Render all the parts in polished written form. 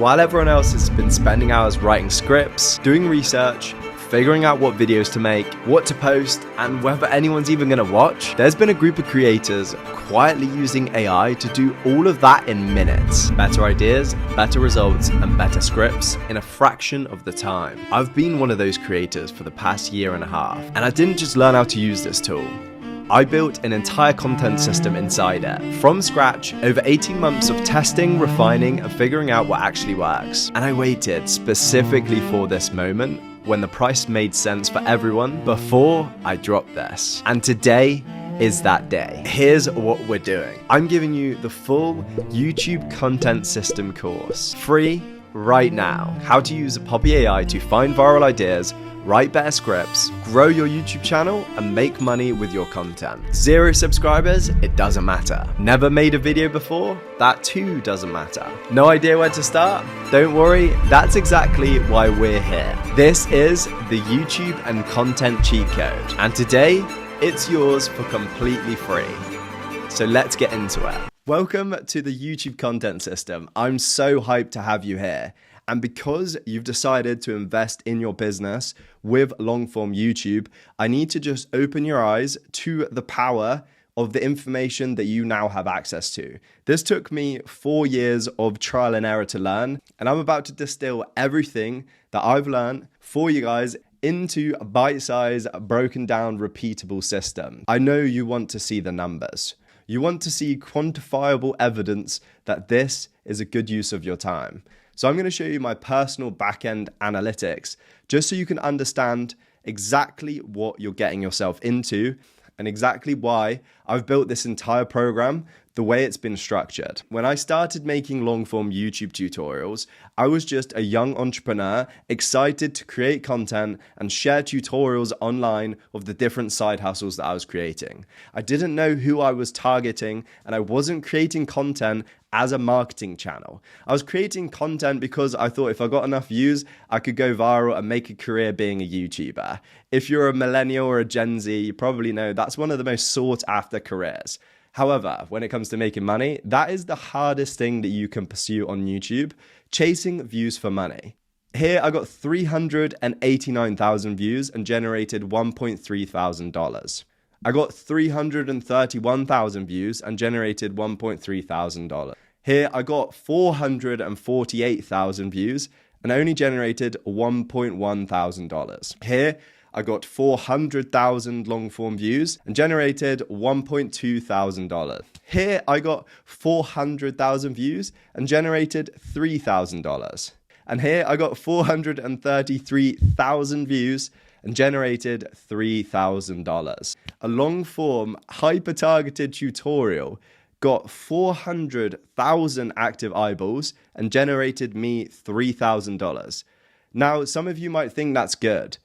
While everyone else has been spending hours writing scripts, doing research, figuring out what videos to make, what to post, and whether anyone's even going to watch, there's been a group of creators quietly using AI to do all of that in minutes. Better ideas, better results, and better scripts in a fraction of the time. I've been one of those creators for the past year and a half, and I didn't just learn how to use this tool. I built an entire content system inside it, from scratch, over 18 months of testing, refining, and figuring out what actually works. And I waited specifically for this moment when the price made sense for everyone before I dropped this. And today is that day. Here's what we're doing. I'm giving you the full YouTube content system course, free right now. How to use Poppy AI to find viral ideas, write better scripts, grow your YouTube channel, and make money with your content. 0 subscribers? It doesn't matter. Never made a video before? That too doesn't matter. No idea where to start? Don't worry, that's exactly why we're here. This is the YouTube and content cheat code, and today, it's yours for completely free. So let's get into it. Welcome to the YouTube content system. I'm so hyped to have you here. And because you've decided to invest in your business with long-form YouTube, I need to just open your eyes to the power of the information that you now have access to. This took me 4 years of trial and error to learn, and I'm about to distill everything that I've learned for you guys into a bite-sized, broken down, repeatable system. I know you want to see the numbers. You want to see quantifiable evidence that this is a good use of your time. So I'm going to show you my personal backend analytics, just so you can understand exactly what you're getting yourself into and exactly why I've built this entire program the way it's been structured. When I started making long-form YouTube tutorials, I was just a young entrepreneur excited to create content and share tutorials online of the different side hustles that I was creating. I didn't know who I was targeting, and I wasn't creating content as a marketing channel. I was creating content because I thought if I got enough views, I could go viral and make a career being a YouTuber. If you're a millennial or a Gen Z, you probably know that's one of the most sought after careers. However, when it comes to making money, that is the hardest thing that you can pursue on YouTube, chasing views for money. Here, I got 389,000 views and generated $1.3 thousand. I got 331,000 views and generated $1.3 thousand. Here, I got 448,000 views and only generated $1.1 thousand. Here, I got 400,000 long-form views and generated $1.2 thousand. Here, I got 400,000 views and generated $3,000. And here, I got 433,000 views and generated $3,000. A long-form, hyper-targeted tutorial got 400,000 active eyeballs and generated me $3,000. Now, some of you might think that's good.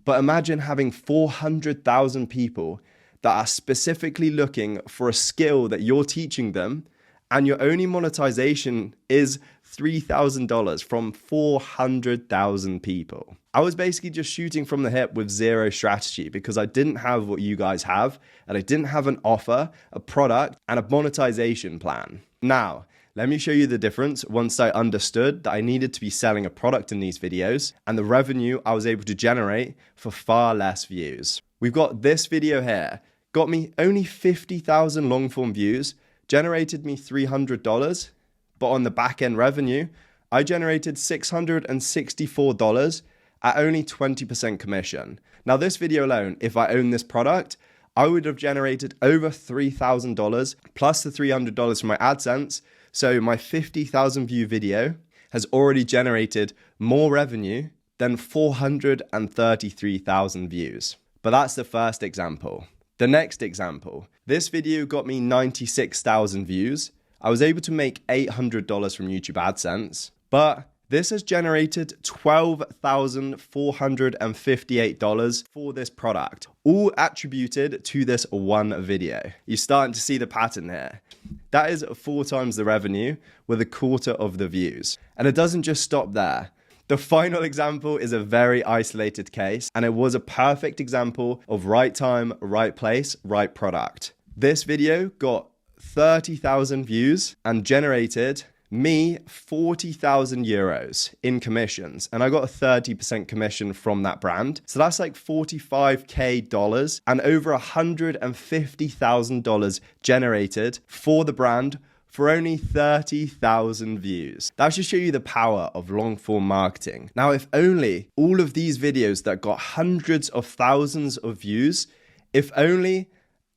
But imagine having 400,000 people that are specifically looking for a skill that you're teaching them, and your only monetization is $3,000 from 400,000 people. I was basically just shooting from the hip with zero strategy because I didn't have what you guys have, and I didn't have an offer, a product, and a monetization plan. Now, let me show you the difference once I understood that I needed to be selling a product in these videos and the revenue I was able to generate for far less views. We've got this video here, got me only 50,000 long form views, generated me $300, but on the back end revenue, I generated $664 at only 20% commission. Now this video alone, if I owned this product, I would have generated over $3,000 plus the $300 from my AdSense. So my 50,000 view video has already generated more revenue than 433,000 views. But that's the first example. The next example, this video got me 96,000 views. I was able to make $800 from YouTube AdSense, but this has generated $12,458 for this product, all attributed to this one video. You're starting to see the pattern here. That is 4 times the revenue with a quarter of the views. And it doesn't just stop there. The final example is a very isolated case, and it was a perfect example of right time, right place, right product. This video got 30,000 views and generated me 40,000 euros in commissions, and I got a 30% commission from that brand. So that's like $45K and over $150,000 generated for the brand for only 30,000 views. That should show you the power of long form marketing. Now, if only all of these videos that got hundreds of thousands of views, if only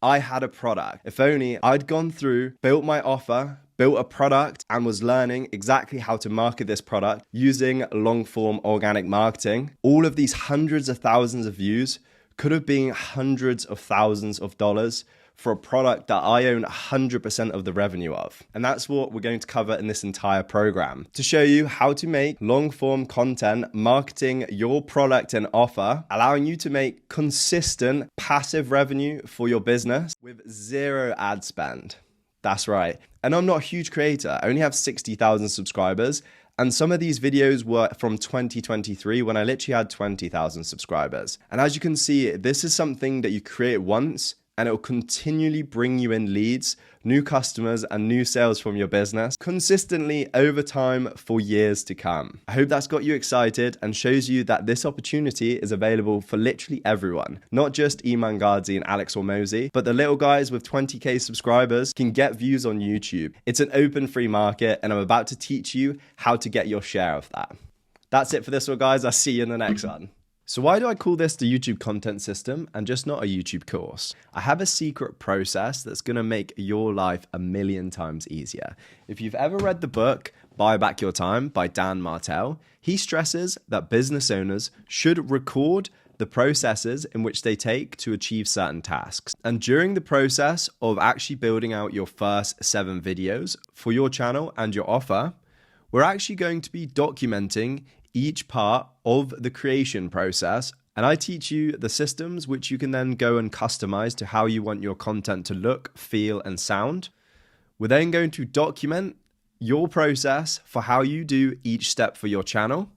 I had a product, if only I'd gone through, built my offer, built a product, and was learning exactly how to market this product using long form organic marketing, all of these hundreds of thousands of views could have been hundreds of thousands of dollars for a product that I own 100% of the revenue of. And that's what we're going to cover in this entire program, to show you how to make long form content marketing your product and offer, allowing you to make consistent passive revenue for your business with zero ad spend. That's right. And I'm not a huge creator. I only have 60,000 subscribers. And some of these videos were from 2023 when I literally had 20,000 subscribers. And as you can see, this is something that you create once and it will continually bring you in leads, new customers, and new sales from your business consistently over time for years to come. I hope that's got you excited and shows you that this opportunity is available for literally everyone, not just Iman Ghazi and Alex Hormozi, but the little guys with 20K subscribers can get views on YouTube. It's an open free market, and I'm about to teach you how to get your share of that. That's it for this one, guys. I'll see you in the next one. So why do I call this the YouTube content system and just not a YouTube course? I have a secret process that's going to make your life a million times easier. If you've ever read the book Buy Back Your Time by Dan Martell, he stresses that business owners should record the processes in which they take to achieve certain tasks. And during the process of actually building out your first 7 videos for your channel and your offer, we're actually going to be documenting each part of the creation process. And I teach you the systems which you can then go and customize to how you want your content to look, feel, and sound. We're then going to document your process for how you do each step for your channel.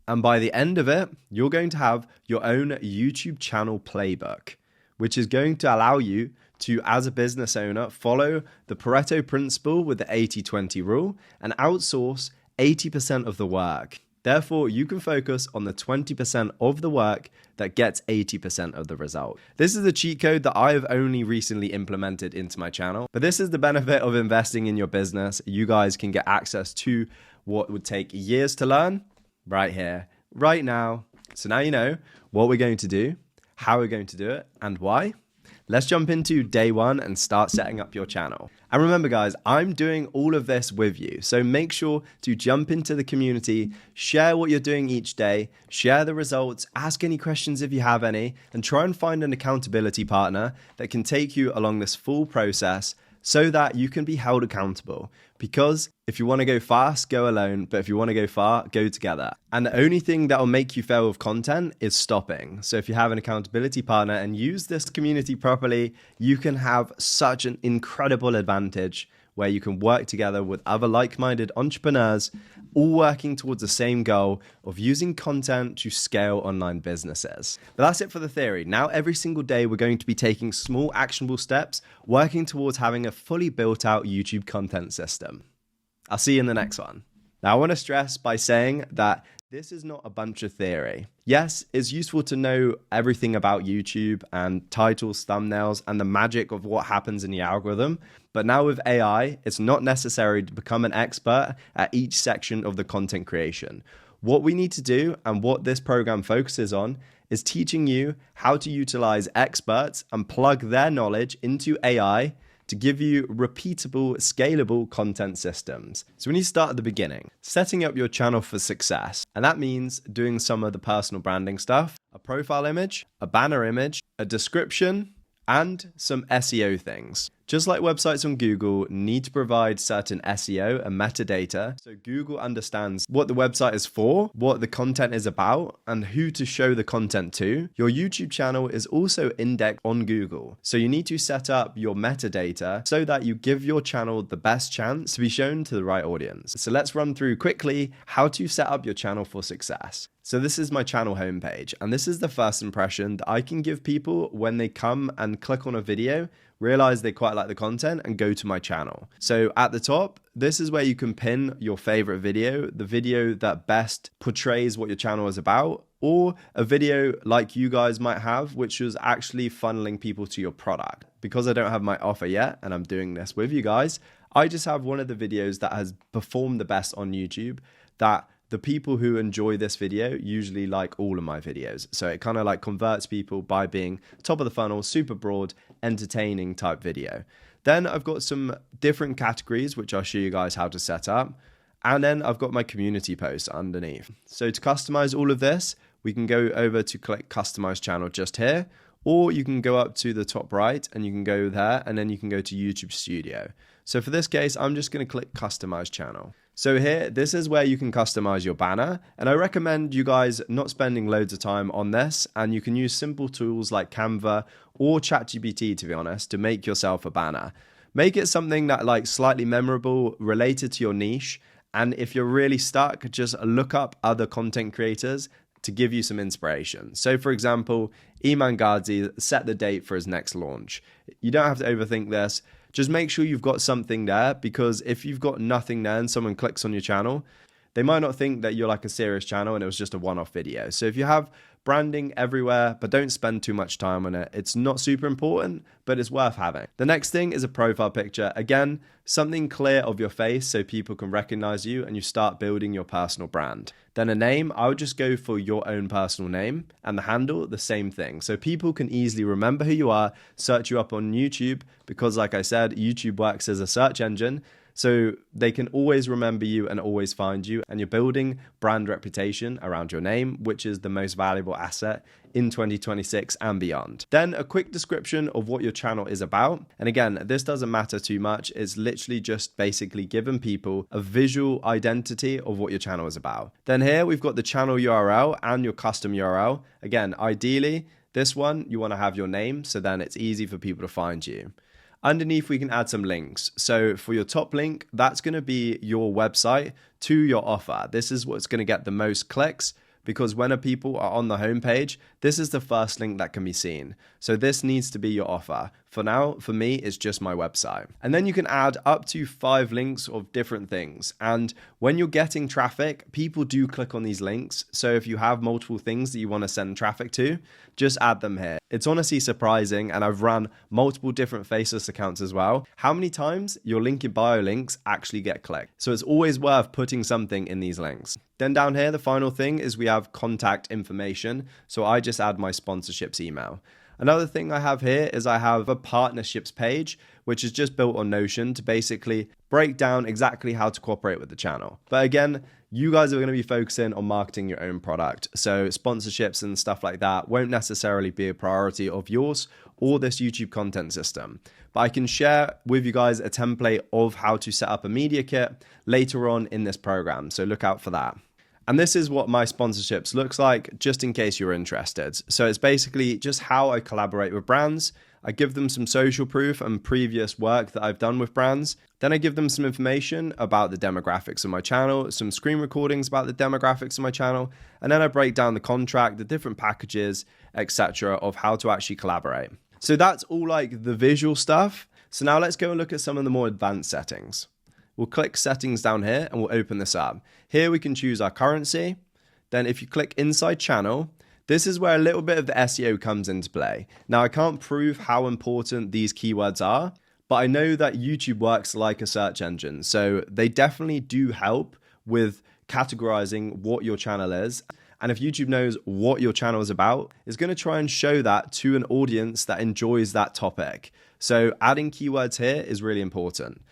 And by the end of it, you're going to have your own YouTube channel playbook, which is going to allow you to, as a business owner, follow the Pareto principle with the 80-20 rule and outsource 80% of the work. Therefore, you can focus on the 20% of the work that gets 80% of the result. This is a cheat code that I have only recently implemented into my channel, but this is the benefit of investing in your business. You guys can get access to what would take years to learn right here, right now. So now you know what we're going to do, how we're going to do it, and why. Let's jump into day 1 and start setting up your channel. And remember, guys, I'm doing all of this with you. So make sure to jump into the community, share what you're doing each day, share the results, ask any questions if you have any, and try and find an accountability partner that can take you along this full process so that you can be held accountable. Because if you want to go fast, go alone. But if you want to go far, go together. And the only thing that will make you fail with content is stopping. So if you have an accountability partner and use this community properly, you can have such an incredible advantage where you can work together with other like-minded entrepreneurs, all working towards the same goal of using content to scale online businesses. But that's it for the theory. Now, every single day, we're going to be taking small actionable steps, working towards having a fully built out YouTube content system. I'll see you in the next one. Now, I want to stress by saying that this is not a bunch of theory. Yes, it's useful to know everything about YouTube and titles, thumbnails, and the magic of what happens in the algorithm. But now with AI, it's not necessary to become an expert at each section of the content creation. What we need to do, and what this program focuses on, is teaching you how to utilize experts and plug their knowledge into AI to give you repeatable, scalable content systems. So we need to start at the beginning, setting up your channel for success. And that means doing some of the personal branding stuff, a profile image, a banner image, a description, and some SEO things. Just like websites on Google need to provide certain SEO and metadata, so Google understands what the website is for, what the content is about, and who to show the content to. Your YouTube channel is also indexed on Google, so you need to set up your metadata so that you give your channel the best chance to be shown to the right audience. So let's run through quickly how to set up your channel for success. So this is my channel homepage, and this is the first impression that I can give people when they come and click on a video realize they quite like the content, and go to my channel. So at the top, this is where you can pin your favorite video, the video that best portrays what your channel is about, or a video like you guys might have, which was actually funneling people to your product. Because I don't have my offer yet, and I'm doing this with you guys, I just have one of the videos that has performed the best on YouTube, that the people who enjoy this video usually like all of my videos. So it kind of like converts people by being top of the funnel, super broad, entertaining type video. Then I've got some different categories, which I'll show you guys how to set up. And then I've got my community posts underneath. So to customize all of this, we can go over to click customize channel just here, or you can go up to the top right and you can go there, and then you can go to YouTube Studio. So for this case, I'm just going to click customize channel. So here, this is where you can customize your banner, and I recommend you guys not spending loads of time on this, and you can use simple tools like Canva or ChatGPT, to be honest, to make yourself a banner. Make it something that like slightly memorable, related to your niche, and if you're really stuck, just look up other content creators to give you some inspiration. So for example, Iman Ghazi set the date for his next launch. You don't have to overthink this. Just make sure you've got something there, because if you've got nothing there and someone clicks on your channel, they might not think that you're like a serious channel and it was just a one-off video. So if you have branding everywhere, but don't spend too much time on it, it's not super important, but it's worth having. The next thing is a profile picture. Again, something clear of your face so people can recognize you and you start building your personal brand. Then a name, I would just go for your own personal name, and the handle, the same thing. So people can easily remember who you are, search you up on YouTube, because like I said, YouTube works as a search engine. So they can always remember you and always find you, and you're building brand reputation around your name, which is the most valuable asset in 2026 and beyond. Then a quick description of what your channel is about. And again, this doesn't matter too much. It's literally just basically giving people a visual identity of what your channel is about. Then here we've got the channel URL and your custom URL. Again, ideally, this one, you want to have your name, so then it's easy for people to find you. Underneath, we can add some links. So for your top link, that's going to be your website to your offer. This is what's going to get the most clicks, because when people are on the homepage, this is the first link that can be seen. So this needs to be your offer. For now, for me, it's just my website. And then you can add up to 5 links of different things. And when you're getting traffic, people do click on these links. So if you have multiple things that you want to send traffic to, just add them here. It's honestly surprising, and I've run multiple different faceless accounts as well, how many times your link in bio links actually get clicked. So it's always worth putting something in these links. Then down here, the final thing is we have contact information. So I just add my sponsorships email. Another thing I have here is I have a partnerships page, which is just built on Notion to basically break down exactly how to cooperate with the channel. But again, you guys are going to be focusing on marketing your own product. So sponsorships and stuff like that won't necessarily be a priority of yours or this YouTube content system. But I can share with you guys a template of how to set up a media kit later on in this program. So look out for that. And this is what my sponsorships looks like, just in case you're interested. So it's basically just how I collaborate with brands. I give them some social proof and previous work that I've done with brands. Then I give them some information about the demographics of my channel, some screen recordings about the demographics of my channel, and then I break down the contract, the different packages, etc. of how to actually collaborate. So that's all like the visual stuff. So now let's go and look at some of the more advanced settings. We'll click settings down here and we'll open this up. Here we can choose our currency. Then if you click inside channel, this is where a little bit of the SEO comes into play. Now I can't prove how important these keywords are, but I know that YouTube works like a search engine. So they definitely do help with categorizing what your channel is. And if YouTube knows what your channel is about, it's going to try and show that to an audience that enjoys that topic. So adding keywords here is really important.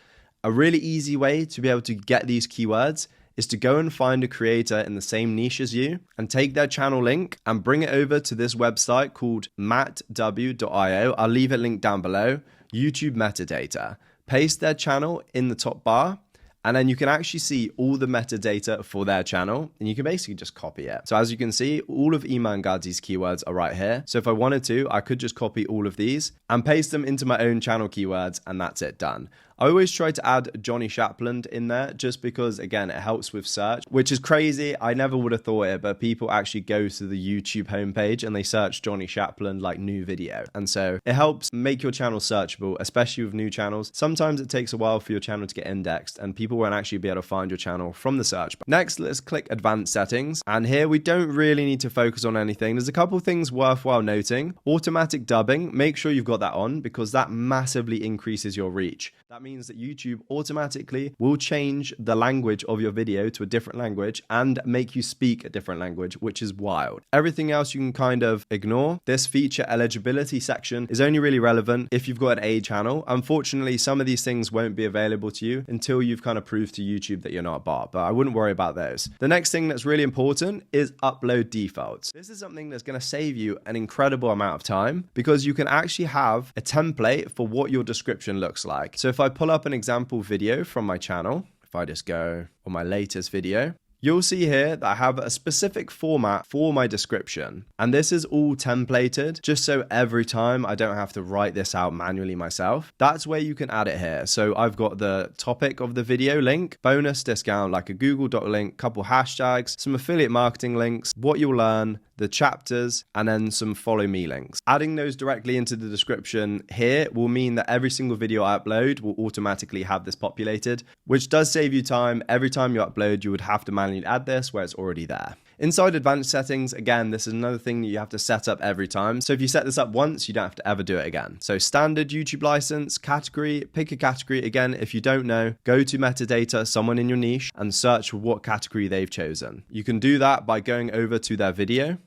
A really easy way to be able to get these keywords is to go and find a creator in the same niche as you and take their channel link and bring it over to this website called mattw.io. I'll leave it linked down below. YouTube metadata. Paste their channel in the top bar, and then you can actually see all the metadata for their channel, and you can basically just copy it. So as you can see, all of Iman Ghazi's keywords are right here. So if I wanted to, I could just copy all of these and paste them into my own channel keywords, and that's it, done. I always try to add Jonny Shapland in there just because, again, it helps with search, which is crazy. I never would have thought it, but people actually go to the YouTube homepage and they search Jonny Shapland like new video. And so it helps make your channel searchable, especially with new channels. Sometimes it takes a while for your channel to get indexed and people won't actually be able to find your channel from the search. Next, let's click advanced settings. And here we don't really need to focus on anything. There's a couple things worthwhile noting. Automatic dubbing, make sure you've got that on because that massively increases your reach. That means that YouTube automatically will change the language of your video to a different language and make you speak a different language, which is wild. Everything else you can kind of ignore. This feature eligibility section is only really relevant if you've got an A channel. Unfortunately, some of these things won't be available to you until you've kind of proved to YouTube that you're not a bot, but I wouldn't worry about those. The next thing that's really important is upload defaults. This is something that's going to save you an incredible amount of time because you can actually have a template for what your description looks like. So if I pull up an example video from my channel, if I just go on my latest video, you'll see here that I have a specific format for my description. And this is all templated just so every time I don't have to write this out manually myself. That's where you can add it here. So I've got the topic of the video link, bonus discount, like a Google Doc link, couple hashtags, some affiliate marketing links, what you'll learn, the chapters, and then some follow me links. Adding those directly into the description here will mean that every single video I upload will automatically have this populated, which does save you time. Every time you upload, you would have to manually add this where it's already there. Inside advanced settings, again, this is another thing that you have to set up every time. So if you set this up once, you don't have to ever do it again. So standard YouTube license, category, pick a category. Again, if you don't know, go to metadata, someone in your niche, and search for what category they've chosen. You can do that by going over to their video,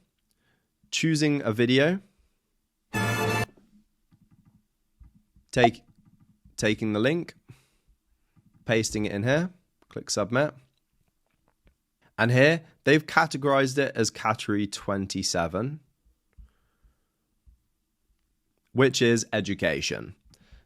choosing a video, taking the link, pasting it in here, click submit. And here, they've categorized it as category 27, which is education.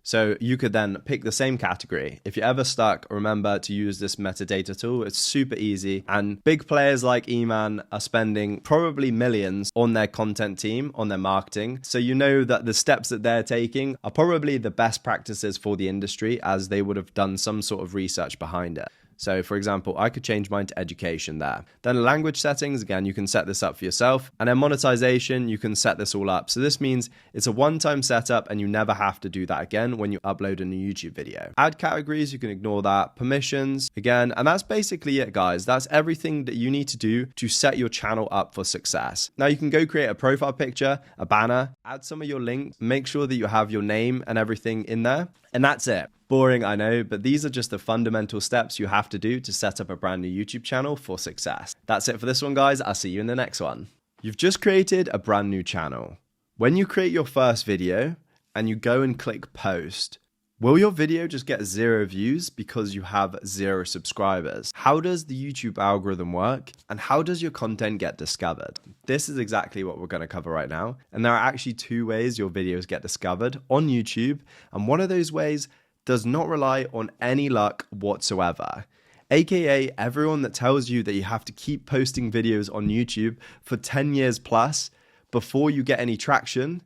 So you could then pick the same category. If you're ever stuck, remember to use this metadata tool. It's super easy. And big players like Eman are spending probably millions on their content team, on their marketing. So you know that the steps that they're taking are probably the best practices for the industry as they would have done some sort of research behind it. So for example, I could change mine to education there. Then language settings, again, you can set this up for yourself. And then monetization, you can set this all up. So this means it's a one-time setup and you never have to do that again when you upload a new YouTube video. Add categories, you can ignore that. Permissions, again, and that's basically it, guys. That's everything that you need to do to set your channel up for success. Now you can go create a profile picture, a banner, add some of your links, make sure that you have your name and everything in there. And that's it. Boring, I know, but these are just the fundamental steps you have to do to set up a brand new YouTube channel for success. That's it for this one, guys. I'll see you in the next one. You've just created a brand new channel. When you create your first video and you go and click post, will your video just get 0 views because you have 0 subscribers? How does the YouTube algorithm work? And how does your content get discovered? This is exactly what we're going to cover right now. And there are actually 2 ways your videos get discovered on YouTube. And one of those ways does not rely on any luck whatsoever. AKA everyone that tells you that you have to keep posting videos on YouTube for 10 years plus before you get any traction,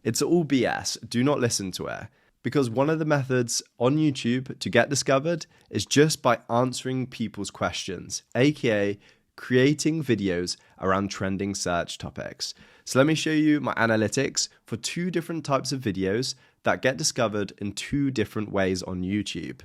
it's all BS. Do not listen to it. Because one of the methods on YouTube to get discovered is just by answering people's questions, aka creating videos around trending search topics. So let me show you my analytics for 2 different types of videos that get discovered in 2 different ways on YouTube.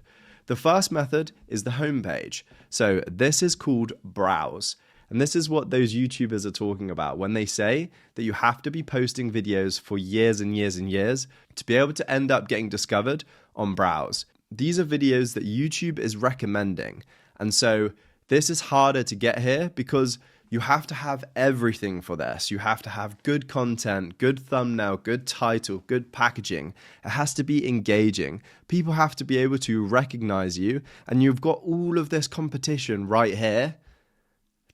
The first method is the homepage. So this is called browse. And this is what those YouTubers are talking about when they say that you have to be posting videos for years and years and years to be able to end up getting discovered on browse. These are videos that YouTube is recommending. And so this is harder to get here because you have to have everything for this. You have to have good content, good thumbnail, good title, good packaging. It has to be engaging. People have to be able to recognize you, and you've got all of this competition right here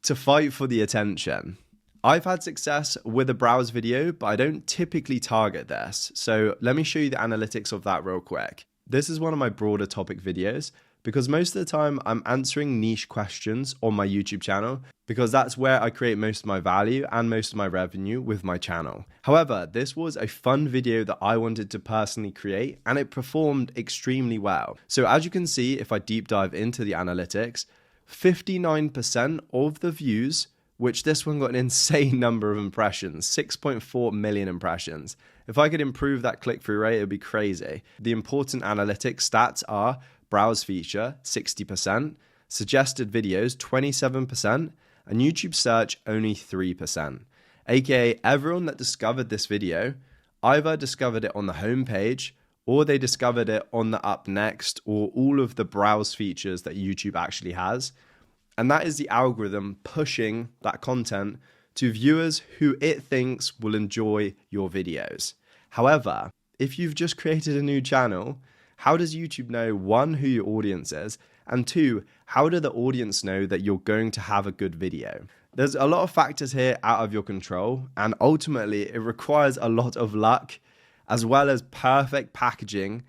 to fight for the attention. I've had success with a browse video, but I don't typically target this. So let me show you the analytics of that real quick. This is one of my broader topic videos, because most of the time I'm answering niche questions on my YouTube channel because that's where I create most of my value and most of my revenue with my channel. However, this was a fun video that I wanted to personally create and it performed extremely well. So as you can see, if I deep dive into the analytics, 59% of the views, which this one got an insane number of impressions, 6.4 million impressions. If I could improve that click-through rate, it would be crazy. The important analytics stats are browse feature, 60%, suggested videos, 27%, and YouTube search, only 3%. AKA everyone that discovered this video either discovered it on the homepage or they discovered it on the up next or all of the browse features that YouTube actually has. And that is the algorithm pushing that content to viewers who it thinks will enjoy your videos. However, if you've just created a new channel, how does YouTube know, one, who your audience is, and two, how do the audience know that you're going to have a good video? There's a lot of factors here out of your control, and ultimately it requires a lot of luck as well as perfect packaging.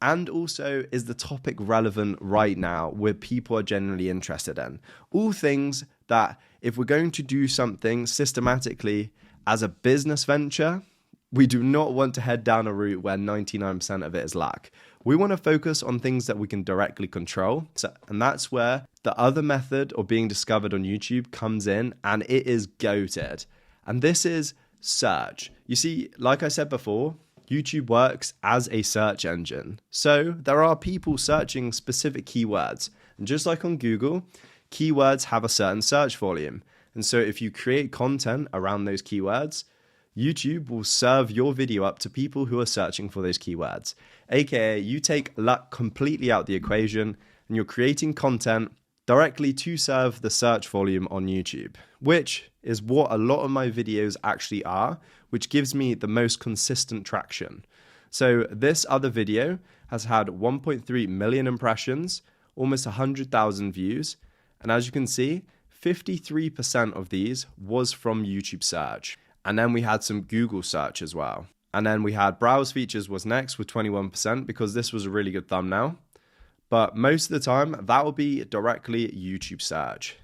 And also, is the topic relevant right now where people are generally interested in? All things that if we're going to do something systematically as a business venture, we do not want to head down a route where 99% of it is luck. We want to focus on things that we can directly control. And that's where the other method of being discovered on YouTube comes in, and it is goated. And this is search. You see, like I said before, YouTube works as a search engine. So there are people searching specific keywords. And just like on Google, keywords have a certain search volume. And so if you create content around those keywords, YouTube will serve your video up to people who are searching for those keywords. AKA, you take luck completely out the equation and you're creating content directly to serve the search volume on YouTube, which is what a lot of my videos actually are, which gives me the most consistent traction. So this other video has had 1.3 million impressions, almost 100,000 views. And as you can see, 53% of these was from YouTube search. And then we had some Google search as well. And then we had browse features was next with 21% because this was a really good thumbnail. But most of the time, that will be directly YouTube search.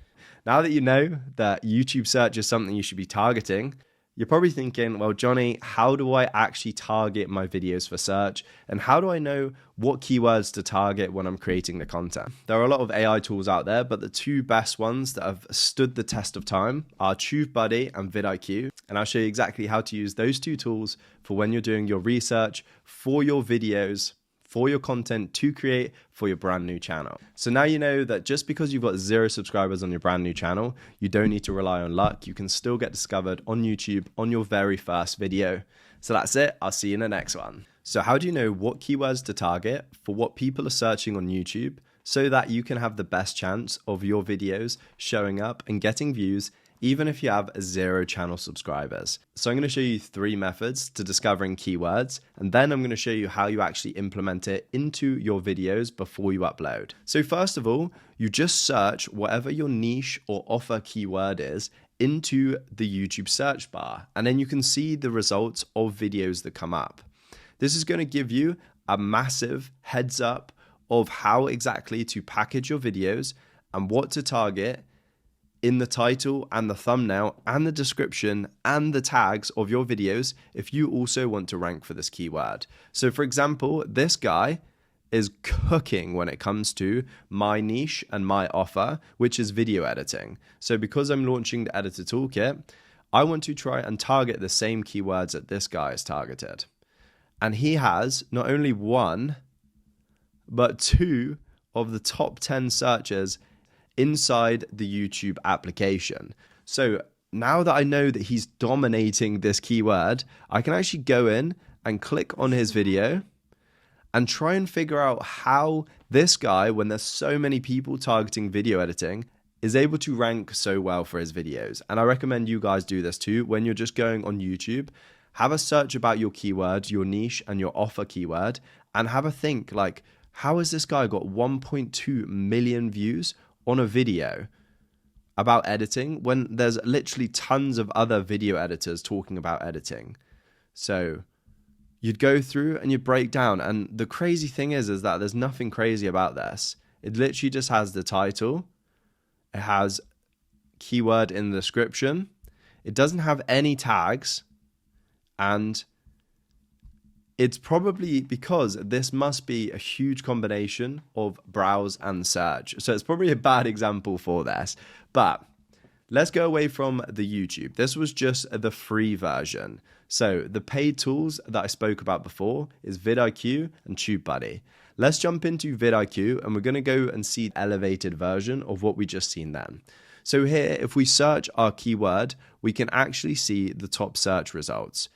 Now that you know that YouTube search is something you should be targeting, you're probably thinking, well, Jonny, how do I actually target my videos for search? And how do I know what keywords to target when I'm creating the content? There are a lot of AI tools out there, but the two best ones that have stood the test of time are TubeBuddy and VidIQ. And I'll show you exactly how to use those two tools for when you're doing your research for your videos, for your content to create for your brand new channel. So now you know that just because you've got 0 subscribers on your brand new channel, you don't need to rely on luck. You can still get discovered on YouTube on your very first video. So that's it. I'll see you in the next one. So how do you know what keywords to target for what people are searching on YouTube so that you can have the best chance of your videos showing up and getting views even if you have 0 channel subscribers? So I'm going to show you 3 methods to discovering keywords, and then I'm going to show you how you actually implement it into your videos before you upload. So first of all, you just search whatever your niche or offer keyword is into the YouTube search bar, and then you can see the results of videos that come up. This is going to give you a massive heads up of how exactly to package your videos and what to target in the title and the thumbnail and the description and the tags of your videos if you also want to rank for this keyword. So for example, this guy is cooking when it comes to my niche and my offer, which is video editing. So because I'm launching the editor toolkit, I want to try and target the same keywords that this guy is targeted. And he has not only 1, but 2 of the top 10 searches inside the YouTube application. So now that I know that he's dominating this keyword, I can actually go in and click on his video and try and figure out how this guy, when there's so many people targeting video editing, is able to rank so well for his videos. And I recommend you guys do this too. When you're just going on YouTube, have a search about your keyword, your niche and your offer keyword, and have a think like, how has this guy got 1.2 million views on a video about editing when there's literally tons of other video editors talking about editing? So you'd go through and you'd break down. And the crazy thing is that there's nothing crazy about this. It literally just has the title. It has keyword in the description. It doesn't have any tags. And it's probably because this must be a huge combination of browse and search. So it's probably a bad example for this. But let's go away from the YouTube. This was just the free version. So the paid tools that I spoke about before is VidIQ and TubeBuddy. Let's jump into VidIQ and we're going to go and see the elevated version of what we just seen then. So here, if we search our keyword, we can actually see the top search results.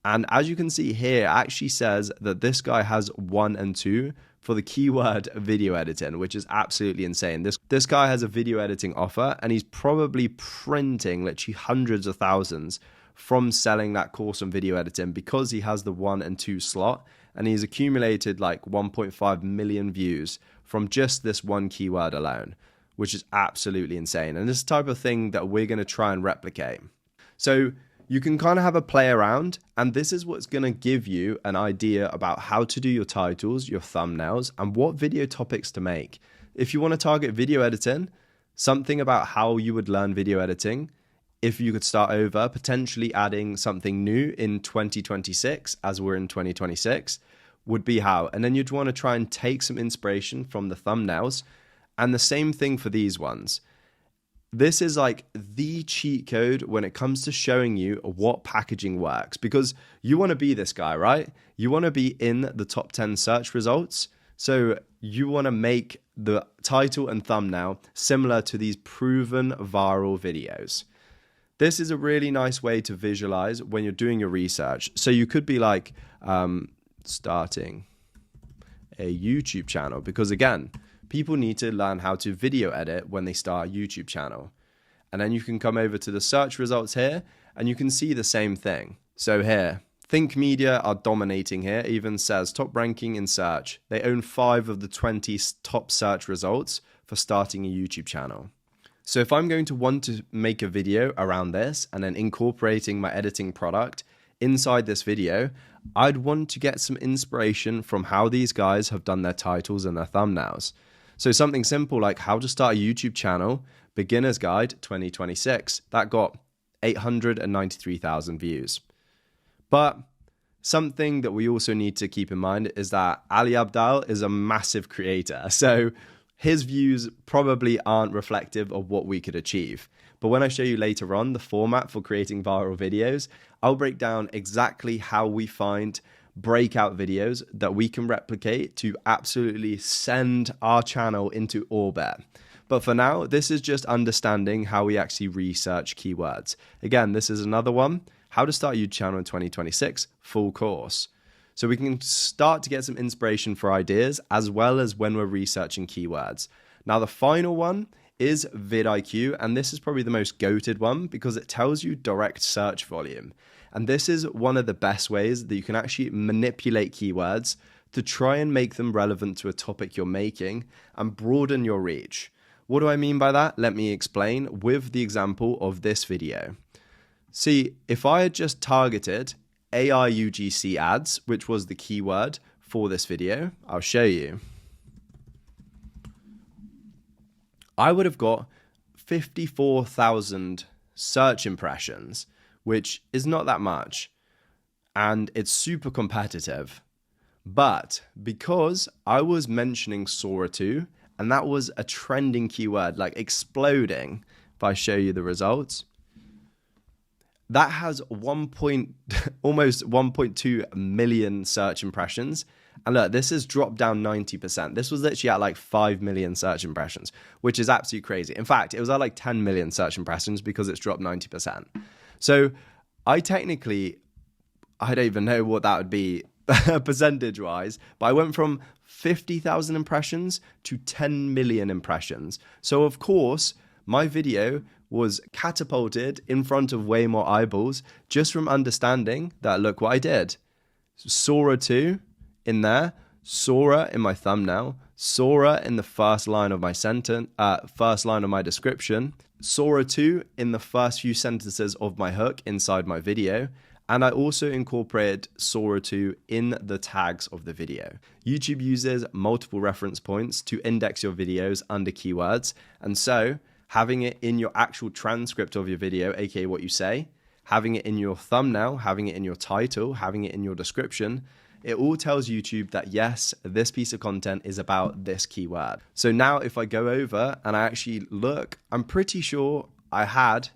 And as you can see here, it actually says that this guy has 1 and 2 for the keyword video editing, which is absolutely insane. This guy has a video editing offer and he's probably printing literally hundreds of thousands from selling that course on video editing because he has the 1 and 2 slot, and he's accumulated like 1.5 million views from just this one keyword alone, which is absolutely insane. And this is the type of thing that we're going to try and replicate. So you can kind of have a play around, and this is what's going to give you an idea about how to do your titles, your thumbnails, and what video topics to make. If you want to target video editing, something about how you would learn video editing, if you could start over, potentially adding something new in 2026, as we're in 2026, would be how. And then you'd want to try and take some inspiration from the thumbnails, and the same thing for these ones. This is like the cheat code when it comes to showing you what packaging works, because you want to be this guy, right? You want to be in the top 10 search results. So you want to make the title and thumbnail similar to these proven viral videos. This is a really nice way to visualize when you're doing your research. So you could be like starting a YouTube channel, because again, people need to learn how to video edit when they start a YouTube channel. And then you can come over to the search results here and you can see the same thing. So here, Think Media are dominating here, even says top ranking in search. They own 5 of the 20 top search results for starting a YouTube channel. So if I'm going to want to make a video around this and then incorporating my editing product inside this video, I'd want to get some inspiration from how these guys have done their titles and their thumbnails. So something simple like how to start a YouTube channel, beginner's guide 2026, that got 893,000 views. But something that we also need to keep in mind is that Ali Abdaal is a massive creator. So his views probably aren't reflective of what we could achieve. But when I show you later on the format for creating viral videos, I'll break down exactly how we find breakout videos that we can replicate to absolutely send our channel into orbit. But for now, this is just understanding how we actually research keywords. Again, this is another one, how to start a YouTube channel in 2026, full course. So we can start to get some inspiration for ideas as well as when we're researching keywords. Now, the final one is VidIQ, and this is probably the most goated one because it tells you direct search volume. And this is one of the best ways that you can actually manipulate keywords to try and make them relevant to a topic you're making and broaden your reach. What do I mean by that? Let me explain with the example of this video. See, if I had just targeted AI UGC ads, which was the keyword for this video, I'll show you. I would have got 54,000 search impressions, which is not that much, and it's super competitive. But because I was mentioning Sora 2, and that was a trending keyword, like exploding, if I show you the results, that has almost 1.2 million search impressions. And look, this has dropped down 90%. This was literally at like 5 million search impressions, which is absolutely crazy. In fact, it was at like 10 million search impressions because it's dropped 90%. So I don't even know what that would be percentage-wise, but I went from 50,000 impressions to 10 million impressions. So of course, my video was catapulted in front of way more eyeballs just from understanding that, look what I did. Sora 2 in there, Sora in my thumbnail, Sora in the first line of my first line of my description, Sora 2 in the first few sentences of my hook inside my video, And I also incorporated Sora 2 in the tags of the video. YouTube uses multiple reference points to index your videos under keywords. And so having it in your actual transcript of your video, aka what you say, having it in your thumbnail, having it in your title, having it in your description, it all tells YouTube that yes, this piece of content is about this keyword. So now if I go over and I actually look, I'm pretty sure I had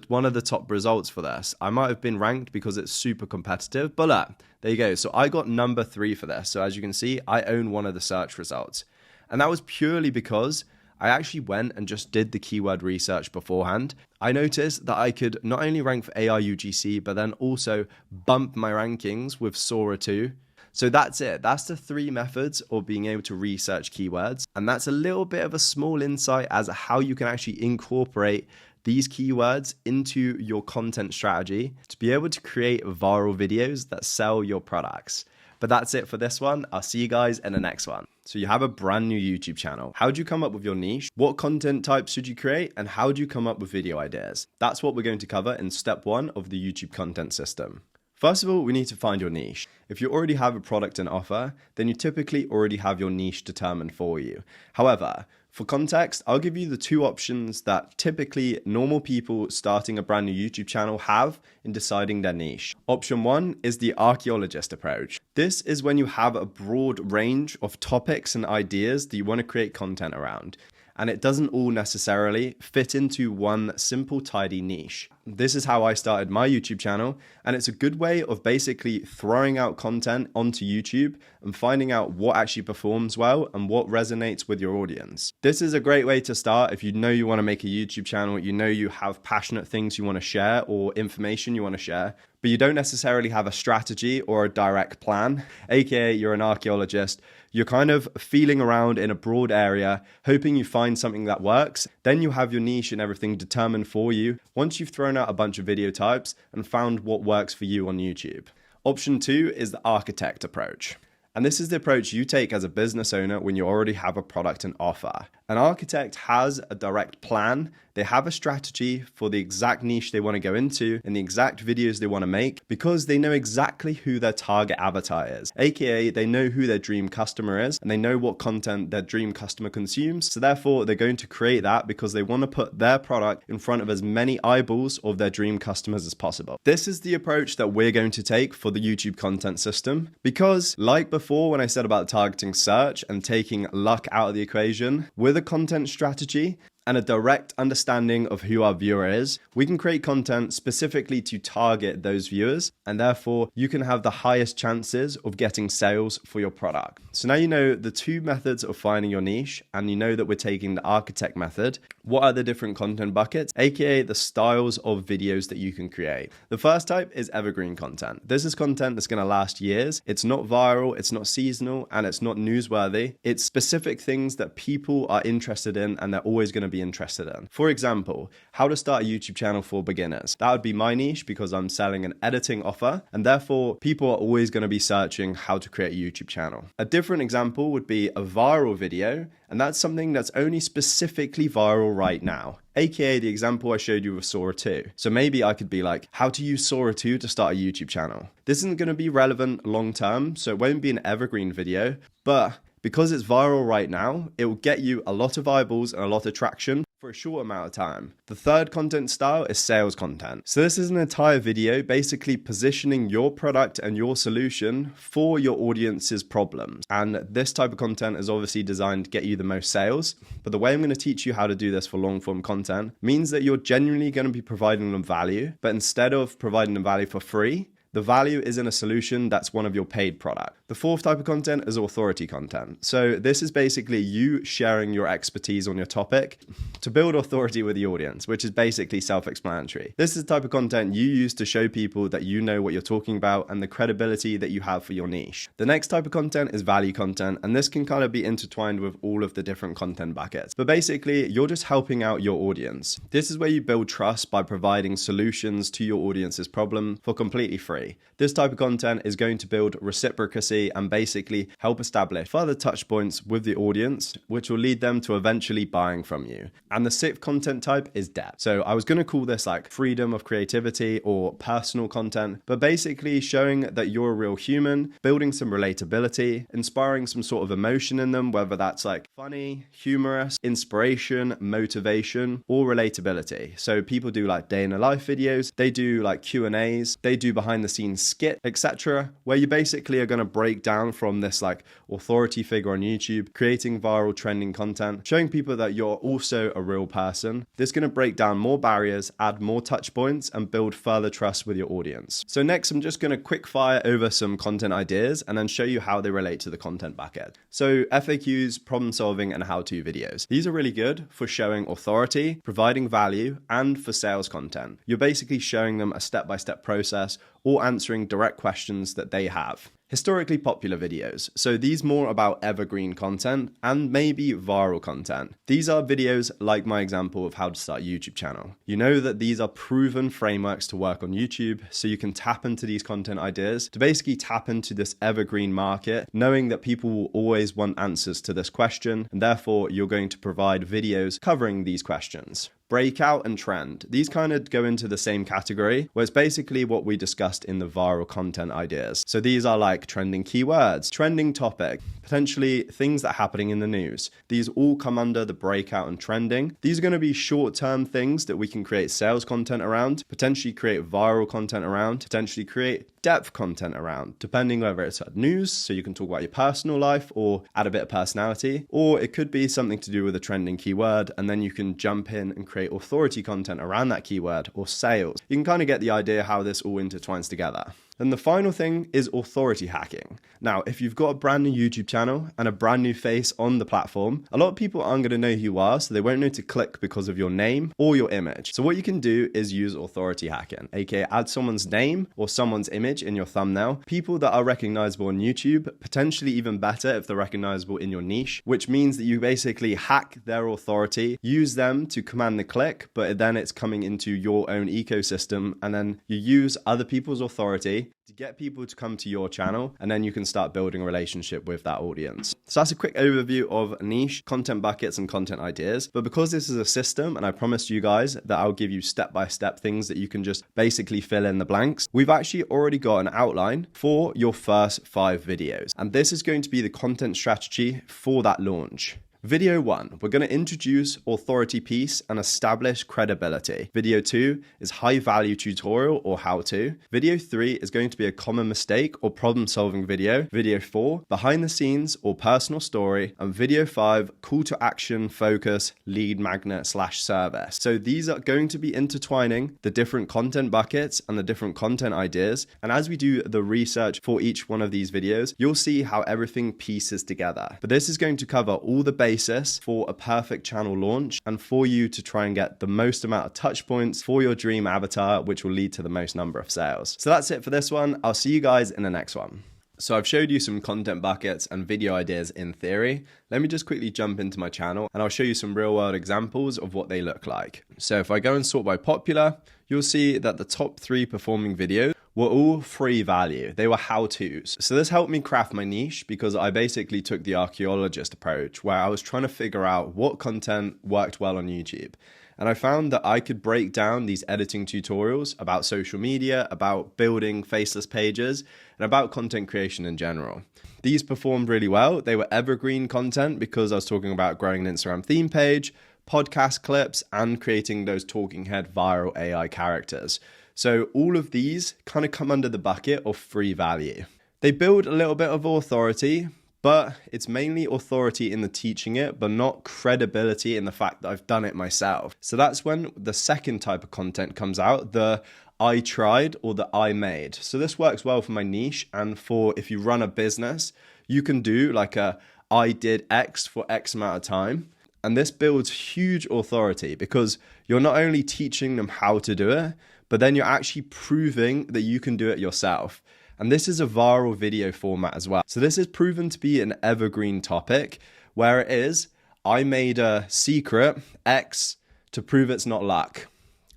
one of the top results for this. I might have been ranked because it's super competitive, but look, there you go. So I got number 3 for this. So as you can see, I own one of the search results. And that was purely because I actually went and just did the keyword research beforehand. I noticed that I could not only rank for AI UGC, but then also bump my rankings with Sora 2. So that's it. That's the 3 methods of being able to research keywords. And that's a little bit of a small insight as to how you can actually incorporate these keywords into your content strategy to be able to create viral videos that sell your products. But that's it for this one. I'll see you guys in the next one. So you have a brand new YouTube channel. How do you come up with your niche? What content types should you create? And how do you come up with video ideas? That's what we're going to cover in step 1 of the YouTube content system. First of all, we need to find your niche. If you already have a product and offer, then you typically already have your niche determined for you. However, for context, I'll give you the 2 options that typically normal people starting a brand new YouTube channel have in deciding their niche. Option 1 is the archaeologist approach. This is when you have a broad range of topics and ideas that you want to create content around, and it doesn't all necessarily fit into one simple, tidy niche. This is how I started my YouTube channel, and it's a good way of basically throwing out content onto YouTube and finding out what actually performs well and what resonates with your audience. This is a great way to start if you know you want to make a YouTube channel, you know you have passionate things you want to share or information you want to share, but you don't necessarily have a strategy or a direct plan, aka you're an archaeologist. You're kind of feeling around in a broad area, hoping you find something that works. Then you have your niche and everything determined for you once you've thrown out a bunch of video types and found what works for you on YouTube. Option 2 is the architect approach. And this is the approach you take as a business owner when you already have a product and offer. An architect has a direct plan. They have a strategy for the exact niche they want to go into and the exact videos they want to make because they know exactly who their target avatar is, aka they know who their dream customer is and they know what content their dream customer consumes. So therefore, they're going to create that because they want to put their product in front of as many eyeballs of their dream customers as possible. This is the approach that we're going to take for the YouTube content system because, like before when I said about targeting search and taking luck out of the equation, with a content strategy and a direct understanding of who our viewer is, we can create content specifically to target those viewers, and therefore you can have the highest chances of getting sales for your product. So now you know the 2 methods of finding your niche, and you know that we're taking the architect method. What are the different content buckets, aka the styles of videos that you can create? The first type is evergreen content. This is content that's going to last years. It's not viral, it's not seasonal, and it's not newsworthy. It's specific things that people are interested in and they're always going to be interested in. For example, how to start a YouTube channel for beginners. That would be my niche because I'm selling an editing offer, and therefore people are always going to be searching how to create a YouTube channel. A different example would be a viral video, and that's something that's only specifically viral right now, aka the example I showed you with Sora 2. So maybe I could be like, how to use Sora 2 to start a YouTube channel. This isn't going to be relevant long term, so it won't be an evergreen video, but because it's viral right now, it will get you a lot of eyeballs and a lot of traction for a short amount of time. The third content style is sales content. So this is an entire video basically positioning your product and your solution for your audience's problems. And this type of content is obviously designed to get you the most sales. But the way I'm going to teach you how to do this for long form content means that you're genuinely going to be providing them value. But instead of providing them value for free, the value is in a solution that's one of your paid products. The fourth type of content is authority content. So this is basically you sharing your expertise on your topic to build authority with the audience, which is basically self-explanatory. This is the type of content you use to show people that you know what you're talking about and the credibility that you have for your niche. The next type of content is value content, and this can kind of be intertwined with all of the different content buckets. But basically, you're just helping out your audience. This is where you build trust by providing solutions to your audience's problem for completely free. This type of content is going to build reciprocity credibility and basically help establish further touch points with the audience, which will lead them to eventually buying from you. And the sixth content type is depth. So I was going to call this like freedom of creativity or personal content, but basically showing that you're a real human, building some relatability, inspiring some sort of emotion in them, whether that's like funny, humorous, inspiration, motivation, or relatability. So people do like day in a life videos, they do like Q&As, they do behind the scenes skit, etc., where you basically are going to break down from this like authority figure on YouTube, creating viral trending content, showing people that you're also a real person. This is going to break down more barriers, add more touch points, and build further trust with your audience. So next, I'm just going to quick fire over some content ideas and then show you how they relate to the content bucket. So FAQs, problem solving, and how-to videos. These are really good for showing authority, providing value, and for sales content. You're basically showing them a step-by-step process or answering direct questions that they have. Historically popular videos. So these more about evergreen content and maybe viral content. These are videos like my example of how to start a YouTube channel. You know that these are proven frameworks to work on YouTube, so you can tap into these content ideas to basically tap into this evergreen market, knowing that people will always want answers to this question, and therefore you're going to provide videos covering these questions. Breakout and trend. These kind of go into the same category, where it's basically what we discussed in the viral content ideas. So these are like trending keywords, trending topic, potentially things that are happening in the news. These all come under the breakout and trending. These are going to be short-term things that we can create sales content around, potentially create viral content around, potentially create depth content around, depending whether it's news, so you can talk about your personal life or add a bit of personality, or it could be something to do with a trending keyword, and then you can jump in and create authority content around that keyword or sales. You can kind of get the idea how this all intertwines together. And the final thing is authority hacking. Now, if you've got a brand new YouTube channel and a brand new face on the platform, a lot of people aren't going to know who you are, so they won't know to click because of your name or your image. So what you can do is use authority hacking, aka add someone's name or someone's image in your thumbnail. People that are recognizable on YouTube, potentially even better if they're recognizable in your niche, which means that you basically hack their authority, use them to command the click, but then it's coming into your own ecosystem, and then you use other people's authority to get people to come to your channel, and then you can start building a relationship with that audience. So that's a quick overview of niche, content buckets, and content ideas. But because this is a system, and I promised you guys that I'll give you step-by-step things that you can just basically fill in the blanks, we've actually already got an outline for your first 5 videos. And this is going to be the content strategy for that launch. Video 1, we're going to introduce authority piece and establish credibility. Video 2 is high value tutorial or how to. Video 3 is going to be a common mistake or problem solving video. Video 4, behind the scenes or personal story. And video 5, call to action, focus, lead magnet / service. So these are going to be intertwining the different content buckets and the different content ideas. And as we do the research for each one of these videos, you'll see how everything pieces together. But this is going to cover all the basis for a perfect channel launch and for you to try and get the most amount of touch points for your dream avatar, which will lead to the most number of sales. So that's it for this one. I'll see you guys in the next one. So I've showed you some content buckets and video ideas in theory. Let me just quickly jump into my channel and I'll show you some real world examples of what they look like. So if I go and sort by popular, you'll see that the top 3 performing videos were all free value. They were how-tos. So this helped me craft my niche because I basically took the archaeologist approach where I was trying to figure out what content worked well on YouTube. And I found that I could break down these editing tutorials about social media, about building faceless pages, and about content creation in general. These performed really well. They were evergreen content because I was talking about growing an Instagram theme page, podcast clips, and creating those talking head viral AI characters. So all of these kind of come under the bucket of free value. They build a little bit of authority, but it's mainly authority in the teaching it, but not credibility in the fact that I've done it myself. So that's when the second type of content comes out, the I tried or the I made. So this works well for my niche, and for if you run a business, you can do like a I did X for X amount of time. And this builds huge authority because you're not only teaching them how to do it, but then you're actually proving that you can do it yourself. And this is a viral video format as well. So this is proven to be an evergreen topic where it is, I made a secret X to prove it's not luck.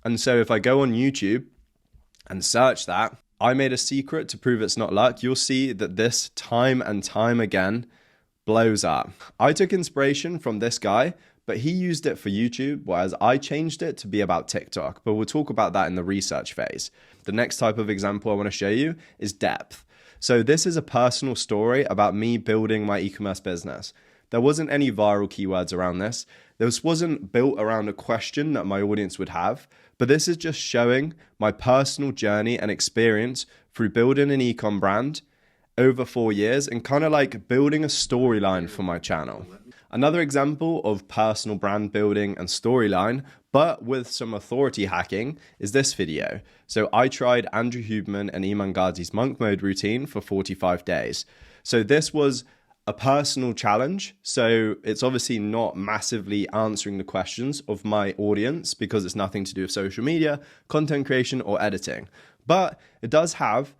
And so if I go on YouTube and search that, I made a secret to prove it's not luck. You'll see that this time and time again blows up. I took inspiration from this guy, but he used it for YouTube, whereas I changed it to be about TikTok. But we'll talk about that in the research phase. The next type of example I want to show you is depth. So this is a personal story about me building my e-commerce business. There wasn't any viral keywords around this. This wasn't built around a question that my audience would have, but this is just showing my personal journey and experience through building an e-com brand over 4 years and kind of like building a storyline for my channel. Another example of personal brand building and storyline, but with some authority hacking, is this video. So I tried Andrew Huberman and Iman Gadzhi's monk mode routine for 45 days. So this was a personal challenge. So it's obviously not massively answering the questions of my audience because it's nothing to do with social media, content creation, or editing. But it does have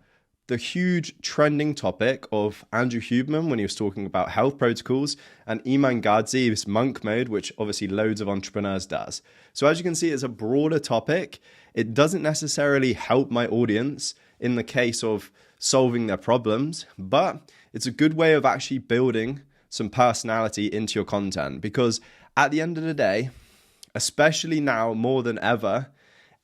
the huge trending topic of Andrew Huberman when he was talking about health protocols and Iman Gadzhi's monk mode, which obviously loads of entrepreneurs does. So as you can see, it's a broader topic. It doesn't necessarily help my audience in the case of solving their problems, but it's a good way of actually building some personality into your content, because at the end of the day, especially now more than ever,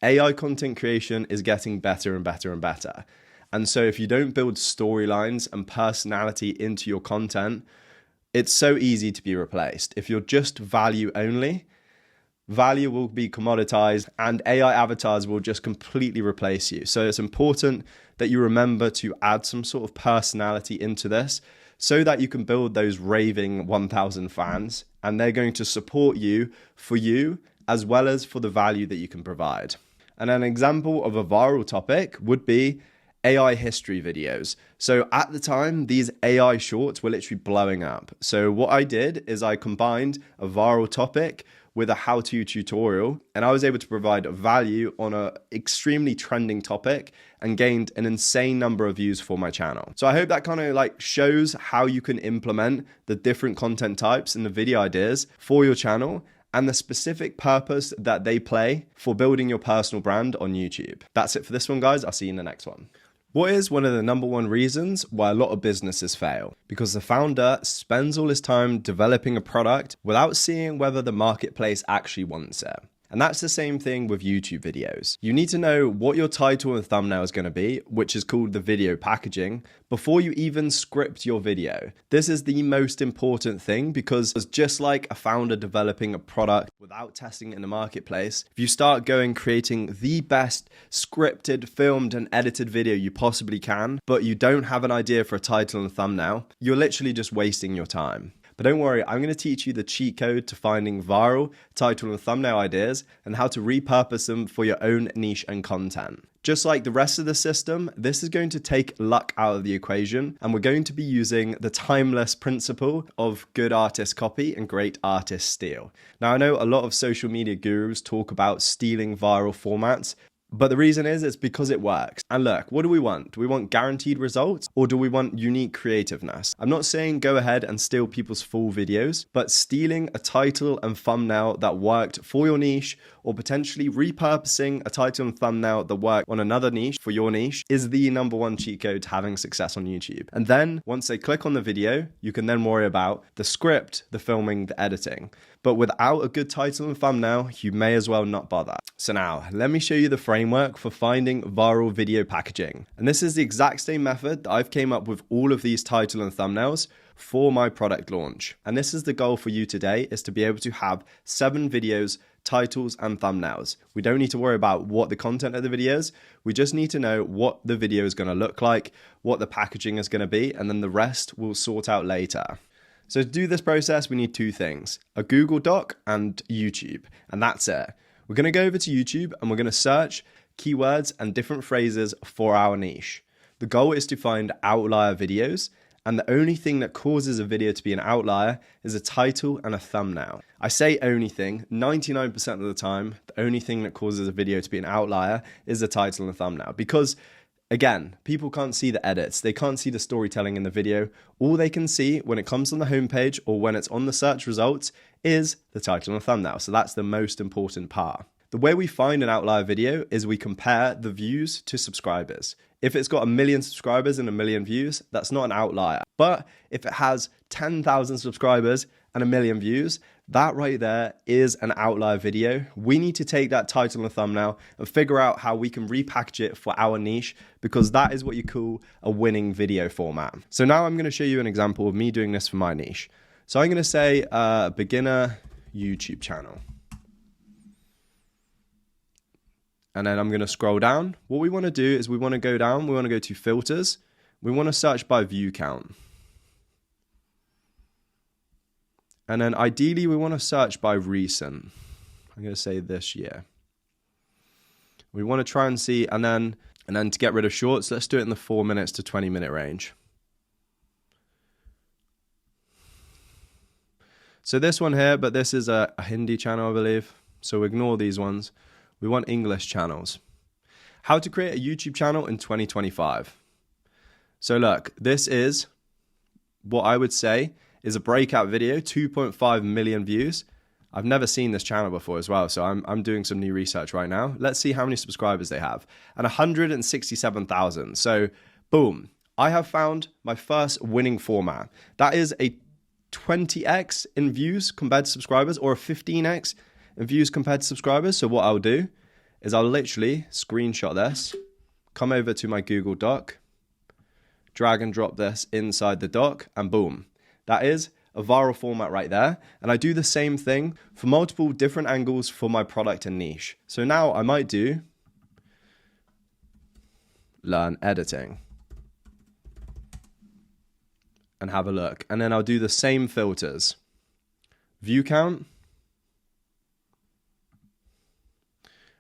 AI content creation is getting better and better and better. And so if you don't build storylines and personality into your content, it's so easy to be replaced. If you're just value only, value will be commoditized and AI avatars will just completely replace you. So it's important that you remember to add some sort of personality into this so that you can build those raving 1,000 fans, and they're going to support you for you as well as for the value that you can provide. And an example of a viral topic would be AI history videos. So at the time, these AI shorts were literally blowing up. So what I did is I combined a viral topic with a how-to tutorial, and I was able to provide value on an extremely trending topic and gained an insane number of views for my channel. So I hope that kind of like shows how you can implement the different content types and the video ideas for your channel and the specific purpose that they play for building your personal brand on YouTube. That's it for this one, guys. I'll see you in the next one. What is one of the #1 reasons why a lot of businesses fail? Because the founder spends all his time developing a product without seeing whether the marketplace actually wants it. And that's the same thing with YouTube videos. You need to know what your title and thumbnail is going to be, which is called the video packaging, before you even script your video. This is the most important thing, because it's just like a founder developing a product without testing it in the marketplace. If you start creating the best scripted, filmed, and edited video you possibly can, but you don't have an idea for a title and thumbnail, you're literally just wasting your time. But don't worry, I'm going to teach you the cheat code to finding viral title and thumbnail ideas and how to repurpose them for your own niche and content. Just like the rest of the system, this is going to take luck out of the equation, and we're going to be using the timeless principle of good artist copy and great artist steal. Now, I know a lot of social media gurus talk about stealing viral formats, but the reason is it's because it works. And look, what do we want? Do we want guaranteed results, or do we want unique creativeness? I'm not saying go ahead and steal people's full videos, but stealing a title and thumbnail that worked for your niche, or potentially repurposing a title and thumbnail that worked on another niche for your niche, is the #1 cheat code to having success on YouTube. And then once they click on the video, you can then worry about the script, the filming, the editing. But without a good title and thumbnail, you may as well not bother. So now, let me show you the framework for finding viral video packaging. And this is the exact same method that I've came up with all of these title and thumbnails for my product launch. And this is the goal for you today, is to be able to have 7 videos, titles, and thumbnails. We don't need to worry about what the content of the video is. We just need to know what the video is going to look like, what the packaging is going to be, and then the rest we'll sort out later. So to do this process, we need 2 things, a Google Doc and YouTube, and that's it. We're going to go over to YouTube and we're going to search keywords and different phrases for our niche. The goal is to find outlier videos, and the only thing that causes a video to be an outlier is a title and a thumbnail. I say only thing, 99% of the time, the only thing that causes a video to be an outlier is the title and thumbnail, because again, people can't see the edits. They can't see the storytelling in the video. All they can see when it comes on the homepage or when it's on the search results is the title and thumbnail. So that's the most important part. The way we find an outlier video is we compare the views to subscribers. If it's got 1 million subscribers and 1 million views, that's not an outlier. But if it has 10,000 subscribers and 1 million views, that right there is an outlier video. We need to take that title and thumbnail and figure out how we can repackage it for our niche, because that is what you call a winning video format. So now I'm going to show you an example of me doing this for my niche. So I'm going to say beginner YouTube channel. And then I'm going to scroll down. What we want to do is we want to go down. We want to go to filters. We want to search by view count. And then ideally we want to search by recent. I'm going to say this year. We want to try and see, and then to get rid of shorts, let's do it in the 4 minutes to 20 minute range. So this one here, but this is a Hindi channel, I believe. So ignore these ones. We want English channels. How to create a YouTube channel in 2025. So look, this is what I would say is a breakout video, 2.5 million views. I've never seen this channel before as well, so I'm doing some new research right now. Let's see how many subscribers they have. And 167,000. So boom, I have found my first winning format. That is a 20x in views compared to subscribers, or a 15x in views compared to subscribers. So what I'll do is I'll literally screenshot this, come over to my Google Doc, drag and drop this inside the doc, and boom. That is a viral format right there. And I do the same thing for multiple different angles for my product and niche. So now I might do learn editing and have a look. And then I'll do the same filters. View count,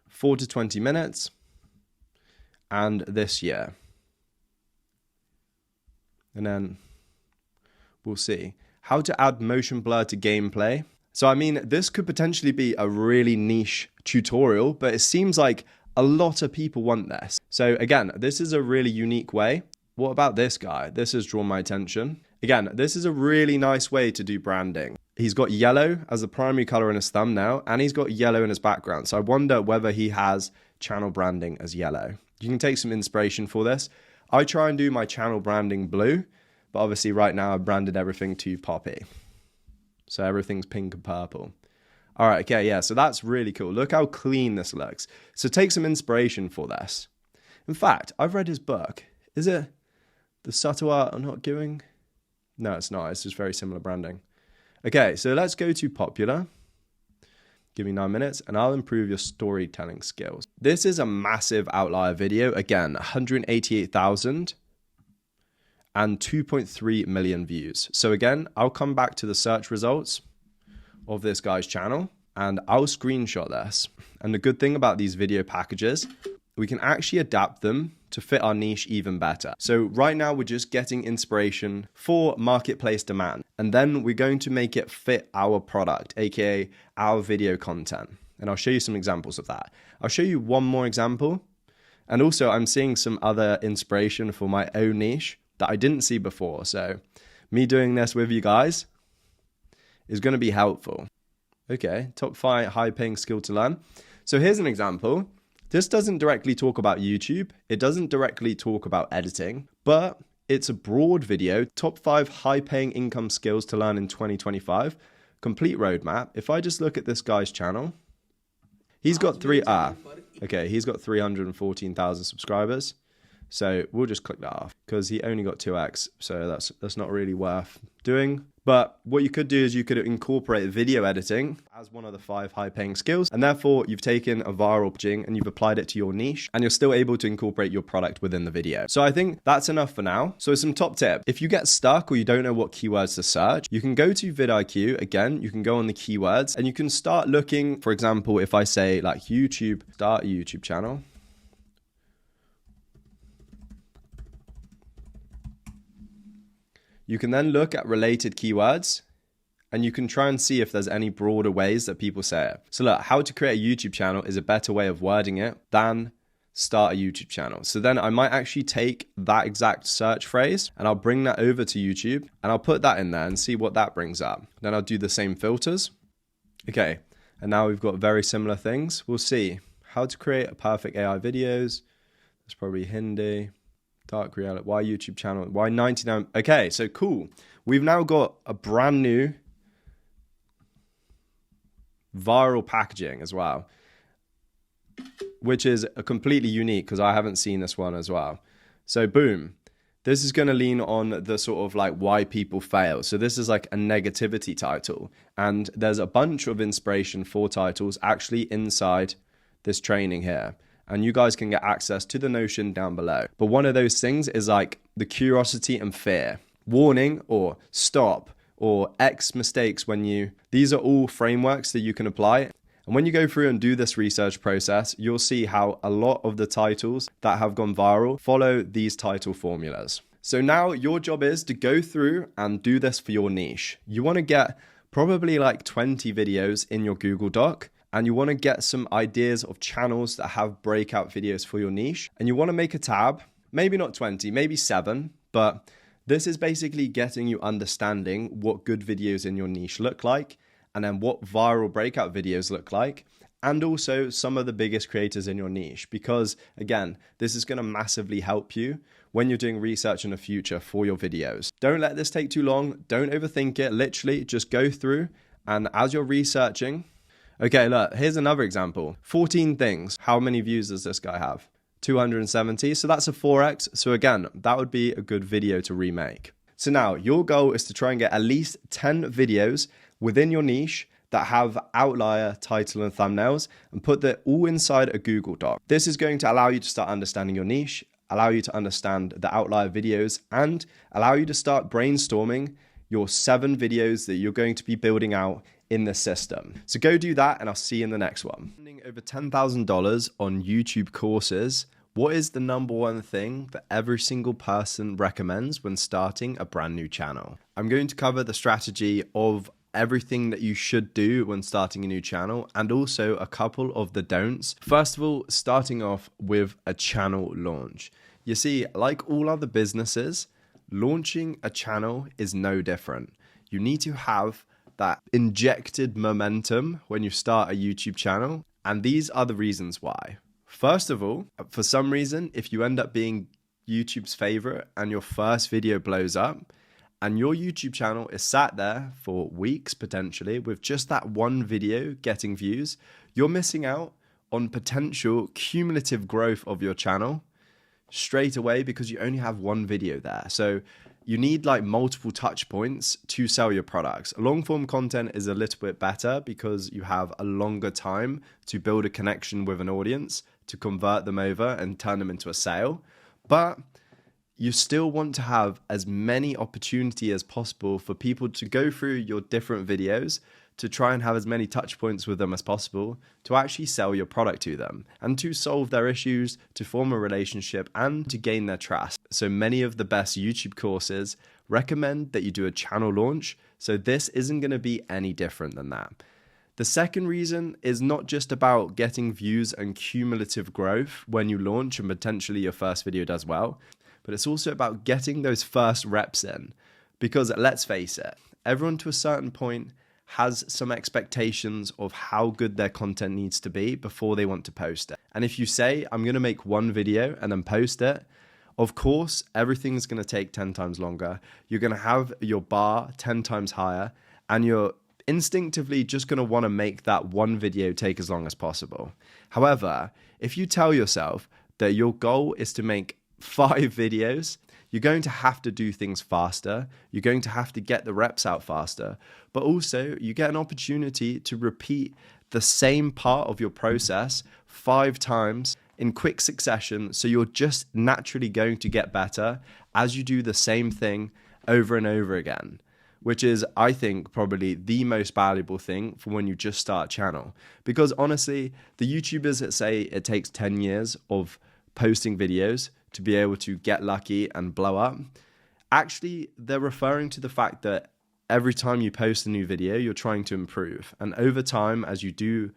4 to 20 minutes, and this year. And then we'll see how to add motion blur to gameplay. So I mean, this could potentially be a really niche tutorial, but it seems like a lot of people want this. So again, this is a really unique way. What about this guy? This has drawn my attention. Again, this is a really nice way to do branding. He's got yellow as the primary color in his thumbnail, and he's got yellow in his background. So I wonder whether he has channel branding as yellow. You can take some inspiration for this. I try and do my channel branding blue, but obviously right now I've branded everything to poppy. So everything's pink and purple. All right, okay, yeah, so that's really cool. Look how clean this looks. So take some inspiration for this. In fact, I've read his book. Is it The Subtle Art of Not Giving? No, it's not. It's just very similar branding. Okay, so let's go to popular. Give me 9 minutes and I'll improve your storytelling skills. This is a massive outlier video. Again, 188,000 and 2.3 million views. So again, I'll come back to the search results of this guy's channel and I'll screenshot this. And the good thing about these video packages, we can actually adapt them to fit our niche even better. So right now we're just getting inspiration for marketplace demand. And then we're going to make it fit our product, aka our video content. And I'll show you some examples of that. I'll show you one more example. And also I'm seeing some other inspiration for my own niche that I didn't see before. So me doing this with you guys is going to be helpful. Okay, top 5 high paying skill to learn. So here's an example. This doesn't directly talk about YouTube. It doesn't directly talk about editing, but it's a broad video, top 5 high paying income skills to learn in 2025, complete roadmap. If I just look at this guy's channel, he's got he's got 314,000 subscribers. So we'll just click that off because he only got 2x. So that's not really worth doing. But what you could do is you could incorporate video editing as one of the 5 high paying skills. And therefore you've taken a viral thing and you've applied it to your niche and you're still able to incorporate your product within the video. So I think that's enough for now. So some top tip, if you get stuck or you don't know what keywords to search, you can go to VidIQ. Again, you can go on the keywords and you can start looking, for example, if I say like YouTube, start a YouTube channel. You can then look at related keywords and you can try and see if there's any broader ways that people say it. So look, how to create a YouTube channel is a better way of wording it than start a YouTube channel. So then I might actually take that exact search phrase and I'll bring that over to YouTube and I'll put that in there and see what that brings up. Then I'll do the same filters. Okay, and now we've got very similar things. We'll see how to create a perfect AI videos. That's probably Hindi. Dark reality. Why YouTube channel? Why 99? Okay, so cool. We've now got a brand new viral packaging as well, which is a completely unique because I haven't seen this one as well. So boom, this is going to lean on the sort of like why people fail. So this is like a negativity title, and there's a bunch of inspiration for titles actually inside this training here. And you guys can get access to the Notion down below. But one of those things is like the curiosity and fear, warning or stop or X mistakes when you, these are all frameworks that you can apply. And when you go through and do this research process, you'll see how a lot of the titles that have gone viral follow these title formulas. So now your job is to go through and do this for your niche. You want to get probably like 20 videos in your Google Doc, and you want to get some ideas of channels that have breakout videos for your niche. And you want to make a tab, maybe not 20, maybe 7, but this is basically getting you understanding what good videos in your niche look like, and then what viral breakout videos look like, and also some of the biggest creators in your niche. Because again, this is going to massively help you when you're doing research in the future for your videos. Don't let this take too long. Don't overthink it. Literally just go through, and as you're researching, okay, look, here's another example. 14 things. How many views does this guy have? 270. So that's a 4x. So again, that would be a good video to remake. So now your goal is to try and get at least 10 videos within your niche that have outlier title and thumbnails, and put that all inside a Google Doc. This is going to allow you to start understanding your niche, allow you to understand the outlier videos, and allow you to start brainstorming your 7 videos that you're going to be building out in the system. So go do that, and I'll see you in the next one. Spending over $10,000 on YouTube courses, what is the number one thing that every single person recommends when starting a brand new channel? I'm going to cover the strategy of everything that you should do when starting a new channel, and also a couple of the don'ts. First of all, starting off with a channel launch. You see, like all other businesses, launching a channel is no different. You need to have that injected momentum when you start a YouTube channel, and these are the reasons why. First of all, for some reason, if you end up being YouTube's favorite and your first video blows up, and your YouTube channel is sat there for weeks potentially with just that one video getting views, you're missing out on potential cumulative growth of your channel straight away because you only have one video there. So you need like multiple touch points to sell your products. Long form content is a little bit better because you have a longer time to build a connection with an audience, to convert them over and turn them into a sale. But you still want to have as many opportunity as possible for people to go through your different videos, to try and have as many touch points with them as possible, to actually sell your product to them and to solve their issues, to form a relationship and to gain their trust. So many of the best YouTube courses recommend that you do a channel launch. So this isn't going to be any different than that. The second reason is not just about getting views and cumulative growth when you launch and potentially your first video does well, but it's also about getting those first reps in. Because let's face it, everyone to a certain point has some expectations of how good their content needs to be before they want to post it. And if you say, I'm going to make one video and then post it, of course, everything's going to take 10 times longer. You're going to have your bar 10 times higher, and you're instinctively just going to want to make that one video take as long as possible. However, if you tell yourself that your goal is to make 5 videos, you're going to have to do things faster. You're going to have to get the reps out faster, but also you get an opportunity to repeat the same part of your process 5 times in quick succession. So you're just naturally going to get better as you do the same thing over and over again, which is, I think, probably the most valuable thing for when you just start a channel. Because honestly, the YouTubers that say it takes 10 years of posting videos to be able to get lucky and blow up, actually, they're referring to the fact that every time you post a new video, you're trying to improve. And over time, as you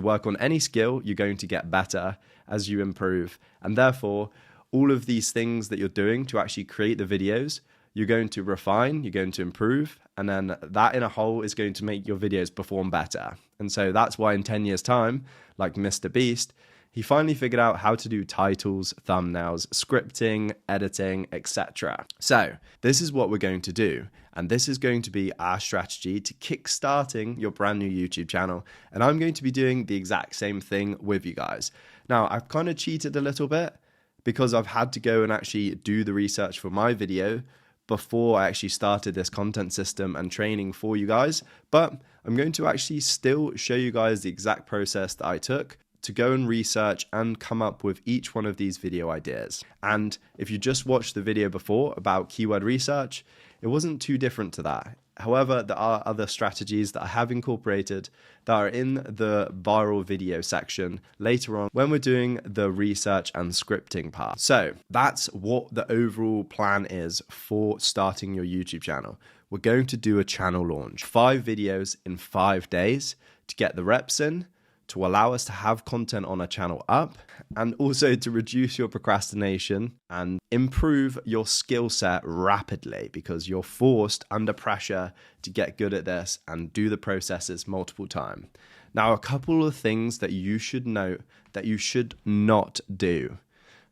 work on any skill, you're going to get better as you improve. And therefore, all of these things that you're doing to actually create the videos, you're going to refine, you're going to improve, and then that in a whole is going to make your videos perform better. And so that's why in 10 years' time, like Mr. Beast, he finally figured out how to do titles, thumbnails, scripting, editing, etc. So this is what we're going to do. And this is going to be our strategy to kickstarting your brand new YouTube channel. And I'm going to be doing the exact same thing with you guys. Now, I've kind of cheated a little bit because I've had to go and actually do the research for my video before I actually started this content system and training for you guys. But I'm going to actually still show you guys the exact process that I took to go and research and come up with each one of these video ideas. And if you just watched the video before about keyword research, it wasn't too different to that. However, there are other strategies that I have incorporated that are in the viral video section later on when we're doing the research and scripting part. So that's what the overall plan is for starting your YouTube channel. We're going to do a channel launch, 5 videos in 5 days to get the reps in, to allow us to have content on our channel up, and also to reduce your procrastination and improve your skill set rapidly, because you're forced under pressure to get good at this and do the processes multiple times. Now, a couple of things that you should note that you should not do.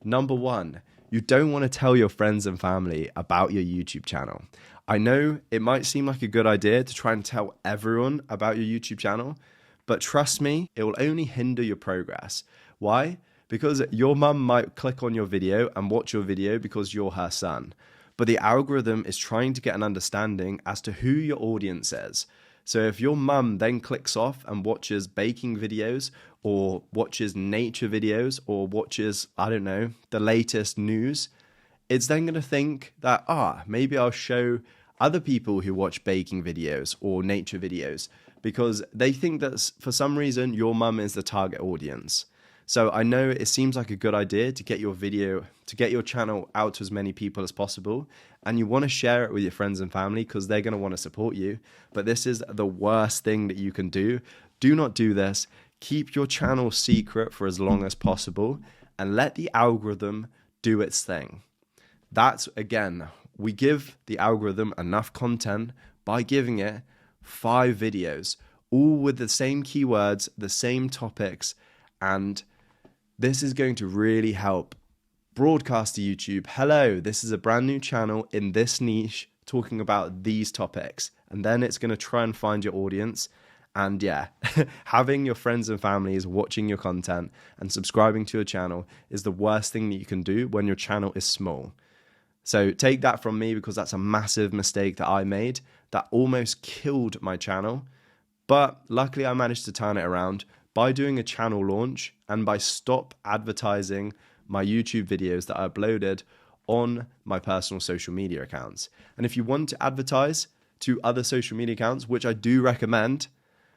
Number 1, you don't want to tell your friends and family about your YouTube channel. I know it might seem like a good idea to try and tell everyone about your YouTube channel, but trust me, it will only hinder your progress. Why? Because your mum might click on your video and watch your video because you're her son. But the algorithm is trying to get an understanding as to who your audience is. So if your mum then clicks off and watches baking videos or watches nature videos or watches, I don't know, the latest news, it's then going to think that, maybe I'll show other people who watch baking videos or nature videos, because they think that for some reason your mum is the target audience. So I know it seems like a good idea to get your video, to get your channel out to as many people as possible, and you want to share it with your friends and family because they're going to want to support you. But this is the worst thing that you can do. Do not do this. Keep your channel secret for as long as possible and let the algorithm do its thing. That's, again, we give the algorithm enough content by giving it 5 videos, all with the same keywords, the same topics, and this is going to really help broadcast to YouTube, hello, this is a brand new channel in this niche talking about these topics. And then it's going to try and find your audience. And yeah, having your friends and families watching your content and subscribing to your channel is the worst thing that you can do when your channel is small. So take that from me, because that's a massive mistake that I made that almost killed my channel. But luckily I managed to turn it around by doing a channel launch and by stop advertising my YouTube videos that I uploaded on my personal social media accounts. And if you want to advertise to other social media accounts, which I do recommend,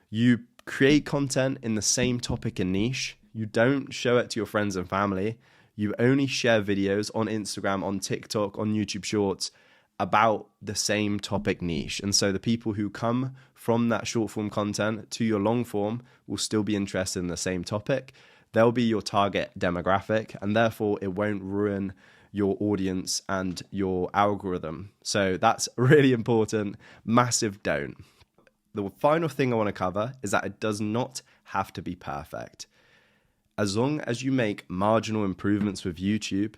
you create content in the same topic and niche. You don't show it to your friends and family. You only share videos on Instagram, on TikTok, on YouTube Shorts about the same topic niche. And so the people who come from that short form content to your long form will still be interested in the same topic. They'll be your target demographic, and therefore it won't ruin your audience and your algorithm. So that's really important. Massive don't. The final thing I want to cover is that it does not have to be perfect. As long as you make marginal improvements with YouTube,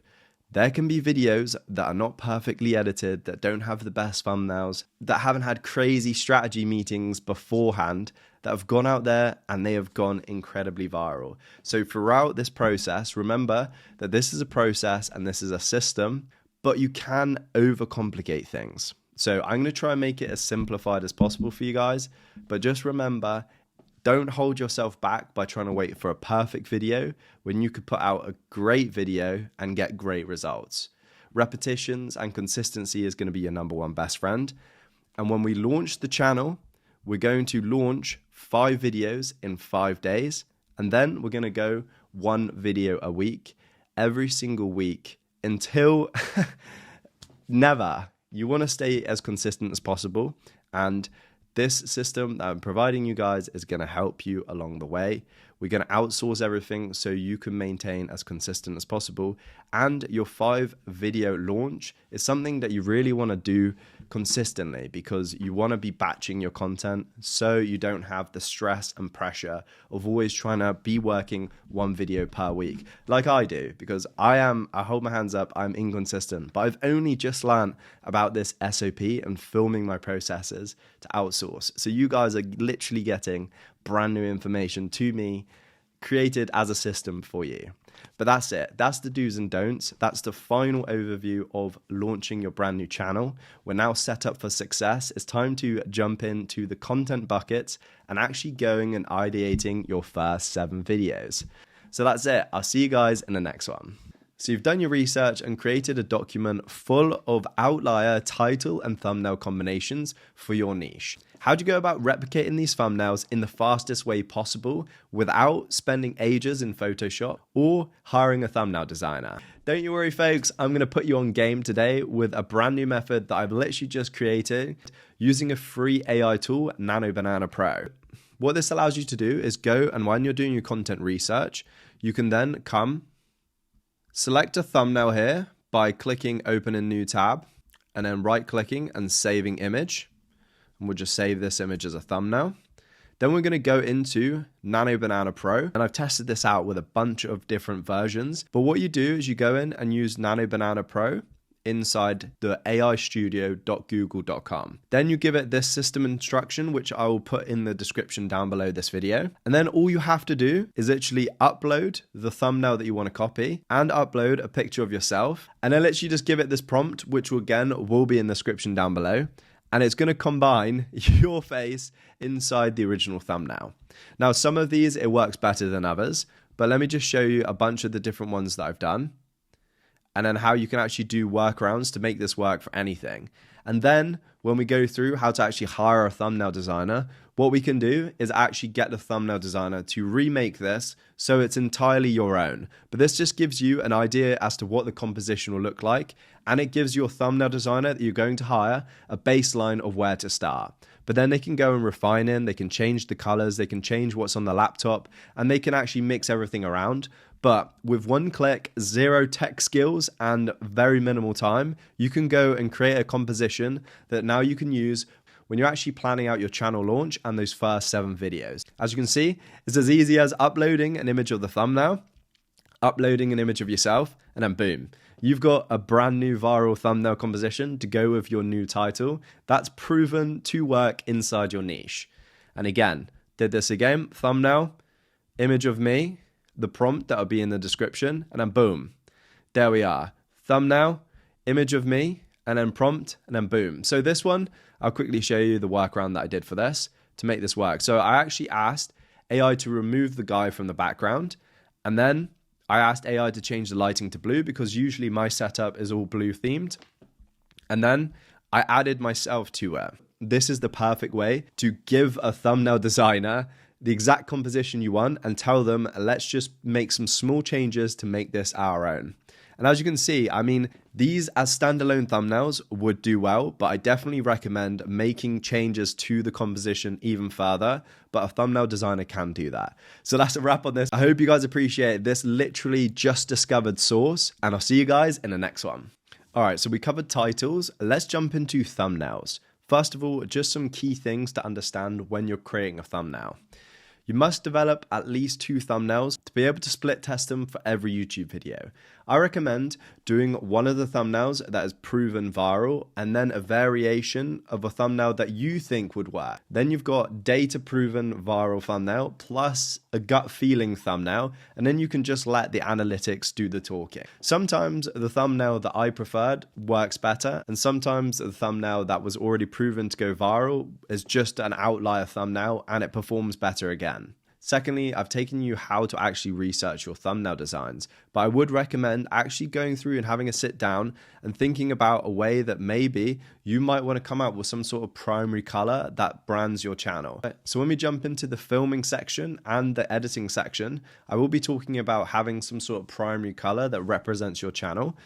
there can be videos that are not perfectly edited, that don't have the best thumbnails, that haven't had crazy strategy meetings beforehand, that have gone out there and they have gone incredibly viral. So throughout this process, remember that this is a process and this is a system, but you can overcomplicate things. So I'm going to try and make it as simplified as possible for you guys, but just remember, don't hold yourself back by trying to wait for a perfect video when you could put out a great video and get great results. Repetitions and consistency is going to be your number one best friend. And when we launch the channel, we're going to launch 5 videos in 5 days. And then we're going to go 1 video a week, every single week until never. You want to stay as consistent as possible. And this system that I'm providing you guys is going to help you along the way. We're going to outsource everything so you can maintain as consistent as possible. And your 5-video launch is something that you really want to do consistently, because you want to be batching your content so you don't have the stress and pressure of always trying to be working 1 video per week like I do, because I hold my hands up, I'm inconsistent, but I've only just learned about this SOP and filming my processes to outsource. So you guys are literally getting brand new information to me, created as a system for you. But that's it. That's the do's and don'ts. That's the final overview of launching your brand new channel. We're now set up for success. It's time to jump into the content buckets and actually going and ideating your first 7 videos. So that's it. I'll see you guys in the next one. So you've done your research and created a document full of outlier title and thumbnail combinations for your niche. How do you go about replicating these thumbnails in the fastest way possible without spending ages in Photoshop or hiring a thumbnail designer? Don't you worry, folks. I'm going to put you on game today with a brand new method that I've literally just created using a free AI tool, Nano Banana Pro. What this allows you to do is go, and when you're doing your content research, you can then come, select a thumbnail here by clicking open a new tab, and then right clicking and saving image. And we'll just save this image as a thumbnail. Then we're going to go into Nano Banana Pro, and I've tested this out with a bunch of different versions. But what you do is you go in and use Nano Banana Pro inside the aistudio.google.com. Then you give it this system instruction, which I will put in the description down below this video. And then all you have to do is actually upload the thumbnail that you want to copy and upload a picture of yourself. And then literally just give it this prompt, which will be in the description down below. And it's going to combine your face inside the original thumbnail. Now, some of these, it works better than others, but let me just show you a bunch of the different ones that I've done, and then how you can actually do workarounds to make this work for anything. And then when we go through how to actually hire a thumbnail designer, what we can do is actually get the thumbnail designer to remake this so it's entirely your own. But this just gives you an idea as to what the composition will look like, and it gives your thumbnail designer that you're going to hire a baseline of where to start. But then they can go and refine it, they can change the colors, they can change what's on the laptop, and they can actually mix everything around. But with 1 click, 0 tech skills, and very minimal time, you can go and create a composition that now you can use when you're actually planning out your channel launch and those first 7 videos. As you can see, it's as easy as uploading an image of the thumbnail, uploading an image of yourself, and then boom. You've got a brand new viral thumbnail composition to go with your new title that's proven to work inside your niche. And again, did this again, thumbnail, image of me, the prompt that'll be in the description, and then boom, there we are. Thumbnail, image of me, and then prompt, and then boom. So this one, I'll quickly show you the workaround that I did for this to make this work. So I actually asked AI to remove the guy from the background, and then I asked AI to change the lighting to blue because usually my setup is all blue themed. And then I added myself to it. This is the perfect way to give a thumbnail designer the exact composition you want and tell them, let's just make some small changes to make this our own. And as you can see, I mean, these as standalone thumbnails would do well, but I definitely recommend making changes to the composition even further, but a thumbnail designer can do that. So that's a wrap on this. I hope you guys appreciate this literally just discovered source, and I'll see you guys in the next one. All right, so we covered titles. Let's jump into thumbnails. First of all, just some key things to understand when you're creating a thumbnail. You must develop at least 2 thumbnails to be able to split test them for every YouTube video. I recommend doing one of the thumbnails that is proven viral and then a variation of a thumbnail that you think would work. Then you've got data proven viral thumbnail plus a gut feeling thumbnail, and then you can just let the analytics do the talking. Sometimes the thumbnail that I preferred works better, and sometimes the thumbnail that was already proven to go viral is just an outlier thumbnail and it performs better again. Secondly, I've taken you how to actually research your thumbnail designs, but I would recommend actually going through and having a sit down and thinking about a way that maybe you might want to come up with some sort of primary color that brands your channel. So when we jump into the filming section and the editing section, I will be talking about having some sort of primary color that represents your channel.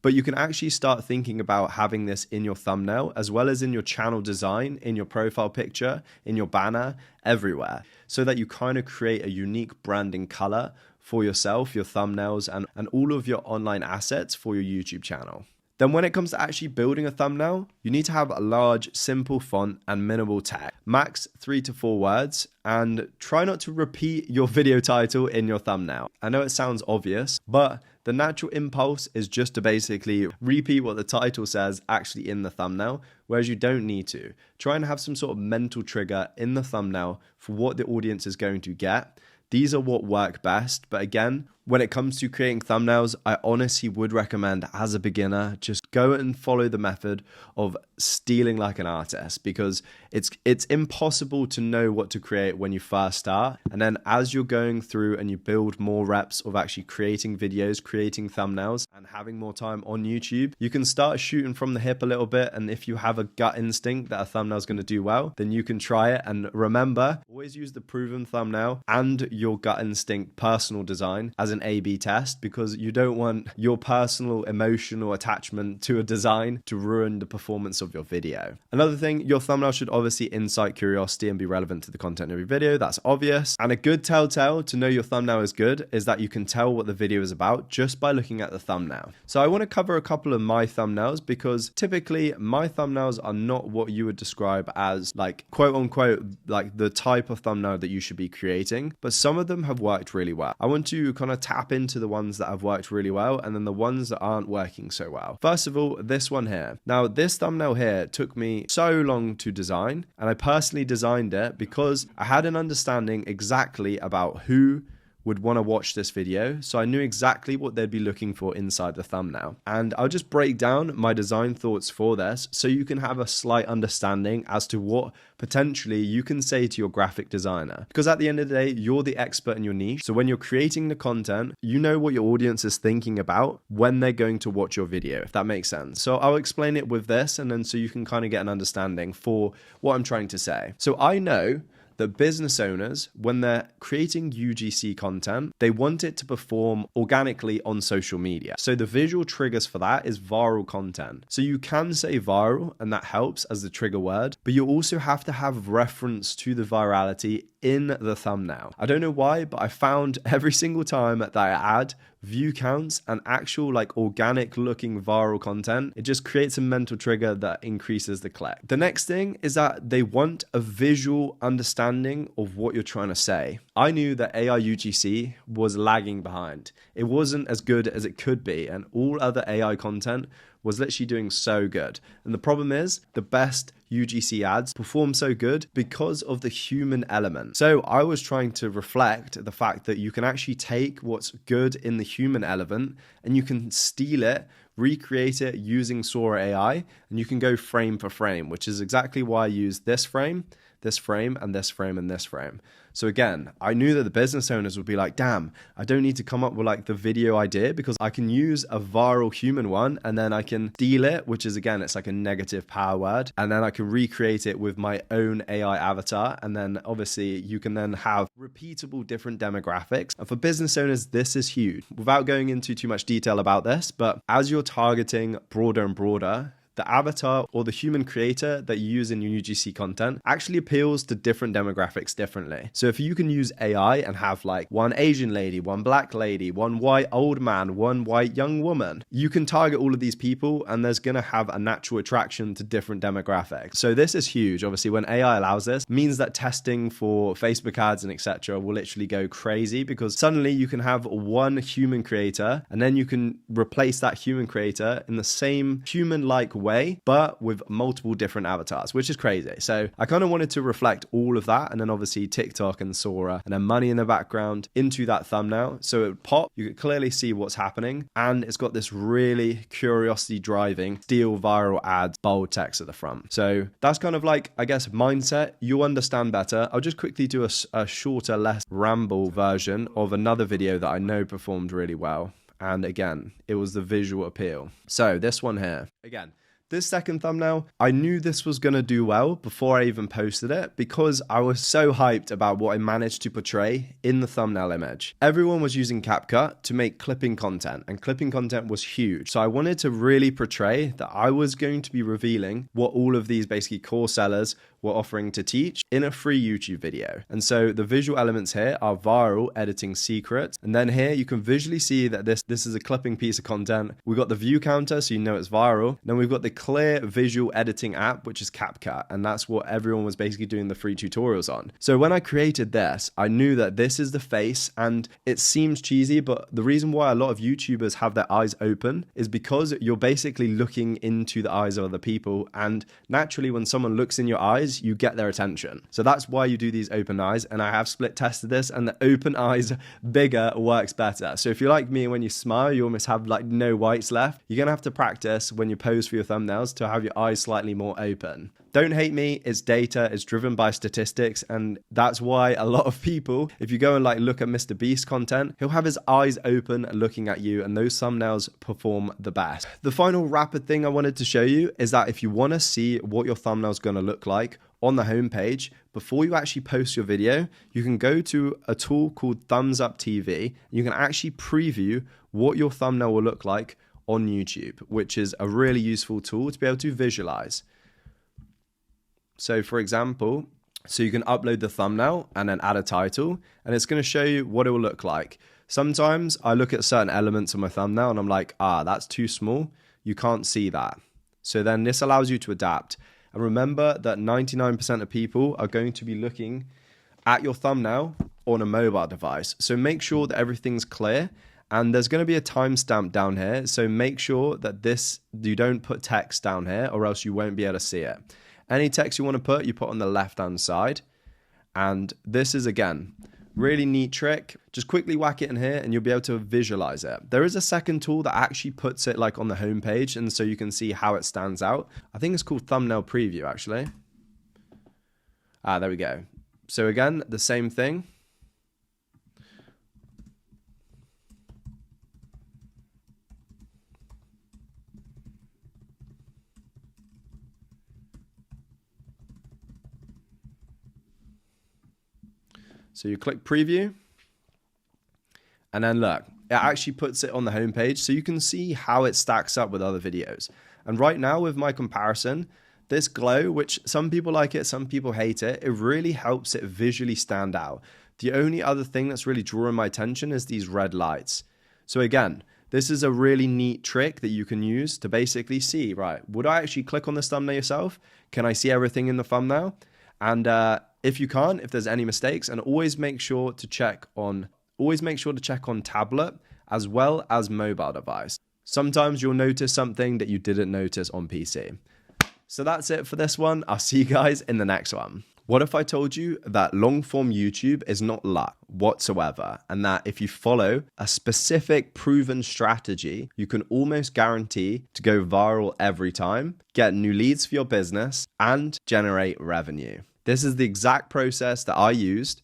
but you can actually start thinking about having this in your thumbnail as well as in your channel design, in your profile picture, in your banner, everywhere, so that you kind of create a unique branding color for yourself, your thumbnails, and all of your online assets for your YouTube channel. Then when it comes to actually building a thumbnail, you need to have a large, simple font and minimal text, max 3 to 4 words, and try not to repeat your video title in your thumbnail. I know it sounds obvious, but the natural impulse is just to basically repeat what the title says actually in the thumbnail, whereas you don't need to. Try and have some sort of mental trigger in the thumbnail for what the audience is going to get. These are what work best, but again, when it comes to creating thumbnails, I honestly would recommend as a beginner, just go and follow the method of stealing like an artist, because it's impossible to know what to create when you first start. And then as you're going through and you build more reps of actually creating videos, creating thumbnails, and having more time on YouTube, you can start shooting from the hip a little bit. And if you have a gut instinct that a thumbnail is going to do well, then you can try it. And remember, always use the proven thumbnail and your gut instinct personal design as an A/B test, because you don't want your personal emotional attachment to a design to ruin the performance of your video. Another thing, your thumbnail should obviously incite curiosity and be relevant to the content of your video. That's obvious. And a good telltale to know your thumbnail is good is that you can tell what the video is about just by looking at the thumbnail. So I want to cover a couple of my thumbnails, because typically my thumbnails are not what you would describe as like quote unquote like the type of thumbnail that you should be creating, but some of them have worked really well. I want to kind of tap into the ones that have worked really well and then the ones that aren't working so well. First of all, this one here. Now, this thumbnail here took me so long to design, and I personally designed it because I had an understanding exactly about who would want to watch this video, so I knew exactly what they'd be looking for inside the thumbnail. And I'll just break down my design thoughts for this so you can have a slight understanding as to what potentially you can say to your graphic designer, because at the end of the day, you're the expert in your niche. So when you're creating the content, you know what your audience is thinking about when they're going to watch your video, if that makes sense. So I'll explain it with this, and then so you can kind of get an understanding for what I'm trying to say. So I know that business owners, when they're creating UGC content, they want it to perform organically on social media. So the visual triggers for that is viral content. So you can say viral, and that helps as the trigger word, but you also have to have reference to the virality in the thumbnail. I don't know why, but I found every single time that I add view counts and actual like organic looking viral content, it just creates a mental trigger that increases the click. The next thing is that they want a visual understanding of what you're trying to say. I knew that AI UGC was lagging behind. It wasn't as good as it could be, and all other AI content was literally doing so good. And the problem is the best UGC ads perform so good because of the human element. So I was trying to reflect the fact that you can actually take what's good in the human element and you can steal it, recreate it using Sora AI, and you can go frame for frame, which is exactly why I use this frame, and this frame, and this frame. So again, I knew that the business owners would be like, damn, I don't need to come up with like the video idea, because I can use a viral human one and then I can steal it, which is again, it's like a negative power word. And then I can recreate it with my own AI avatar. And then obviously you can then have repeatable different demographics. And for business owners, this is huge. Without going into too much detail about this, but as you're targeting broader and broader, the avatar or the human creator that you use in your UGC content actually appeals to different demographics differently. So if you can use AI and have like one Asian lady, one black lady, one white old man, one white young woman, you can target all of these people and there's going to have a natural attraction to different demographics. So this is huge. Obviously, when AI allows this, means that testing for Facebook ads and etc. will literally go crazy, because suddenly you can have one human creator and then you can replace that human creator in the same human-like way, but with multiple different avatars, which is crazy. So I kind of wanted to reflect all of that, and then obviously TikTok and Sora and then money in the background into that thumbnail. So it would pop, you could clearly see what's happening, and it's got this really curiosity driving, steal viral ads, bold text at the front. So that's kind of like, I guess, mindset. You'll understand better. I'll just quickly do a shorter, less ramble version of another video that I know performed really well. And again, it was the visual appeal. So this one here, again, This second thumbnail, I knew this was going to do well before I even posted it because I was so hyped about what I managed to portray in the thumbnail image. Everyone was using CapCut to make clipping content, and clipping content was huge. So I wanted to really portray that I was going to be revealing what all of these basically course sellers were offering to teach in a free YouTube video. And so the visual elements here are viral editing secrets. And then here you can visually see that this is a clipping piece of content. We've got the view counter, so you know it's viral. Then we've got the clear visual editing app, which is CapCut. And that's what everyone was basically doing the free tutorials on. So when I created this, I knew that this is the face, and it seems cheesy, but the reason why a lot of YouTubers have their eyes open is because you're basically looking into the eyes of other people. And naturally, when someone looks in your eyes, you get their attention. So that's why you do these open eyes, and I have split tested this, and the open eyes bigger works better. So if you're like me, when you smile you almost have like no whites left, you're gonna have to practice when you pose for your thumbnails to have your eyes slightly more open. Don't hate me, it's data, it's driven by statistics, and that's why a lot of people, if you go and like look at Mr. Beast content, he'll have his eyes open looking at you, and those thumbnails perform the best. The final rapid thing I wanted to show you is that if you want to see what your thumbnail is going to look like on the homepage, before you actually post your video, you can go to a tool called Thumbs Up TV. You can actually preview what your thumbnail will look like on YouTube, which is a really useful tool to be able to visualize. So for example, so you can upload the thumbnail and then add a title, and it's going to show you what it will look like. Sometimes I look at certain elements of my thumbnail and I'm like, that's too small. You can't see that. So then this allows you to adapt. And remember that 99% of people are going to be looking at your thumbnail on a mobile device. So make sure that everything's clear, and there's going to be a timestamp down here. So make sure that you don't put text down here, or else you won't be able to see it. Any text you want to put, you put on the left-hand side. And this is, again, really neat trick. Just quickly whack it in here and you'll be able to visualize it. There is a second tool that actually puts it like on the home page, and so you can see how it stands out. I think it's called Thumbnail Preview, actually. There we go. So again, the same thing. So you click preview, and then look, it actually puts it on the homepage, so you can see how it stacks up with other videos. And right now with my comparison, this glow, which some people like it, some people hate it, it really helps it visually stand out. The only other thing that's really drawing my attention is these red lights. So again, this is a really neat trick that you can use to basically see, right, would I actually click on this thumbnail yourself? Can I see everything in the thumbnail? And if you can't, if there's any mistakes, and always make sure to check on tablet as well as mobile device. Sometimes you'll notice something that you didn't notice on PC. So that's it for this one. I'll see you guys in the next one. What if I told you that long form YouTube is not luck whatsoever, and that if you follow a specific proven strategy, you can almost guarantee to go viral every time, get new leads for your business, and generate revenue? This is the exact process that I used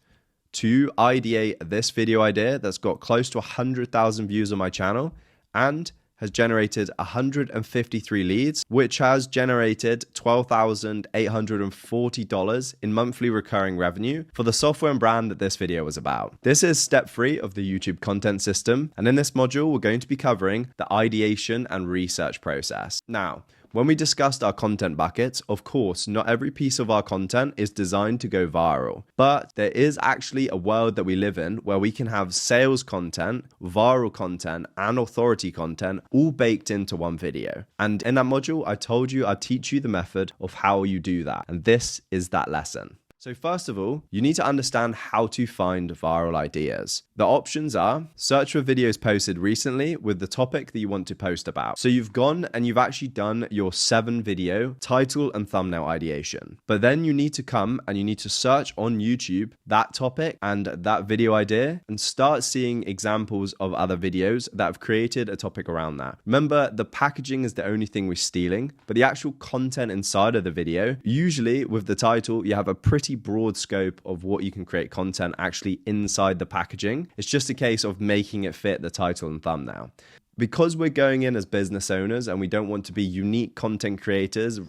to ideate this video idea that's got close to 100,000 views on my channel and has generated 153 leads, which has generated $12,840 in monthly recurring revenue for the software and brand that this video was about. This is step 3 of the YouTube content system, and in this module, we're going to be covering the ideation and research process. Now, when we discussed our content buckets, of course, not every piece of our content is designed to go viral, but there is actually a world that we live in where we can have sales content, viral content, and authority content all baked into one video. And in that module, I told you I'd teach you the method of how you do that. And this is that lesson. So first of all, you need to understand how to find viral ideas. The options are search for videos posted recently with the topic that you want to post about. So you've gone and you've actually done your 7 video title and thumbnail ideation. But then you need to come and you need to search on YouTube that topic and that video idea and start seeing examples of other videos that have created a topic around that. Remember, the packaging is the only thing we're stealing, but the actual content inside of the video, usually with the title, you have a pretty broad scope of what you can create content actually inside the packaging. It's just a case of making it fit the title and thumbnail. because we're going in as business owners and we don't want to be unique content creators,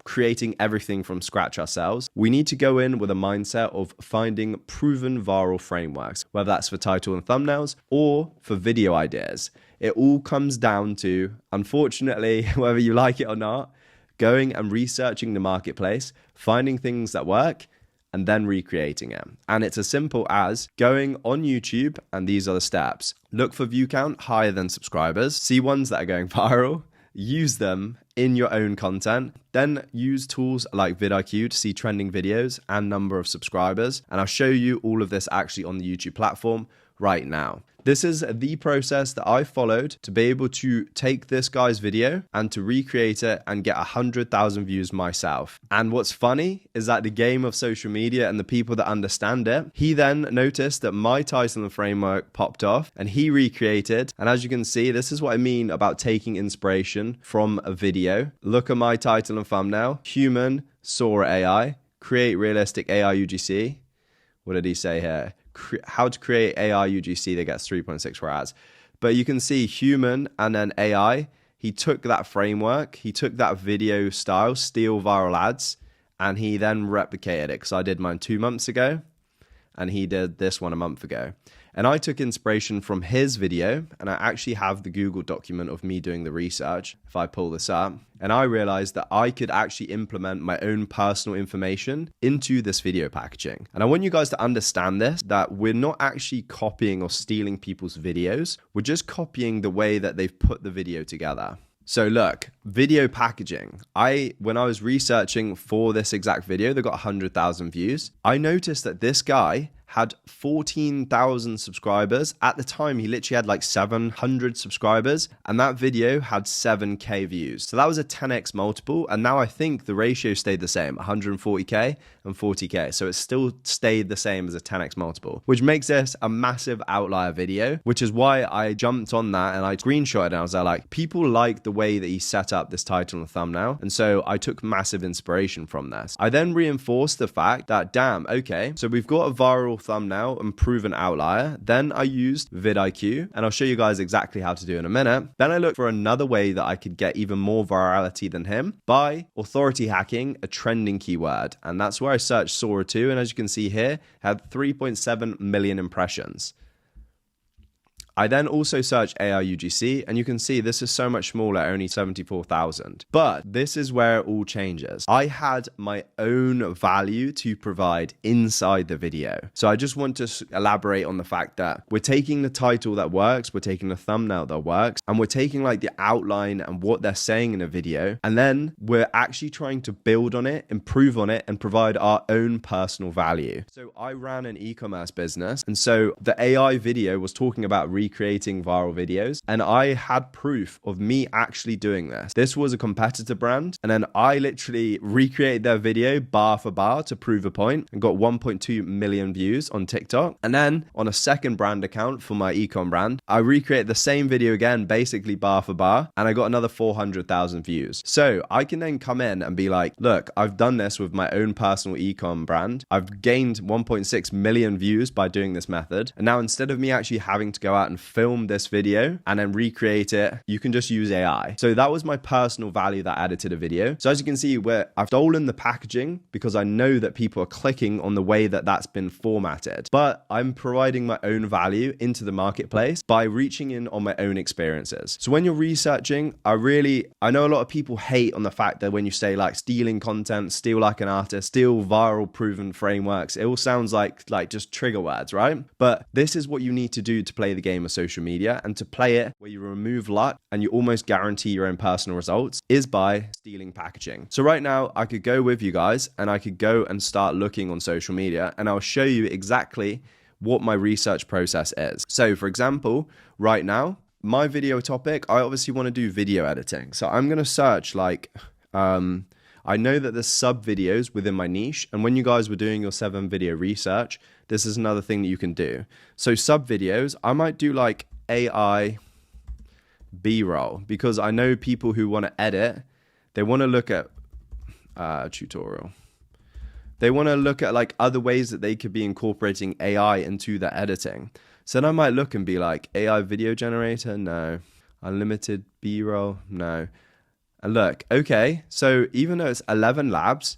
creating everything from scratch ourselves, we need to go in with a mindset of finding proven viral frameworks, whether that's for title and thumbnails or for video ideas. It all comes down to, unfortunately, whether you like it or not, going and researching the marketplace, finding things that work, and then recreating it. And it's as simple as going on YouTube, and these are the steps. Look for view count higher than subscribers, see ones that are going viral, use them in your own content, then use tools like VidIQ to see trending videos and number of subscribers. And I'll show you all of this actually on the YouTube platform right now. This is the process that I followed to be able to take this guy's video and to recreate it and get 100,000 views myself. And what's funny is that the game of social media and the people that understand it, he then noticed that my title and framework popped off and he recreated. And as you can see, this is what I mean about taking inspiration from a video. Look at my title and thumbnail, human, Sora AI, create realistic AI UGC. What did he say here? How to create AI UGC that gets 3.64 ads. But you can see human and then AI. He took that framework, he took that video style, steal viral ads, and he then replicated it because I did mine 2 months ago and he did this one a month ago. And I took inspiration from his video, and I actually have the Google document of me doing the research, if I pull this up, and I realized that I could actually implement my own personal information into this video packaging. And I want you guys to understand this, that we're not actually copying or stealing people's videos, we're just copying the way that they've put the video together. So look, video packaging. When I was researching for this exact video, they got 100,000 views. I noticed that this guy had 14,000 subscribers. At the time, he literally had like 700 subscribers, and that video had 7K views. So that was a 10x multiple. And now I think the ratio stayed the same, 140K and 40K. So it still stayed the same as a 10x multiple, which makes this a massive outlier video, which is why I jumped on that and I screenshotted it. And I was like, people like the way that he set up this title and thumbnail. And so I took massive inspiration from this. I then reinforced the fact that, damn, okay, so we've got a viral thumbnail and proven outlier. Then I used VidIQ, and I'll show you guys exactly how to do in a minute. Then I looked for another way that I could get even more virality than him by authority hacking a trending keyword. And that's where I searched Sora 2, and as you can see here, had 3.7 million impressions. I then also searched AI UGC, and you can see this is so much smaller, only 74,000. But this is where it all changes. I had my own value to provide inside the video. So I just want to elaborate on the fact that we're taking the title that works, we're taking the thumbnail that works, and we're taking like the outline and what they're saying in a video, and then we're actually trying to build on it, improve on it, and provide our own personal value. So I ran an e-commerce business, and so the AI video was talking about recreating viral videos, and I had proof of me actually doing this. This was a competitor brand, and then I literally recreated their video bar for bar to prove a point and got 1.2 million views on TikTok. And then on a second brand account for my ecom brand, I recreated the same video again, basically bar for bar, and I got another 400,000 views. So I can then come in and be like, look, I've done this with my own personal ecom brand. I've gained 1.6 million views by doing this method. And now instead of me actually having to go out and film this video and then recreate it, you can just use AI. So that was my personal value that I added to the video. So as you can see, where I've stolen the packaging because I know that people are clicking on the way that that's been formatted, but I'm providing my own value into the marketplace by reaching in on my own experiences. So when you're researching, I know a lot of people hate on the fact that when you say like stealing content, steal like an artist, steal viral proven frameworks, it all sounds like just trigger words, right? But this is what you need to do to play the game of social media, and to play it where you remove luck and you almost guarantee your own personal results is by stealing packaging. So right now I could go with you guys and I could go and start looking on social media, and I'll show you exactly what my research process is. So for example, right now, my video topic, I obviously want to do video editing. So I'm going to search I know that there's sub videos within my niche, and when you guys were doing your 7 video research, this is another thing that you can do. So sub videos, I might do like AI B-roll, because I know people who want to edit, they want to look at tutorial. They want to look at like other ways that they could be incorporating AI into their editing. So then I might look and be like, AI video generator? No. Unlimited B-roll, no. And look, okay, so even though it's 11 labs,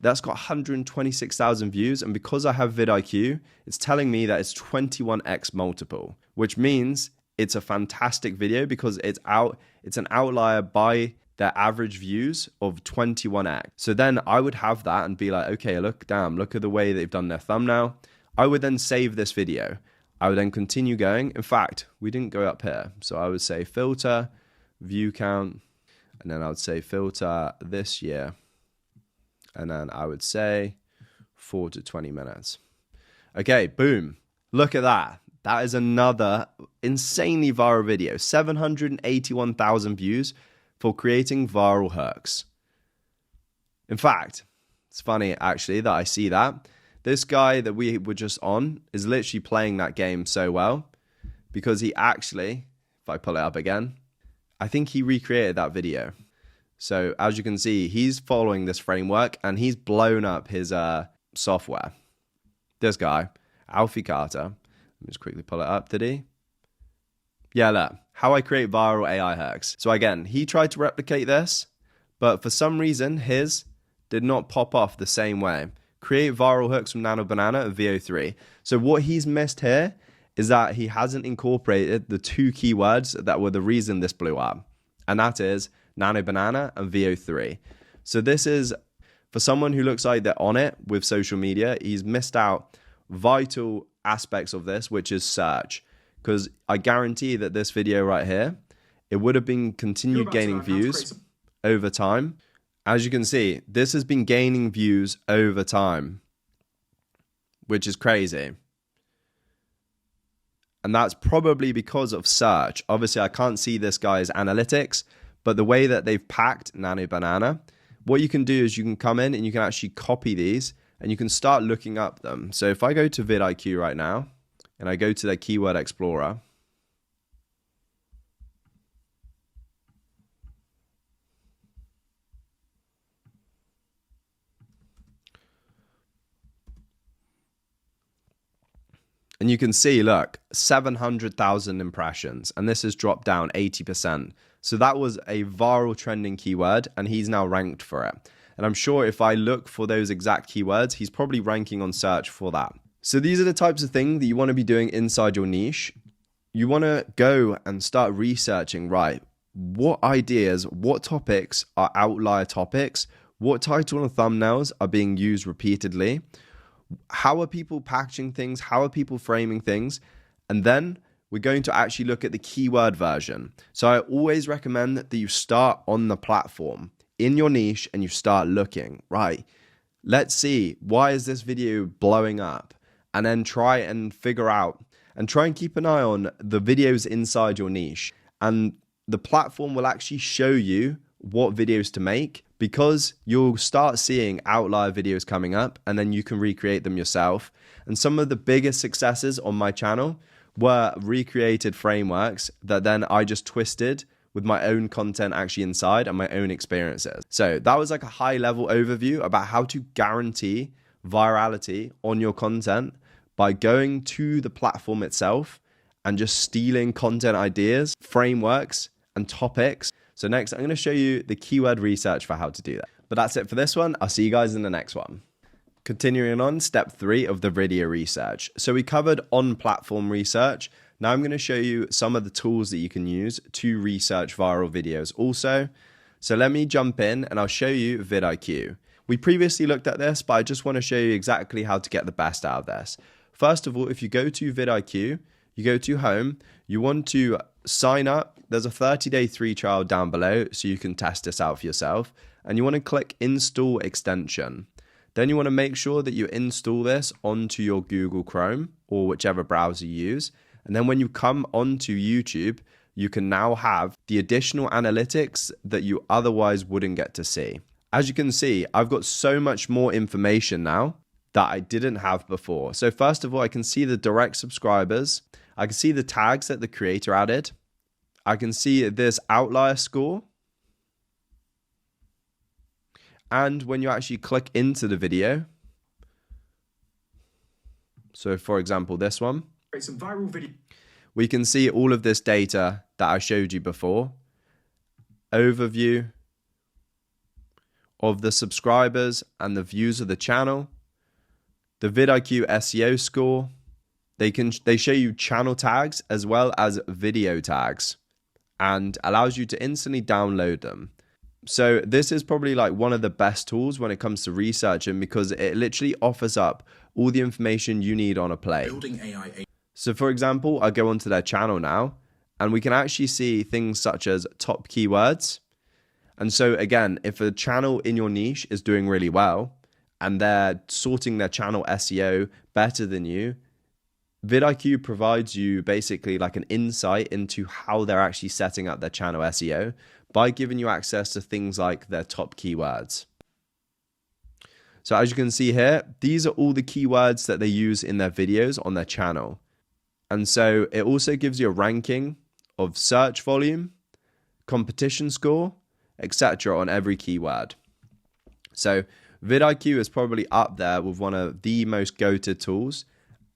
that's got 126,000 views. And because I have VidIQ, it's telling me that it's 21x multiple, which means it's a fantastic video because it's an outlier by their average views of 21x. So then I would have that and be like, okay, look at the way they've done their thumbnail. I would then save this video. I would then continue going. In fact, we didn't go up here. So I would say filter, view count, and then I would say filter this year. And then I would say 4 to 20 minutes. Okay, boom. Look at that. That is another insanely viral video. 781,000 views for creating viral hooks. In fact, it's funny actually that I see that. This guy that we were just on is literally playing that game so well because he actually, if I pull it up again, I think he recreated that video. So as you can see, he's following this framework and he's blown up his software. This guy, Alfie Carter. Let me just quickly pull it up. Did he? Yeah, look. How I create viral AI hacks. So again, he tried to replicate this, but for some reason, his did not pop off the same way. Create viral hooks from Nano Banana and VO3. So what he's missed here is that he hasn't incorporated the 2 keywords that were the reason this blew up. And that is Nano Banana and VO3. So this is, for someone who looks like they're on it with social media, he's missed out vital aspects of this, which is search. Because I guarantee that this video right here, it would have been continued gaining views over time. As you can see, this has been gaining views over time, which is crazy. And that's probably because of search. Obviously, I can't see this guy's analytics, but the way that they've packed Nano Banana, what you can do is you can come in and you can actually copy these and you can start looking up them. So if I go to VidIQ right now and I go to their keyword explorer, and you can see, look, 700,000 impressions, and this has dropped down 80%. So that was a viral trending keyword, and he's now ranked for it. And I'm sure if I look for those exact keywords, he's probably ranking on search for that. So these are the types of things that you want to be doing inside your niche. You want to go and start researching, right, what ideas, what topics are outlier topics, what title and thumbnails are being used repeatedly, how are people packaging things, how are people framing things, and then we're going to actually look at the keyword version. So I always recommend that you start on the platform in your niche and you start looking, right, let's see, why is this video blowing up? And then try and figure out and try and keep an eye on the videos inside your niche. And the platform will actually show you what videos to make, because you'll start seeing outlier videos coming up and then you can recreate them yourself. And some of the biggest successes on my channel were recreated frameworks that then I just twisted with my own content actually inside and my own experiences. So that was like a high level overview about how to guarantee virality on your content by going to the platform itself and just stealing content ideas, frameworks, and topics. So next, I'm going to show you the keyword research for how to do that. But that's it for this one. I'll see you guys in the next one. Continuing on, step 3 of the video research. So we covered on-platform research. Now I'm going to show you some of the tools that you can use to research viral videos also. So let me jump in and I'll show you VidIQ. We previously looked at this, but I just want to show you exactly how to get the best out of this. First of all, if you go to VidIQ, you go to home, you want to sign up. There's a 30-day free trial down below so you can test this out for yourself. And you want to click install extension. Then you want to make sure that you install this onto your Google Chrome or whichever browser you use. And then when you come onto YouTube, you can now have the additional analytics that you otherwise wouldn't get to see. As you can see, I've got so much more information now that I didn't have before. So first of all, I can see the direct subscribers. I can see the tags that the creator added. I can see this outlier score. And when you actually click into the video, so for example, this one, some viral video. we can see all of this data that I showed you before. Overview of the subscribers and the views of the channel. The VidIQ SEO score. They show you channel tags as well as video tags and allows you to instantly download them. So this is probably like one of the best tools when it comes to researching, because it literally offers up all the information you need on a plate. Building AI. So for example, I go onto their channel now and we can actually see things such as top keywords. And so again, if a channel in your niche is doing really well and they're sorting their channel SEO better than you, VidIQ provides you basically like an insight into how they're actually setting up their channel SEO by giving you access to things like their top keywords. So as you can see here, these are all the keywords that they use in their videos on their channel. And so it also gives you a ranking of search volume, competition score, etc. on every keyword. So VidIQ is probably up there with one of the most go-to tools.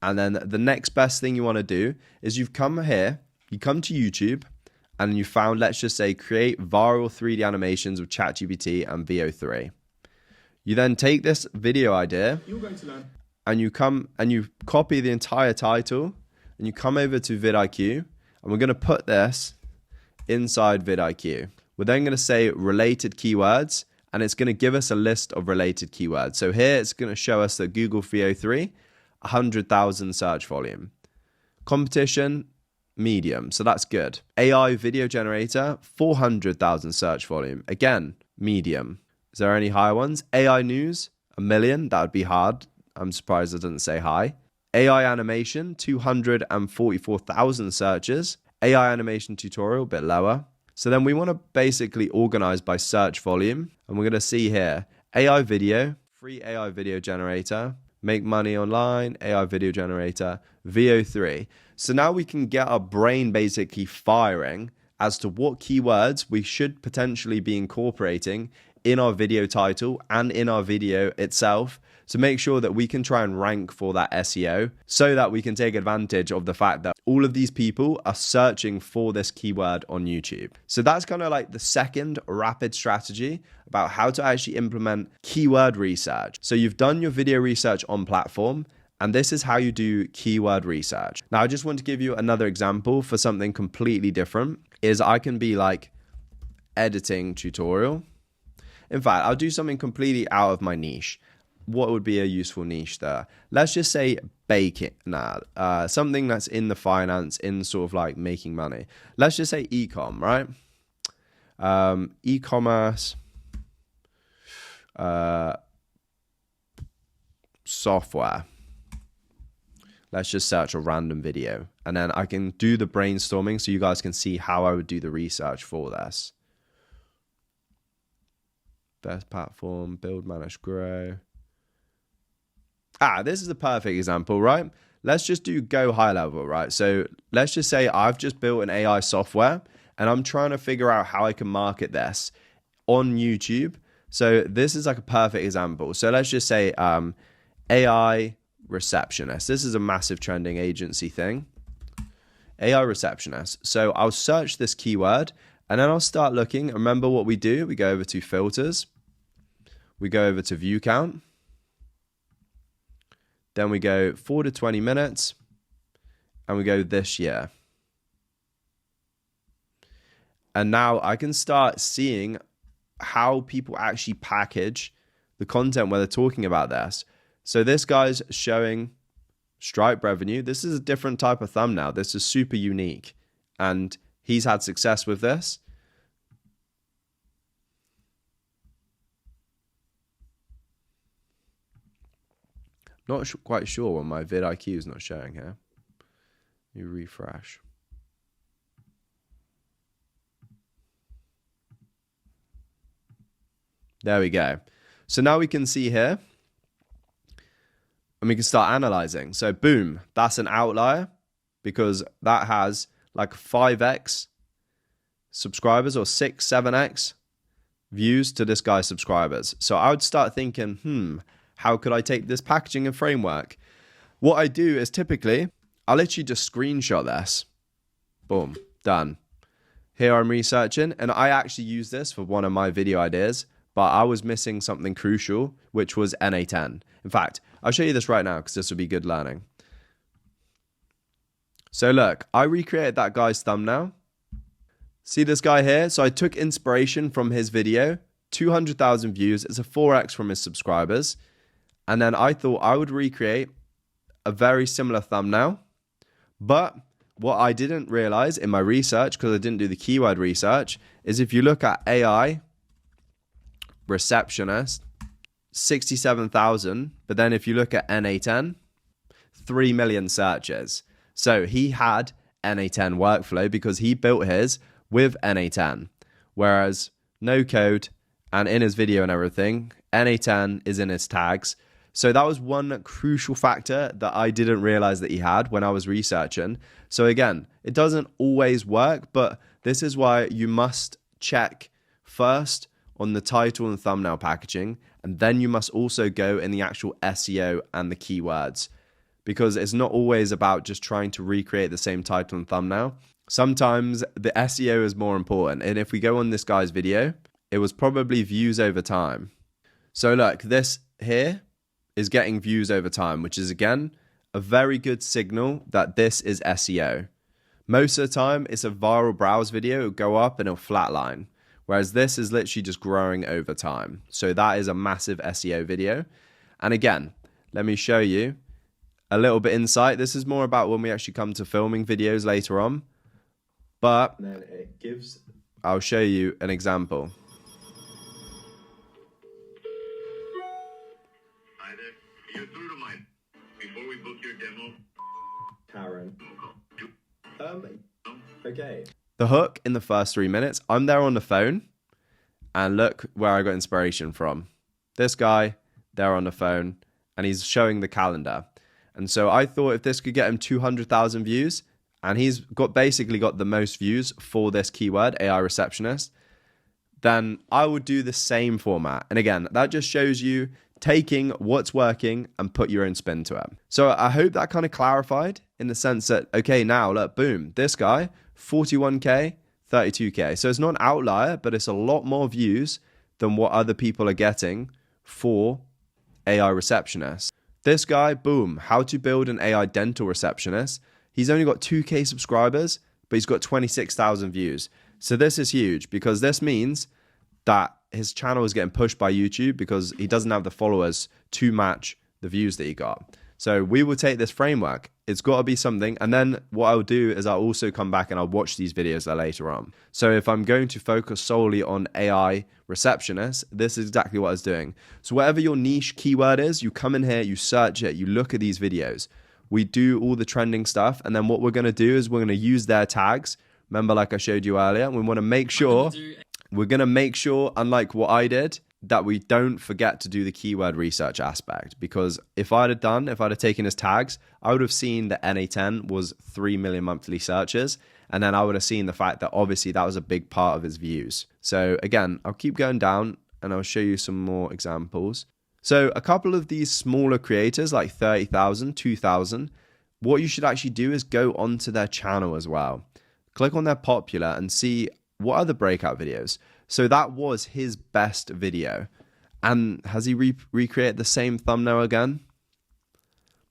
And then the next best thing you want to do is you've come here, you come to YouTube, and you found, let's just say, create viral 3D animations with ChatGPT and VO3. You then take this video idea and you come and you copy the entire title and you come over to VidIQ, and we're going to put this inside VidIQ. We're then going to say related keywords, and it's going to give us a list of related keywords. So here it's going to show us that Google VO3, 100,000 search volume. Competition, medium, so that's good. AI video generator, 400,000 search volume. Again, medium. Is there any higher ones? AI news, 1 million. That would be hard. I'm surprised it doesn't say high. AI animation, 244,000 searches. AI animation tutorial, a bit lower. So then we want to basically organize by search volume. And we're going to see here, AI video, free AI video generator, make money online, AI video generator, VO3. So now we can get our brain basically firing as to what keywords we should potentially be incorporating in our video title and in our video itself to make sure that we can try and rank for that SEO, so that we can take advantage of the fact that all of these people are searching for this keyword on YouTube. So that's kind of like the second rapid strategy about how to actually implement keyword research. So you've done your video research on platform, and this is how you do keyword research. Now, I just want to give you another example for something completely different. Is I can be like editing tutorial. In fact, I'll do something completely out of my niche. What would be a useful niche there? Let's just say baking. Something that's in the finance, in sort of like making money. Let's just say e-com, right? E-commerce, software. Let's just search a random video, and then I can do the brainstorming so you guys can see how I would do the research for this. Best platform, build, manage, grow. This is a perfect example, right? Let's just do go high level, right? So let's just say I've just built an AI software and I'm trying to figure out how I can market this on YouTube. So this is like a perfect example. So let's just say AI receptionist. This is a massive trending agency thing. AI receptionist. So I'll search this keyword and then I'll start looking. Remember what we do? We go over to filters. We go over to view count. Then we go 4 to 20 minutes. And we go this year. And now I can start seeing how people actually package the content where they're talking about this. So this guy's showing Stripe revenue. This is a different type of thumbnail. This is super unique. And he's had success with this. Not quite sure when my VidIQ is not showing here. You refresh. There we go. So now we can see here, and we can start analyzing. So boom, that's an outlier because that has like 5x subscribers or 6, 7x views to this guy's subscribers. So I would start thinking, how could I take this packaging and framework? What I do is typically, I'll literally just screenshot this Boom, done. Here I'm researching, and I actually used this for one of my video ideas, but I was missing something crucial, which was NA10. In fact, I'll show you this right now because this will be good learning. So look, I recreated that guy's thumbnail. See this guy here? So I took inspiration from his video, 200,000 views. It's a 4x from his subscribers. And then I thought I would recreate a very similar thumbnail. But what I didn't realize in my research, because I didn't do the keyword research, is if you look at AI receptionist, 67,000. But then if you look at NA10, 3 million searches. So he had NA10 workflow because he built his with NA10. Whereas no code and in his video and everything, NA10 is in his tags. So that was one crucial factor that I didn't realize that he had when I was researching. So again, it doesn't always work, but this is why you must check first on the title and thumbnail packaging, and then you must also go in the actual SEO and the keywords, because it's not always about just trying to recreate the same title and thumbnail. Sometimes the SEO is more important. And if we go on this guy's video, it was probably views over time. So look, this here is getting views over time, which is again, a very good signal that this is SEO. Most of the time, it's a viral browse video, it'll go up and it'll flatline. Whereas this is literally just growing over time. So that is a massive SEO video. And again, let me show you a little bit insight. This is more about when we actually come to filming videos later on. But then it gives, I'll show you an example. Hi there. You're through to mine. Before we book your demo, Karen. Okay. The hook in the first 3 minutes, I'm there on the phone, and look where I got inspiration from. This guy there on the phone, and he's showing the calendar. And so I thought if this could get him 200,000 views, and he's basically got the most views for this keyword, AI receptionist, then I would do the same format. And again, that just shows you taking what's working and put your own spin to it. So I hope that kind of clarified in the sense that, okay, now look, boom, this guy, 41K, 32K. So it's not an outlier, but it's a lot more views than what other people are getting for AI receptionists. This guy, boom, how to build an AI dental receptionist. He's only got 2K subscribers, but he's got 26,000 views. So this is huge because this means that his channel is getting pushed by YouTube because he doesn't have the followers to match the views that he got. So we will take this framework. It's got to be something. And then what I'll do is I'll also come back and I'll watch these videos later on. So if I'm going to focus solely on AI receptionists, this is exactly what I was doing. So whatever your niche keyword is, you come in here, you search it, you look at these videos. We do all the trending stuff. And then what we're going to do is we're going to use their tags. Remember, like I showed you earlier, we want to make sure, unlike what I did, that we don't forget to do the keyword research aspect. Because if I'd have taken his tags, I would have seen that NA10 was 3 million monthly searches. And then I would have seen the fact that obviously that was a big part of his views. So again, I'll keep going down and I'll show you some more examples. So a couple of these smaller creators like 30,000, 2,000, what you should actually do is go onto their channel as well. Click on their popular and see what are the breakout videos. So that was his best video. And has he recreated the same thumbnail again?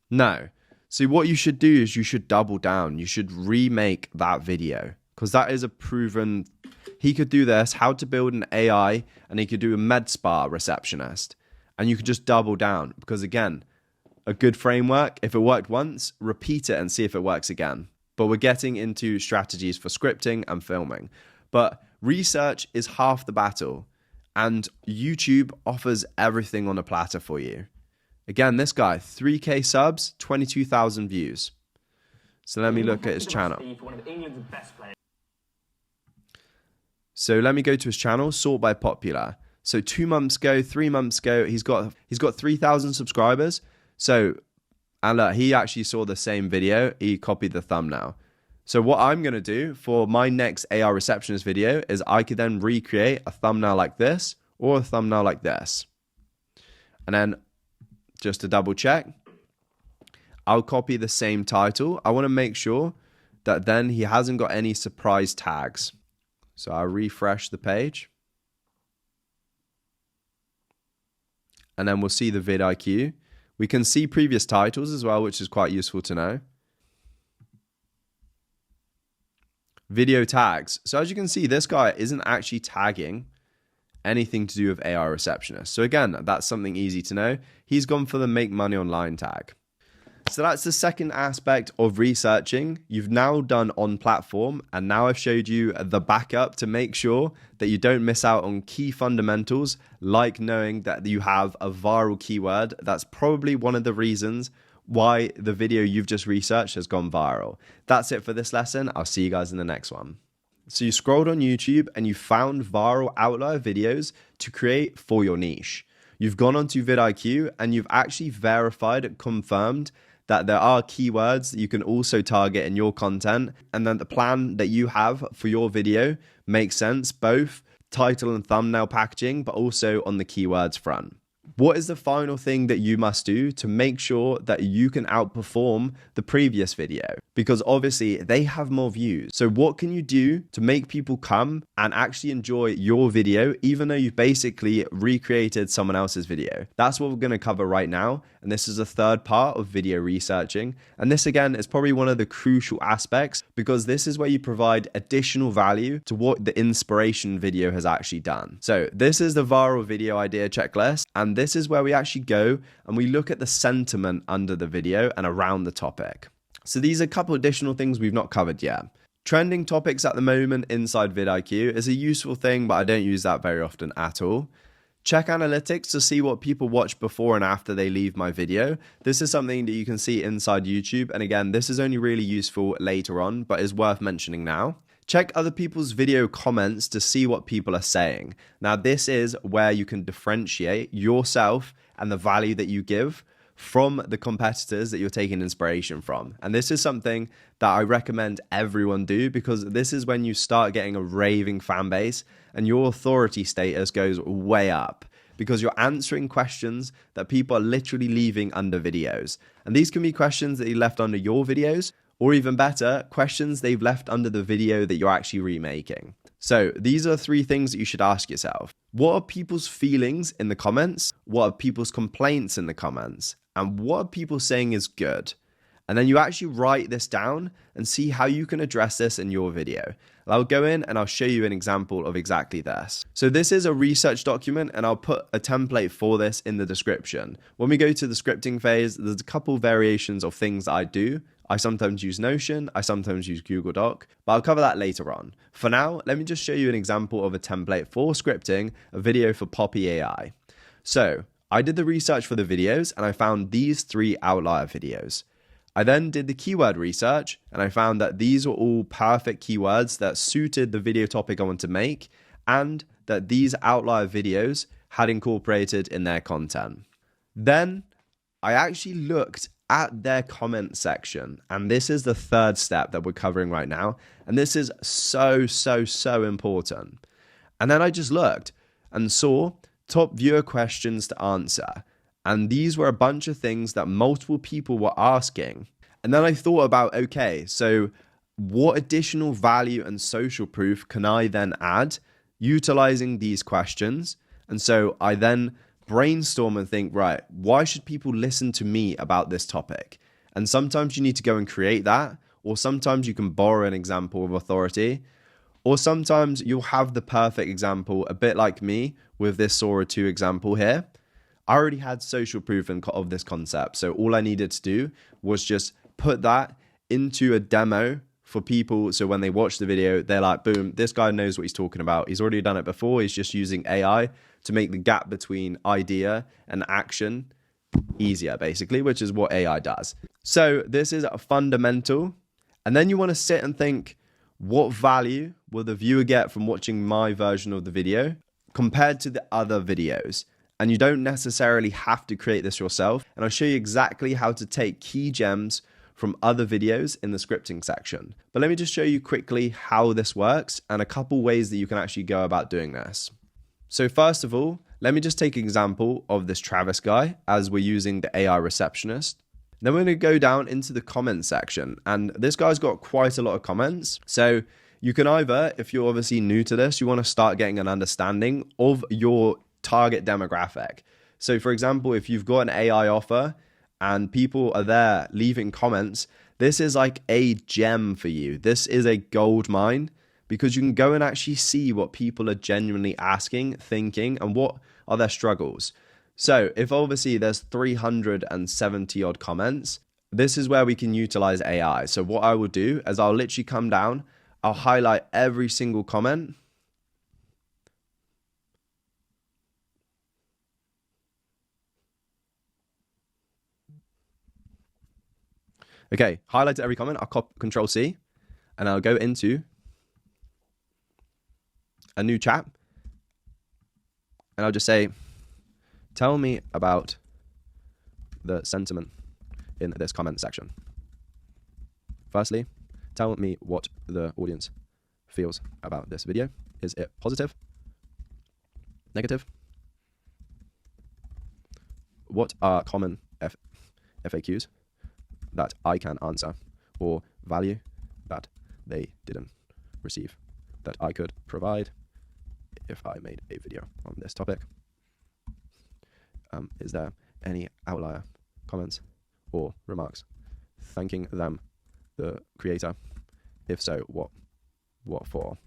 No. So what you should do is you should double down. You should remake that video because that is a proven. He could do this, how to build an AI, and he could do a med spa receptionist. And you could just double down because again, a good framework, if it worked once, repeat it and see if it works again. But we're getting into strategies for scripting and filming. But research is half the battle, and YouTube offers everything on a platter for you. Again, this guy, 3K subs, 22,000 views. So let me look at his channel. So let me go to his channel, sort by popular. So 2 months ago, 3 months ago, he's got 3,000 subscribers. So, and look, he actually saw the same video. He copied the thumbnail. So what I'm going to do for my next AI receptionist video is I could then recreate a thumbnail like this or a thumbnail like this. And then just to double check, I'll copy the same title. I want to make sure that then he hasn't got any surprise tags. So I'll refresh the page. And then we'll see the VidIQ. We can see previous titles as well, which is quite useful to know. Video tags. So as you can see, this guy isn't actually tagging anything to do with AI receptionist. So again, that's something easy to know. He's gone for the make money online tag. So that's the second aspect of researching. You've now done on platform, and now I've showed you the backup to make sure that you don't miss out on key fundamentals, like knowing that you have a viral keyword. That's probably one of the reasons why the video you've just researched has gone viral. That's it for this lesson. I'll see you guys in the next one. So you scrolled on YouTube and you found viral outlier videos to create for your niche. You've gone onto VidIQ and you've actually verified, confirmed that there are keywords that you can also target in your content, and then the plan that you have for your video makes sense, both title and thumbnail packaging, but also on the keywords front. What is the final thing that you must do to make sure that you can outperform the previous video? Because obviously they have more views. So what can you do to make people come and actually enjoy your video, even though you've basically recreated someone else's video? That's what we're going to cover right now. And this is the third part of video researching. And this again is probably one of the crucial aspects, because this is where you provide additional value to what the inspiration video has actually done. So this is the viral video idea checklist. And this is where we actually go and we look at the sentiment under the video and around the topic. So these are a couple additional things we've not covered yet. Trending topics at the moment inside VidIQ is a useful thing, but I don't use that very often at all. Check analytics to see what people watch before and after they leave my video. This is something that you can see inside YouTube. And again, this is only really useful later on, but is worth mentioning now. Check other people's video comments to see what people are saying. Now, this is where you can differentiate yourself and the value that you give from the competitors that you're taking inspiration from. And this is something that I recommend everyone do, because this is when you start getting a raving fan base and your authority status goes way up, because you're answering questions that people are literally leaving under videos. And these can be questions that you left under your videos, or even better, questions they've left under the video that you're actually remaking. So these are 3 things that you should ask yourself. What are people's feelings in the comments? What are people's complaints in the comments? And what are people saying is good? And then you actually write this down and see how you can address this in your video. And I'll go in and I'll show you an example of exactly this. So this is a research document, and I'll put a template for this in the description. When we go to the scripting phase, there's a couple variations of things that I do. I sometimes use Notion, I sometimes use Google Doc, but I'll cover that later on. For now, let me just show you an example of a template for scripting a video for Poppy AI. So I did the research for the videos and I found these 3 outlier videos. I then did the keyword research and I found that these were all perfect keywords that suited the video topic I want to make, and that these outlier videos had incorporated in their content. Then I actually looked at their comment section, and this is the third step that we're covering right now, and this is so important. And then I just looked and saw top viewer questions to answer, and these were a bunch of things that multiple people were asking. And then I thought about, okay, so what additional value and social proof can I then add utilizing these questions? And so I then brainstorm and think, right, why should people listen to me about this topic? And sometimes you need to go and create that, or sometimes you can borrow an example of authority, or sometimes you'll have the perfect example, a bit like me with this Sora 2 example here. I already had social proof of this concept, so all I needed to do was just put that into a demo for people, so when they watch the video, they're like, boom, this guy knows what he's talking about. He's already done it before. He's just using AI to make the gap between idea and action easier, basically, which is what AI does. So this is a fundamental. And then you want to sit and think, what value will the viewer get from watching my version of the video compared to the other videos? And you don't necessarily have to create this yourself. And I'll show you exactly how to take key gems from other videos in the scripting section. But let me just show you quickly how this works and a couple ways that you can actually go about doing this. So first of all, let me just take an example of this Travis guy as we're using the AI receptionist. Then we're going to go down into the comment section, and this guy's got quite a lot of comments. So you can either, if you're obviously new to this, you want to start getting an understanding of your target demographic. So for example, if you've got an AI offer and people are there leaving comments, this is like a gem for you. This is a gold mine, because you can go and actually see what people are genuinely asking, thinking, and what are their struggles. So if obviously there's 370 odd comments, this is where we can utilize AI. So what I will do is I'll literally come down, I'll highlight every single comment. Okay, highlight every comment, I'll Control C, and I'll go into a new chat, and I'll just say, tell me about the sentiment in this comment section. Firstly, tell me what the audience feels about this video. Is it positive? Negative? What are common FAQs that I can answer, or value that they didn't receive that I could provide if I made a video on this topic? Is there any outlier comments or remarks thanking them, the creator? If so, what for?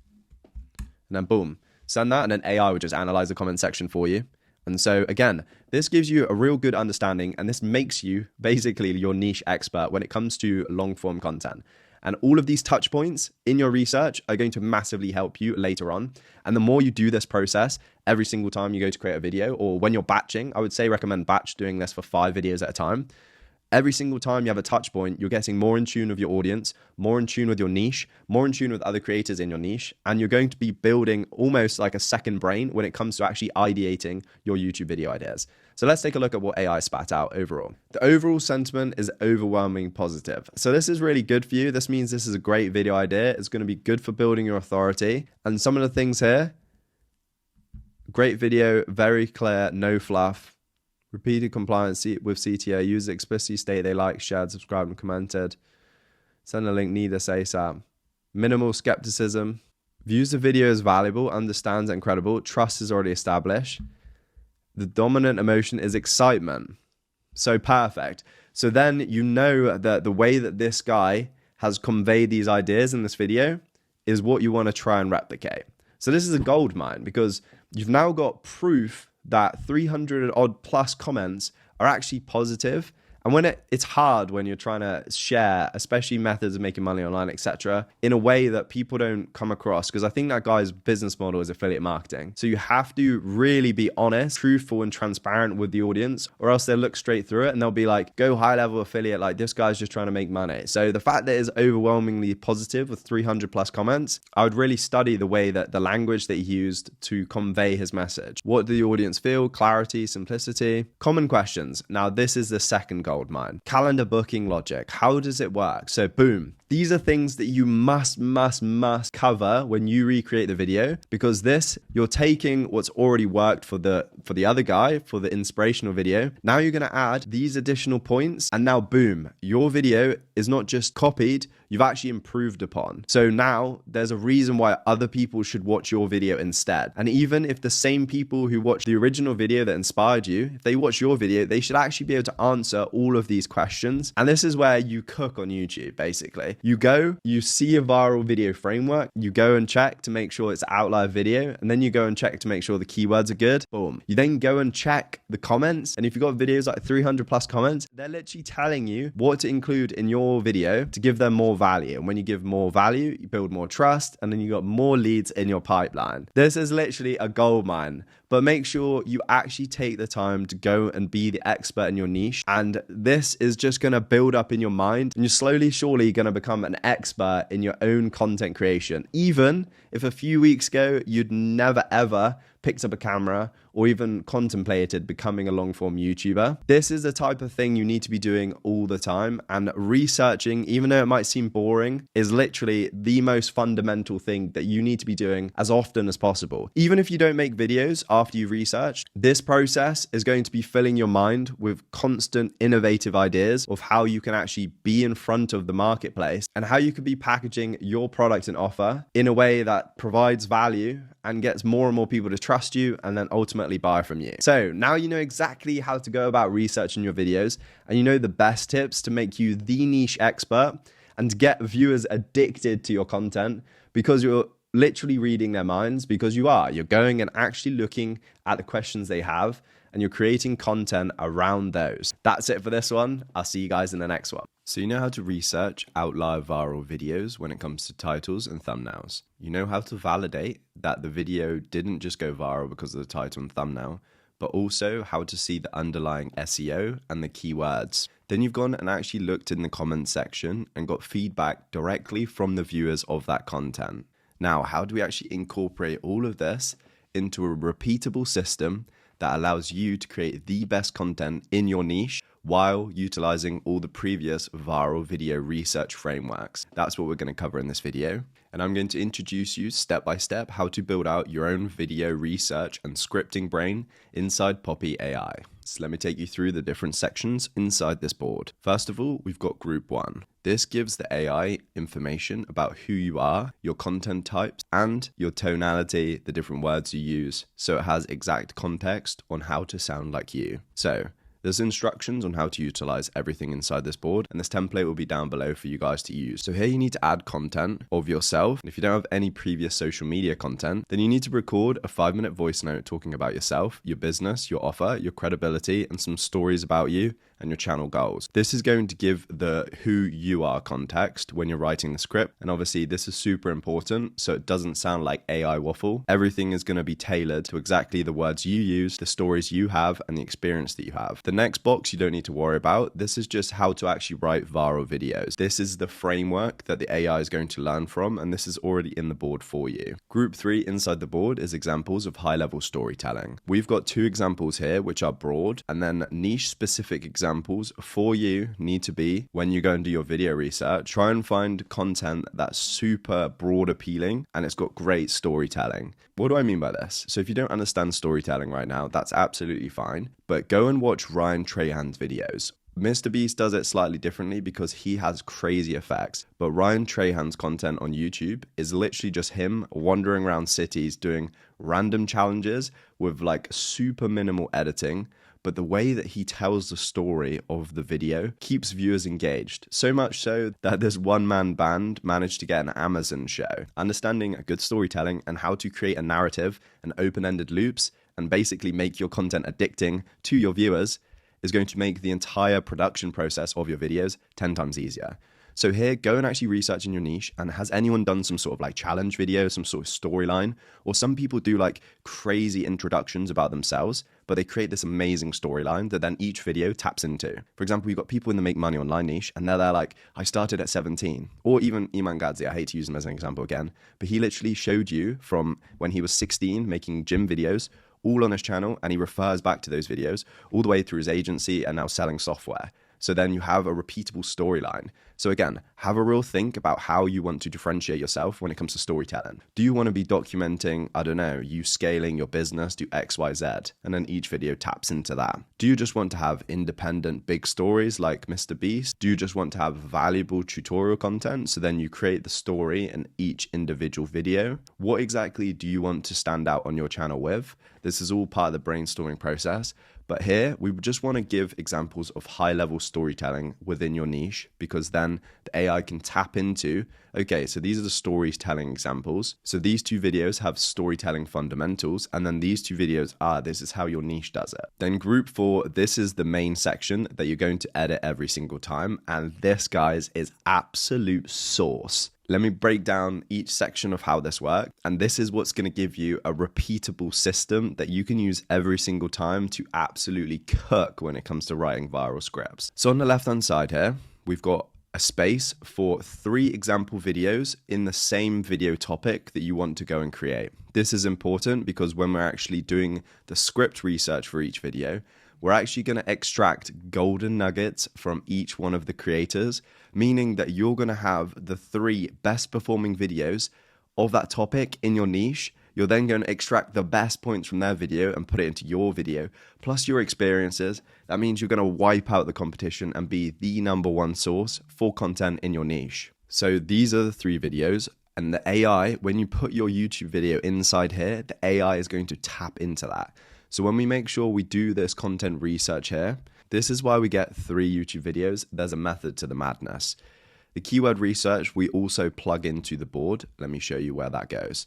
And then boom, send that, and then AI would just analyze the comment section for you. And so again, this gives you a real good understanding, and this makes you basically your niche expert when it comes to long form content. And all of these touch points in your research are going to massively help you later on. And the more you do this process every single time you go to create a video, or when you're batching, I would say recommend batch, doing this for 5 videos at a time. Every single time you have a touch point, you're getting more in tune with your audience, more in tune with your niche, more in tune with other creators in your niche. And you're going to be building almost like a second brain when it comes to actually ideating your YouTube video ideas. So let's take a look at what AI spat out overall. The overall sentiment is overwhelmingly positive. So this is really good for you. This means this is a great video idea. It's going to be good for building your authority. And some of the things here, great video, very clear, no fluff. Repeated compliance with CTA. Users explicitly state they like, shared, subscribed, and commented. Send a link, need this ASAP. Minimal skepticism. Views the video as valuable, understands and credible. Trust is already established. The dominant emotion is excitement. So perfect. So then you know that the way that this guy has conveyed these ideas in this video is what you want to try and replicate. So this is a gold mine, because you've now got proof that 300 odd plus comments are actually positive. And when it's hard when you're trying to share, especially methods of making money online, etc., in a way that people don't come across, because I think that guy's business model is affiliate marketing. So you have to really be honest, truthful, and transparent with the audience, or else they'll look straight through it and they'll be like, go high level affiliate, like this guy's just trying to make money. So the fact that it's overwhelmingly positive with 300 plus comments, I would really study the way that the language that he used to convey his message. What do the audience feel? Clarity, simplicity. Common questions. Now this is the second gold mine. Calendar booking logic. How does it work? So boom. These are things that you must cover when you recreate the video, because this, you're taking what's already worked for the other guy, for the inspirational video. Now you're going to add these additional points, and now boom, your video is not just copied, you've actually improved upon. So now there's a reason why other people should watch your video instead. And even if the same people who watched the original video that inspired you, if they watch your video, they should actually be able to answer all of these questions. And this is where you cook on YouTube, basically. You go, you see a viral video framework, you go and check to make sure it's outlier video, and then you go and check to make sure the keywords are good. Boom. You then go and check the comments, and if you've got videos like 300 plus comments, they're literally telling you what to include in your video to give them more value. And when you give more value, you build more trust, and then you got more leads in your pipeline. This is literally a gold mine. But make sure you actually take the time to go and be the expert in your niche. And this is just going to build up in your mind, and you're slowly, surely going to become an expert in your own content creation. Even if a few weeks ago, you'd never ever picked up a camera, or even contemplated becoming a long form YouTuber. This is the type of thing you need to be doing all the time, and researching, even though it might seem boring, is literally the most fundamental thing that you need to be doing as often as possible. Even if you don't make videos after you've researched, this process is going to be filling your mind with constant innovative ideas of how you can actually be in front of the marketplace and how you could be packaging your product and offer in a way that provides value and gets more and more people to trust you and then ultimately buy from you. So now you know exactly how to go about researching your videos, and you know the best tips to make you the niche expert and to get viewers addicted to your content, because you're literally reading their minds, because you're going and actually looking at the questions they have, and you're creating content around those. That's it for this one. I'll see you guys in the next one. So you know how to research outlier viral videos when it comes to titles and thumbnails. You know how to validate that the video didn't just go viral because of the title and thumbnail, but also how to see the underlying SEO and the keywords. Then you've gone and actually looked in the comments section and got feedback directly from the viewers of that content. Now, how do we actually incorporate all of this into a repeatable system that allows you to create the best content in your niche while utilizing all the previous viral video research frameworks? That's what we're going to cover in this video. And I'm going to introduce you step by step how to build out your own video research and scripting brain inside Poppy AI. So let me take you through the different sections inside this board. First of all, we've got group 1. This gives the AI information about who you are, your content types, and your tonality, the different words you use, so it has exact context on how to sound like you. So there's instructions on how to utilize everything inside this board, and this template will be down below for you guys to use. So here you need to add content of yourself. And if you don't have any previous social media content, then you need to record a 5-minute voice note talking about yourself, your business, your offer, your credibility, and some stories about you and your channel goals. This is going to give the who you are context when you're writing the script. And obviously this is super important, so it doesn't sound like AI waffle. Everything is going to be tailored to exactly the words you use, the stories you have, and the experience that you have. The next box you don't need to worry about. This is just how to actually write viral videos. This is the framework that the AI is going to learn from, and this is already in the board for you. Group 3 inside the board is examples of high-level storytelling. We've got 2 examples here which are broad, and then niche-specific examples for you need to be, when you go and do your video research, try and find content that's super broad appealing and it's got great storytelling. What do I mean by this? So if you don't understand storytelling right now, that's absolutely fine, but go and watch Ryan Trahan's videos. Mr. Beast does it slightly differently because he has crazy effects, but Ryan Trahan's content on YouTube is literally just him wandering around cities doing random challenges with like super minimal editing. But the way that he tells the story of the video keeps viewers engaged. So much so that this one-man band managed to get an Amazon show. Understanding a good storytelling and how to create a narrative and open-ended loops and basically make your content addicting to your viewers is going to make the entire production process of your videos 10 times easier. So here, go and actually research in your niche. And has anyone done some sort of like challenge video, some sort of storyline? Or some people do like crazy introductions about themselves, but they create this amazing storyline that then each video taps into. For example, you've got people in the make money online niche, and they're like, I started at 17. Or even Iman Gadzi, I hate to use him as an example again, but he literally showed you from when he was 16 making gym videos, all on his channel, and he refers back to those videos all the way through his agency and now selling software. So then you have a repeatable storyline. So again, have a real think about how you want to differentiate yourself when it comes to storytelling. Do you want to be documenting, I don't know, you scaling your business, do X, Y, Z, and then each video taps into that? Do you just want to have independent big stories like Mr. Beast? Do you just want to have valuable tutorial content? So then you create the story in each individual video. What exactly do you want to stand out on your channel with? This is all part of the brainstorming process. But here, we just want to give examples of high-level storytelling within your niche, because then the AI can tap into, okay, so these are the storytelling examples. So these 2 videos have storytelling fundamentals, and then these 2 videos are, this is how your niche does it. Then group 4, this is the main section that you're going to edit every single time. And this, guys, is absolute sauce. Let me break down each section of how this works. And this is what's going to give you a repeatable system that you can use every single time to absolutely cook when it comes to writing viral scripts. So on the left-hand side here, we've got a space for 3 example videos in the same video topic that you want to go and create. This is important because when we're actually doing the script research for each video, we're actually going to extract golden nuggets from each one of the creators, meaning that you're going to have the 3 best performing videos of that topic in your niche. You're then going to extract the best points from their video and put it into your video, plus your experiences. That means you're going to wipe out the competition and be the #1 source for content in your niche. So these are the 3 videos, and the AI, when you put your YouTube video inside here, the AI is going to tap into that. So when we make sure we do this content research here, this is why we get 3 YouTube videos. There's a method to the madness. The keyword research we also plug into the board. Let me show you where that goes.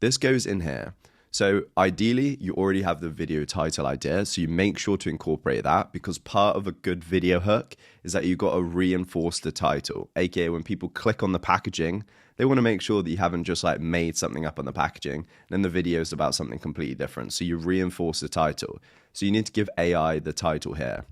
This goes in here. So ideally, you already have the video title idea, so you make sure to incorporate that, because part of a good video hook is that you've got to reinforce the title, aka when people click on the packaging, they want to make sure that you haven't just like made something up on the packaging and then the video is about something completely different. So you reinforce the title. So you need to give AI the title here.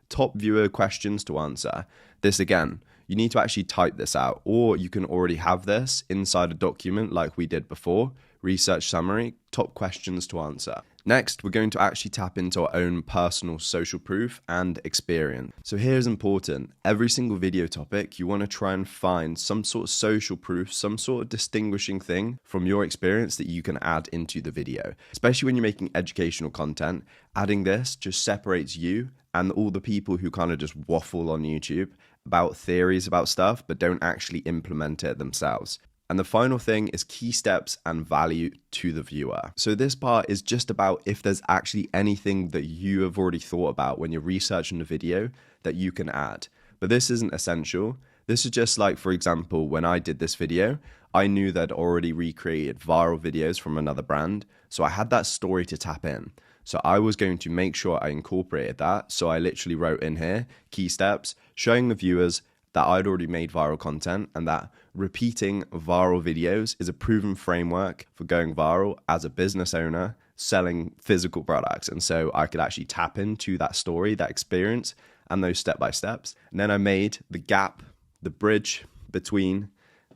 Top viewer questions to answer. This again, you need to actually type this out, or you can already have this inside a document like we did before. Research summary, top questions to answer. Next, we're going to actually tap into our own personal social proof and experience. So here's important. Every single video topic, you want to try and find some sort of social proof, some sort of distinguishing thing from your experience that you can add into the video. Especially when you're making educational content, adding this just separates you and all the people who kind of just waffle on YouTube about theories about stuff, but don't actually implement it themselves. And the final thing is key steps and value to the viewer. So this part is just about if there's actually anything that you have already thought about when you're researching the video that you can add. But this isn't essential. This is just like, for example, when I did this video, I knew that I'd already recreated viral videos from another brand. So I had that story to tap in. So I was going to make sure I incorporated that. So I literally wrote in here, key steps, showing the viewers that I'd already made viral content and that repeating viral videos is a proven framework for going viral as a business owner selling physical products. And so I could actually tap into that story, that experience, and those step-by-steps. And then I made the gap, the bridge between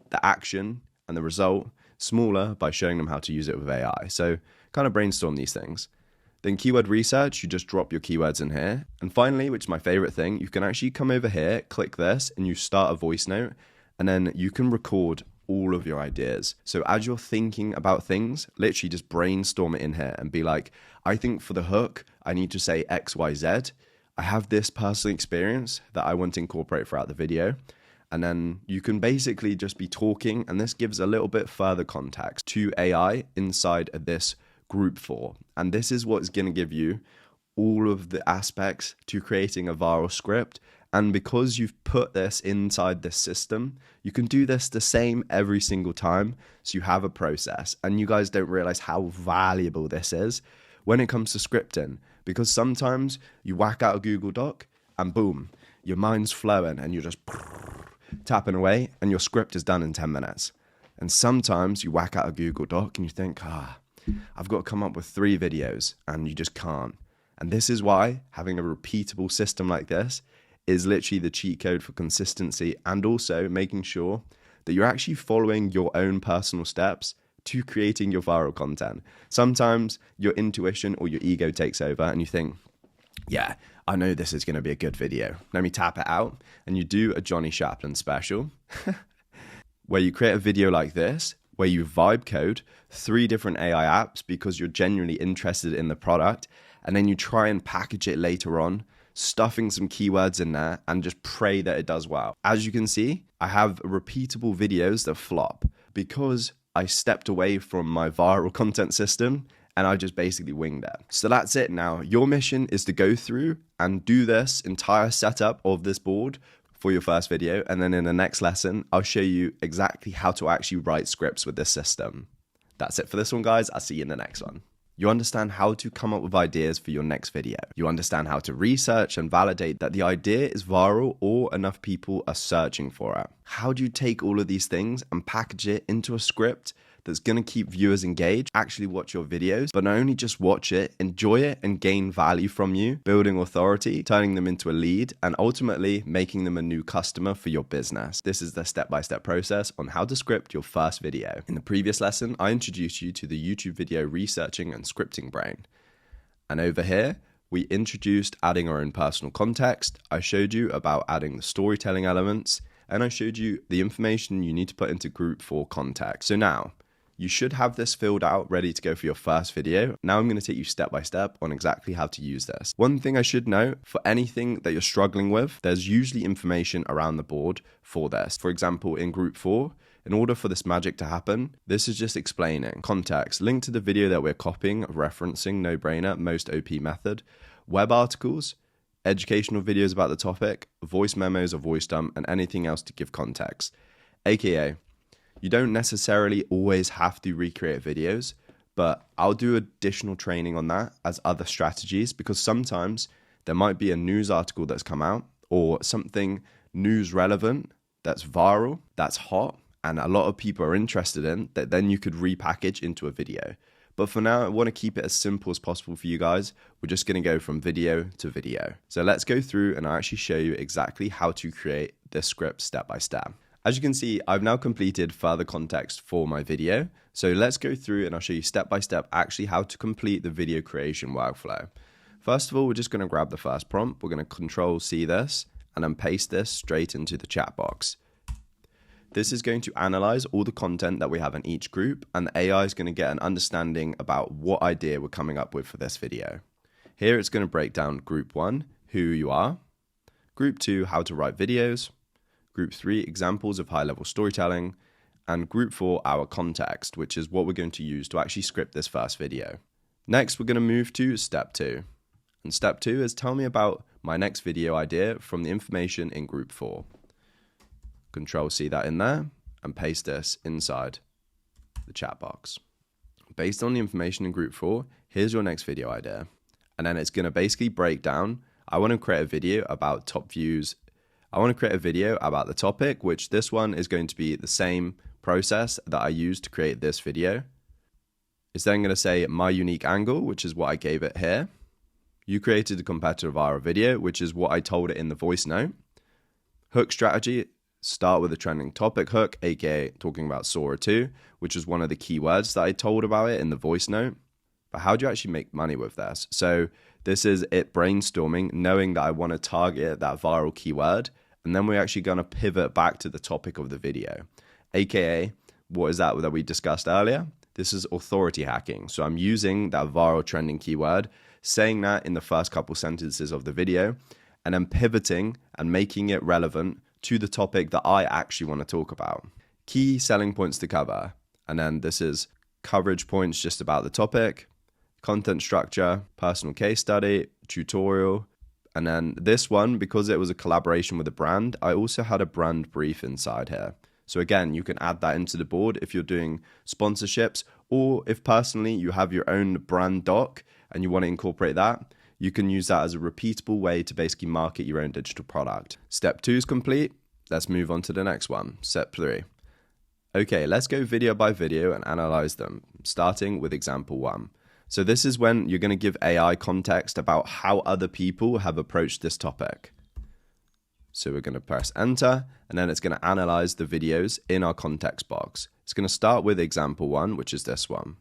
the action and the result smaller by showing them how to use it with AI. So kind of brainstorm these things. Then keyword research, you just drop your keywords in here. And finally, which is my favorite thing, you can actually come over here, click this, and you start a voice note, and then you can record all of your ideas. So as you're thinking about things, literally just brainstorm it in here and be like, I think for the hook, I need to say X, Y, Z. I have this personal experience that I want to incorporate throughout the video. And then you can basically just be talking, and this gives a little bit further context to AI inside of this group 4. And this is what's going to give you all of the aspects to creating a viral script. And because you've put this inside this system, you can do this the same every single time. So you have a process, and you guys don't realize how valuable this is when it comes to scripting, because sometimes you whack out a Google Doc and boom, your mind's flowing and you're just tapping away and your script is done in 10 minutes. And sometimes you whack out a Google Doc and you think, I've got to come up with 3 videos, and you just can't. And this is why having a repeatable system like this is literally the cheat code for consistency, and also making sure that you're actually following your own personal steps to creating your viral content. Sometimes your intuition or your ego takes over and you think, yeah, I know this is going to be a good video. Let me tap it out. And you do a Jonny Shapland special where you create a video like this, where you vibe code 3 different AI apps because you're genuinely interested in the product, and then you try and package it later on, stuffing some keywords in there, and just pray that it does well. As you can see, I have repeatable videos that flop because I stepped away from my viral content system and I just basically winged it. So that's it now. Your mission is to go through and do this entire setup of this board for your first video, and then in the next lesson, I'll show you exactly how to actually write scripts with this system. That's it for this one, guys. I'll see you in the next one. You understand how to come up with ideas for your next video. You understand how to research and validate that the idea is viral or enough people are searching for it. How do you take all of these things and package it into a script that's going to keep viewers engaged, actually watch your videos, but not only just watch it, enjoy it and gain value from you, building authority, turning them into a lead, and ultimately making them a new customer for your business. This is the step-by-step process on how to script your first video. In the previous lesson, I introduced you to the YouTube video researching and scripting brain. And over here, we introduced adding our own personal context. I showed you about adding the storytelling elements, and I showed you the information you need to put into group 4 context. So now, you should have this filled out, ready to go for your first video. Now I'm going to take you step by step on exactly how to use this. One thing I should note, for anything that you're struggling with, there's usually information around the board for this. For example, in group 4, in order for this magic to happen, this is just explaining context, link to the video that we're copying, referencing, no-brainer, most OP method, web articles, educational videos about the topic, voice memos or voice dump, and anything else to give context. AKA, you don't necessarily always have to recreate videos, but I'll do additional training on that as other strategies, because sometimes there might be a news article that's come out or something news relevant that's viral, that's hot, and a lot of people are interested in, that then you could repackage into a video. But for now, I want to keep it as simple as possible for you guys. We're just going to go from video to video. So let's go through and I'll actually show you exactly how to create this script step by step. As you can see, I've now completed further context for my video. So let's go through and I'll show you step by step actually how to complete the video creation workflow. First of all, we're just going to grab the first prompt. We're going to Control-C this and then paste this straight into the chat box. This is going to analyze all the content that we have in each group, and the AI is going to get an understanding about what idea we're coming up with for this video. Here it's going to break down group 1, who you are, group 2, how to write videos, group 3, examples of high-level storytelling, and group 4, our context, which is what we're going to use to actually script this first video. Next, we're going to move to step 2. And step 2 is tell me about my next video idea from the information in group 4. Control-C that in there and paste this inside the chat box. Based on the information in group 4, here's your next video idea. And then it's going to basically break down, I want to create a video about top views. I want to create a video about the topic, which this one is going to be the same process that I used to create this video. It's then going to say my unique angle, which is what I gave it here. You created a competitor viral video, which is what I told it in the voice note. Hook strategy. Start with a trending topic hook, aka talking about Sora 2, which was one of the keywords that I told about it in the voice note. But how do you actually make money with this? So this is it brainstorming, knowing that I want to target that viral keyword, and then we're actually going to pivot back to the topic of the video, aka what is that we discussed earlier? This is authority hacking. So I'm using that viral trending keyword, saying that in the first couple sentences of the video, and then pivoting and making it relevant to the topic that I actually want to talk about. Key selling points to cover. And then this is coverage points just about the topic, content structure, personal case study, tutorial. And then this one, because it was a collaboration with a brand, I also had a brand brief inside here. So again, you can add that into the board if you're doing sponsorships, or if personally you have your own brand doc and you want to incorporate that, you can use that as a repeatable way to basically market your own digital product. Step 2 is complete. Let's move on to the next one, step 3. Okay, let's go video by video and analyze them, starting with example 1. So this is when you're going to give AI context about how other people have approached this topic. So we're going to press enter, and then it's going to analyze the videos in our context box. It's going to start with example 1, which is this one.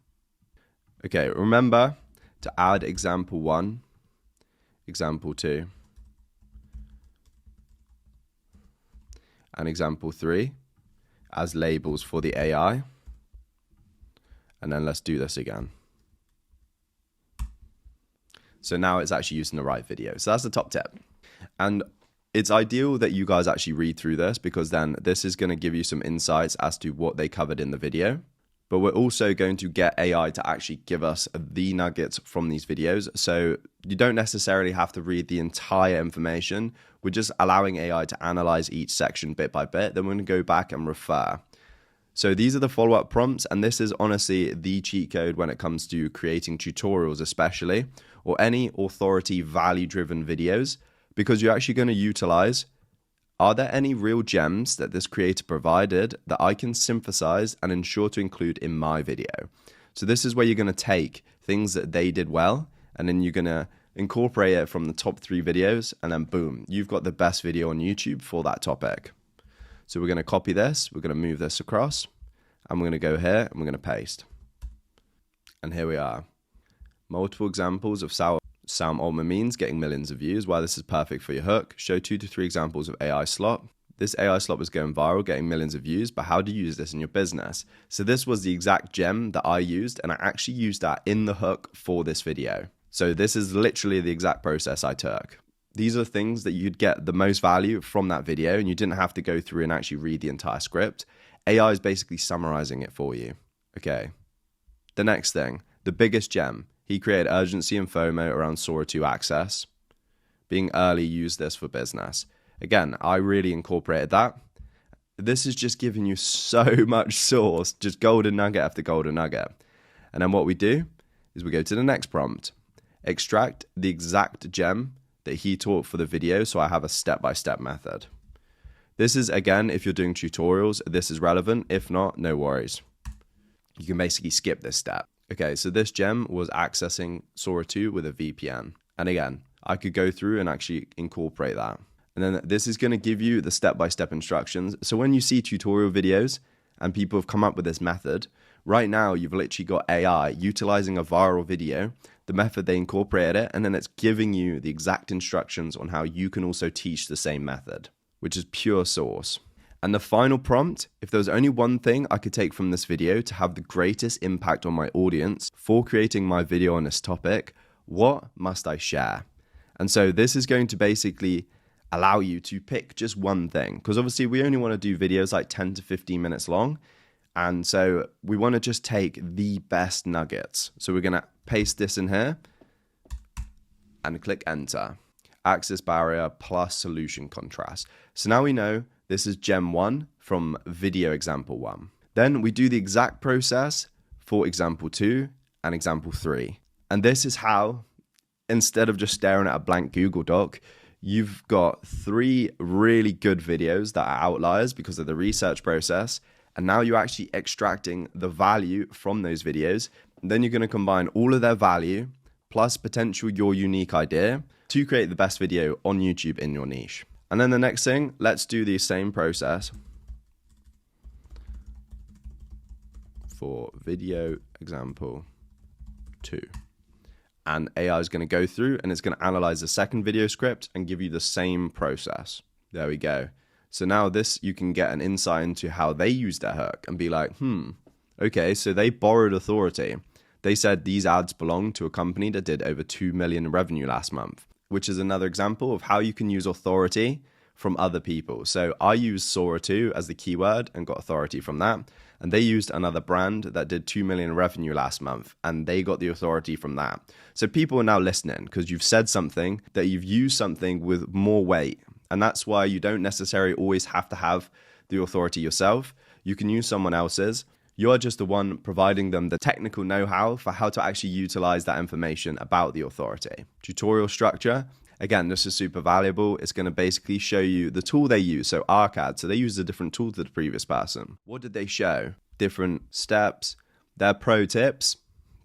Okay, remember to add example 1, example 2, and example 3 as labels for the AI. And then let's do this again. So now it's actually using the right video. So that's the top tip. And it's ideal that you guys actually read through this, because then this is going to give you some insights as to what they covered in the video. But we're also going to get AI to actually give us the nuggets from these videos. So you don't necessarily have to read the entire information. We're just allowing AI to analyze each section bit by bit. Then we're going to go back and refer. So these are the follow-up prompts. And this is honestly the cheat code when it comes to creating tutorials, especially, or any authority value-driven videos, because you're actually going to utilize Are there any real gems that this creator provided that I can synthesize and ensure to include in my video? So this is where you're going to take things that they did well, and then you're going to incorporate it from the top 3 videos, and then boom, you've got the best video on YouTube for that topic. So we're going to copy this, we're going to move this across, and we're going to go here and we're going to paste. And here we are. Multiple examples of Sam Altman means getting millions of views. Why this is perfect for your hook. Show 2 to 3 examples of AI slot. This AI slot was going viral, getting millions of views, but how do you use this in your business? So this was the exact gem that I used, and I actually used that in the hook for this video. So this is literally the exact process I took. These are things that you'd get the most value from that video, and you didn't have to go through and actually read the entire script. AI is basically summarizing it for you. Okay. The next thing, the biggest gem. He created urgency and FOMO around Sora 2 access. Being early, use this for business. Again, I really incorporated that. This is just giving you so much sauce, just golden nugget after golden nugget. And then what we do is we go to the next prompt. Extract the exact gem that he taught for the video, so I have a step-by-step method. This is, again, if you're doing tutorials, this is relevant. If not, no worries. You can basically skip this step. Okay, so this gem was accessing Sora 2 with a VPN. And again, I could go through and actually incorporate that. And then this is going to give you the step-by-step instructions. So when you see tutorial videos and people have come up with this method, right now you've literally got AI utilizing a viral video, the method they incorporated it, and then it's giving you the exact instructions on how you can also teach the same method, which is pure sauce. And the final prompt, if there was only one thing I could take from this video to have the greatest impact on my audience for creating my video on this topic, what must I share? And so this is going to basically allow you to pick just one thing, because obviously we only want to do videos like 10 to 15 minutes long. And so we want to just take the best nuggets. So we're going to paste this in here and click enter. Axis barrier plus solution contrast. So now we know this is gem 1 from video example 1. Then we do the exact process for example 2 and example 3. And this is how, instead of just staring at a blank Google Doc, you've got 3 really good videos that are outliers because of the research process. And now you're actually extracting the value from those videos. And then you're going to combine all of their value plus potential your unique idea to create the best video on YouTube in your niche. And then the next thing, let's do the same process for video example 2. And AI is going to go through and it's going to analyze the second video script and give you the same process. There we go. So now this, you can get an insight into how they use their hook and be like, okay, so they borrowed authority. They said these ads belong to a company that did over 2 million in revenue last month, which is another example of how you can use authority from other people. So I used Sora 2 as the keyword and got authority from that. And they used another brand that did 2 million in revenue last month, and they got the authority from that. So people are now listening because you've said something, that you've used something with more weight. And that's why you don't necessarily always have to have the authority yourself. You can use someone else's. You're just the one providing them the technical know-how for how to actually utilize that information about the authority. Tutorial structure. Again, this is super valuable. It's going to basically show you the tool they use. So ArcAd, so they used a different tool to the previous person. What did they show? Different steps, their pro tips.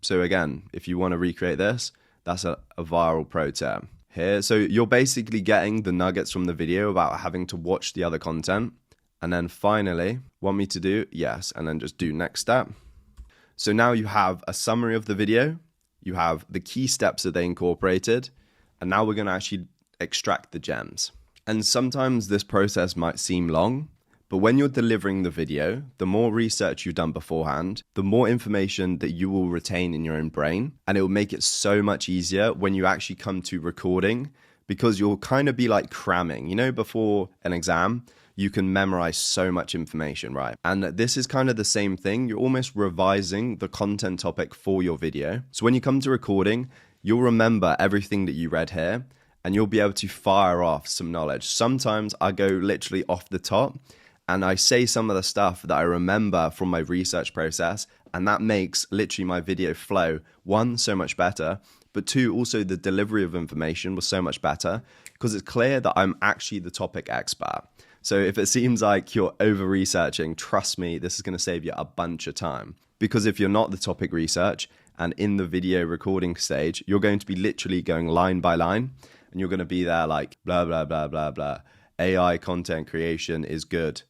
So again, if you want to recreate this, that's a viral pro tip here. So you're basically getting the nuggets from the video without having to watch the other content. And then finally, want me to do? Yes. And then just do next step. So now you have a summary of the video. You have the key steps that they incorporated. And now we're going to actually extract the gems. And sometimes this process might seem long, but when you're delivering the video, the more research you've done beforehand, the more information that you will retain in your own brain. And it will make it so much easier when you actually come to recording, because you'll kind of be like cramming, you know, before an exam, you can memorize so much information, right? And this is kind of the same thing. You're almost revising the content topic for your video. So when you come to recording, you'll remember everything that you read here and you'll be able to fire off some knowledge. Sometimes I go literally off the top and I say some of the stuff that I remember from my research process, and that makes literally my video flow, one, so much better, but 2, also the delivery of information was so much better because it's clear that I'm actually the topic expert. So if it seems like you're over researching, trust me, this is going to save you a bunch of time. Because if you're not the topic research and in the video recording stage, you're going to be literally going line by line and you're going to be there like blah, blah, blah, blah, blah. AI content creation is good.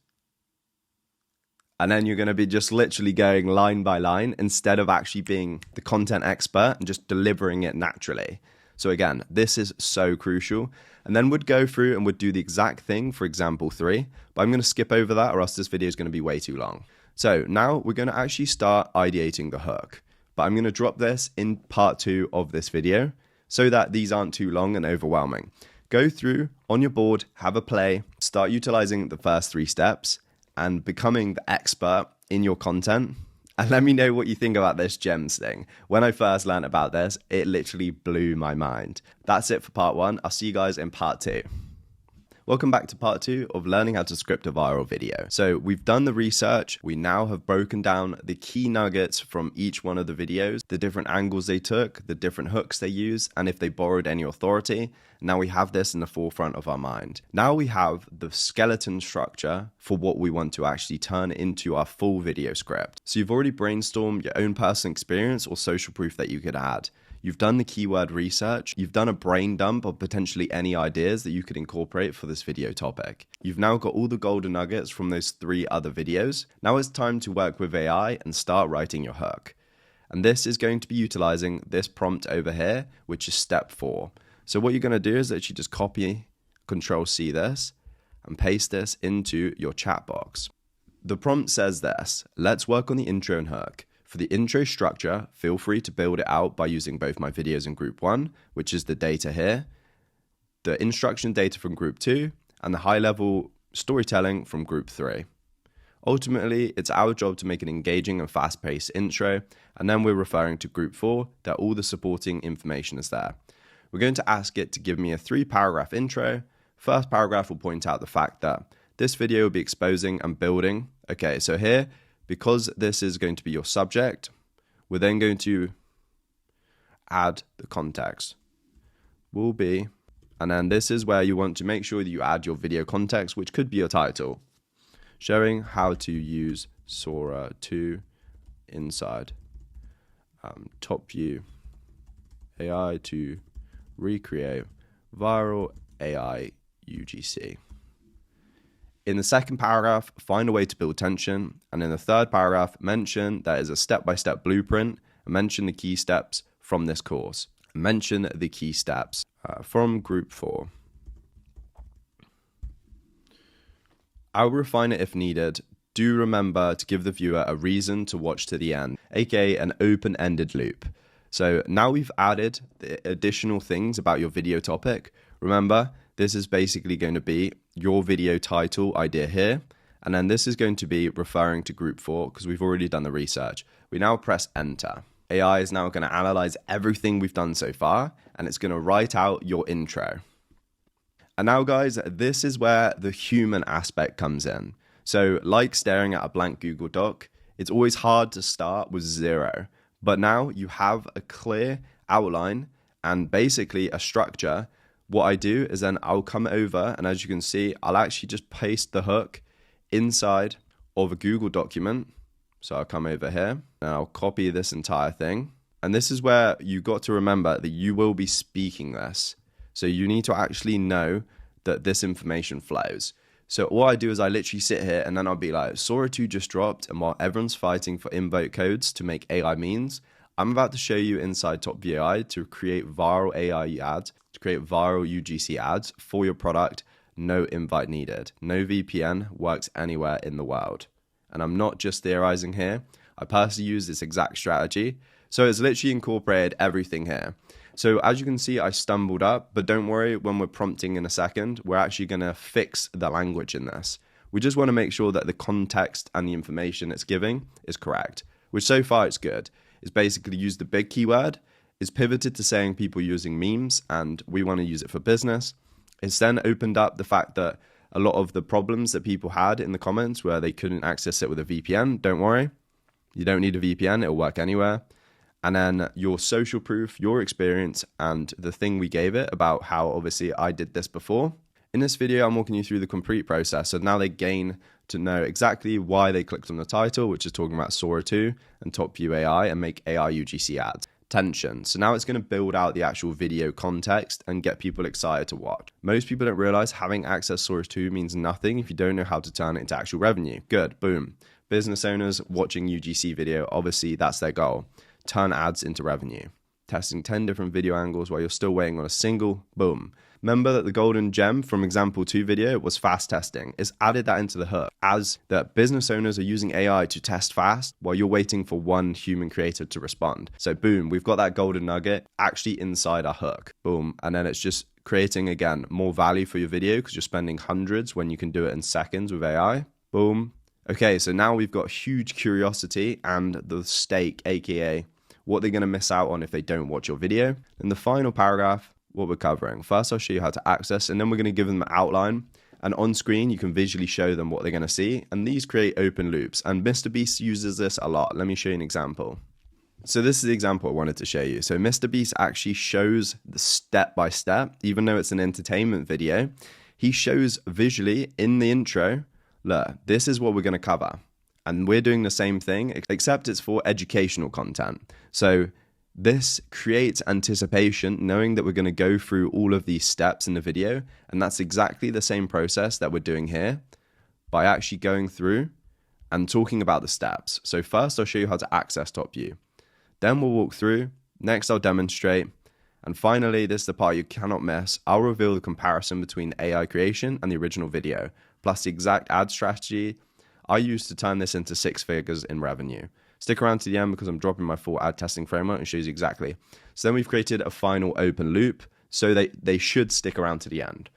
And then you're going to be just literally going line by line instead of actually being the content expert and just delivering it naturally. So again, this is so crucial. And then we'd go through and would do the exact thing for example 3, but I'm going to skip over that or else this video is going to be way too long. So now we're going to actually start ideating the hook, but I'm going to drop this in part 2 of this video so that these aren't too long and overwhelming. Go through on your board, have a play, start utilizing the first 3 steps and becoming the expert in your content. And let me know what you think about this gems thing. When I first learned about this, it literally blew my mind. That's it for part 1. I'll see you guys in part 2. Welcome back to part 2 of learning how to script a viral video. So we've done the research. We now have broken down the key nuggets from each one of the videos, the different angles they took, the different hooks they use, and if they borrowed any authority. Now we have this in the forefront of our mind. Now we have the skeleton structure for what we want to actually turn into our full video script. So you've already brainstormed your own personal experience or social proof that you could add. You've done the keyword research, you've done a brain dump of potentially any ideas that you could incorporate for this video topic. You've now got all the golden nuggets from those 3 other videos. Now it's time to work with AI and start writing your hook. And this is going to be utilizing this prompt over here, which is step 4. So what you're going to do is actually just copy, Control-C this, and paste this into your chat box. The prompt says this: let's work on the intro and hook. For the intro structure, feel free to build it out by using both my videos in group 1, which is the data here, the instruction data from group 2, and the high-level storytelling from group 3. Ultimately, it's our job to make an engaging and fast-paced intro, and then we're referring to group 4 that all the supporting information is there. We're going to ask it to give me a 3-paragraph intro. First paragraph will point out the fact that this video will be exposing and building. Okay, so here, because this is going to be your subject, we're then going to add the context. Will be, and then this is where you want to make sure that you add your video context, which could be your title, showing how to use Sora 2 inside top view AI to recreate viral AI UGC. In the second paragraph, find a way to build tension. And in the third paragraph, mention that is a step-by-step blueprint and mention the key steps from this course. Mention the key steps from group 4. I'll refine it if needed. Do remember to give the viewer a reason to watch to the end, aka an open-ended loop. So now we've added the additional things about your video topic. Remember, this is basically going to be your video title idea here. And then this is going to be referring to group 4 because we've already done the research. We now press enter. AI is now going to analyze everything we've done so far, and it's going to write out your intro. And now guys, this is where the human aspect comes in. So like staring at a blank Google Doc, it's always hard to start with 0. But now you have a clear outline and basically a structure. What I do is then I'll come over and as you can see, I'll actually just paste the hook inside of a Google document. So I'll come over here and I'll copy this entire thing. And this is where you got to remember that you will be speaking this. So you need to actually know that this information flows. So all I do is I literally sit here and then I'll be like, Sora 2 just dropped, and while everyone's fighting for invoke codes to make AI memes, I'm about to show you inside Top View AI to create viral AI ads, to create viral UGC ads for your product. No invite needed. No VPN, works anywhere in the world. And I'm not just theorizing here. I personally use this exact strategy. So it's literally incorporated everything here. So as you can see, I stumbled up, but don't worry, when we're prompting in a second, we're actually going to fix the language in this. We just want to make sure that the context and the information it's giving is correct, which so far it's good. It's basically used the big keyword, it's pivoted to saying people using memes, and we want to use it for business. It's then opened up the fact that a lot of the problems that people had in the comments where they couldn't access it with a VPN, don't worry. You don't need a VPN, it'll work anywhere. and then your social proof, your experience, and the thing we gave it about how obviously I did this before. In this video, I'm walking you through the complete process. So now they gain to know exactly why they clicked on the title, which is talking about Sora 2 and Top View AI, and make AI UGC ads. Tension. So now it's going to build out the actual video context and get people excited to watch. Most people don't realize having access to Sora 2 means nothing if you don't know how to turn it into actual revenue. Good. Boom. Business owners watching UGC video, obviously that's their goal. Turn ads into revenue. Testing 10 different video angles while you're still waiting on a single. Boom. Remember that the golden gem from example 2 video was fast testing. It's added that into the hook as that business owners are using AI to test fast while you're waiting for one human creator to respond. So boom, we've got that golden nugget actually inside our hook. Boom. And then it's just creating, again, more value for your video because you're spending hundreds when you can do it in seconds with AI. Boom. Okay, so now we've got huge curiosity and the stake, aka what they're going to miss out on if they don't watch your video. In the final paragraph, what we're covering. First, I'll show you how to access, and then we're going to give them an outline. And on screen, you can visually show them what they're going to see. And these create open loops. And MrBeast uses this a lot. Let me show you an example. So this is the example I wanted to show you. So MrBeast actually shows the step by step, even though it's an entertainment video. He shows visually in the intro, look, this is what we're going to cover. And we're doing the same thing, except it's for educational content. So this creates anticipation, knowing that we're going to go through all of these steps in the video. And that's exactly the same process that we're doing here by actually going through and talking about the steps. So first, I'll show you how to access Top View. Then we'll walk through. Next, I'll demonstrate. And finally, this is the part you cannot miss. I'll reveal the comparison between AI creation and the original video, plus the exact ad strategy I used to turn this into 6 figures in revenue. Stick around to the end because I'm dropping my full ad testing framework and shows you exactly. So then we've created a final open loop, so they should stick around to the end.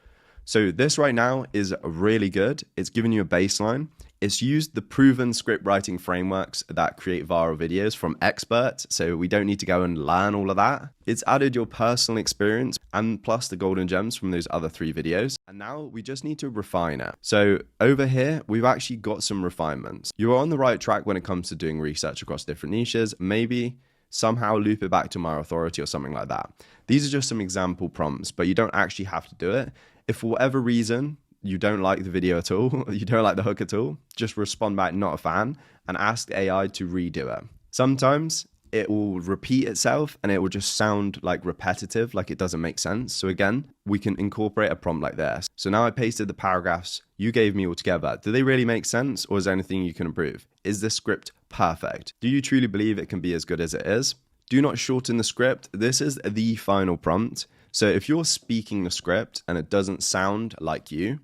So this right now is really good. It's giving you a baseline. It's used the proven script writing frameworks that create viral videos from experts, so we don't need to go and learn all of that. It's added your personal experience and plus the golden gems from those other 3 videos. And now we just need to refine it. So over here, we've actually got some refinements. You're on the right track when it comes to doing research across different niches. Maybe somehow loop it back to my authority or something like that. These are just some example prompts, but you don't actually have to do it. If for whatever reason, you don't like the video at all, you don't like the hook at all, just respond back, not a fan, and ask the AI to redo it. Sometimes it will repeat itself and it will just sound like repetitive, like it doesn't make sense. So again, we can incorporate a prompt like this. So now I pasted the paragraphs you gave me all together. Do they really make sense, or is there anything you can improve? Is this script perfect? Do you truly believe it can be as good as it is? Do not shorten the script. This is the final prompt. So if you're speaking the script and it doesn't sound like you,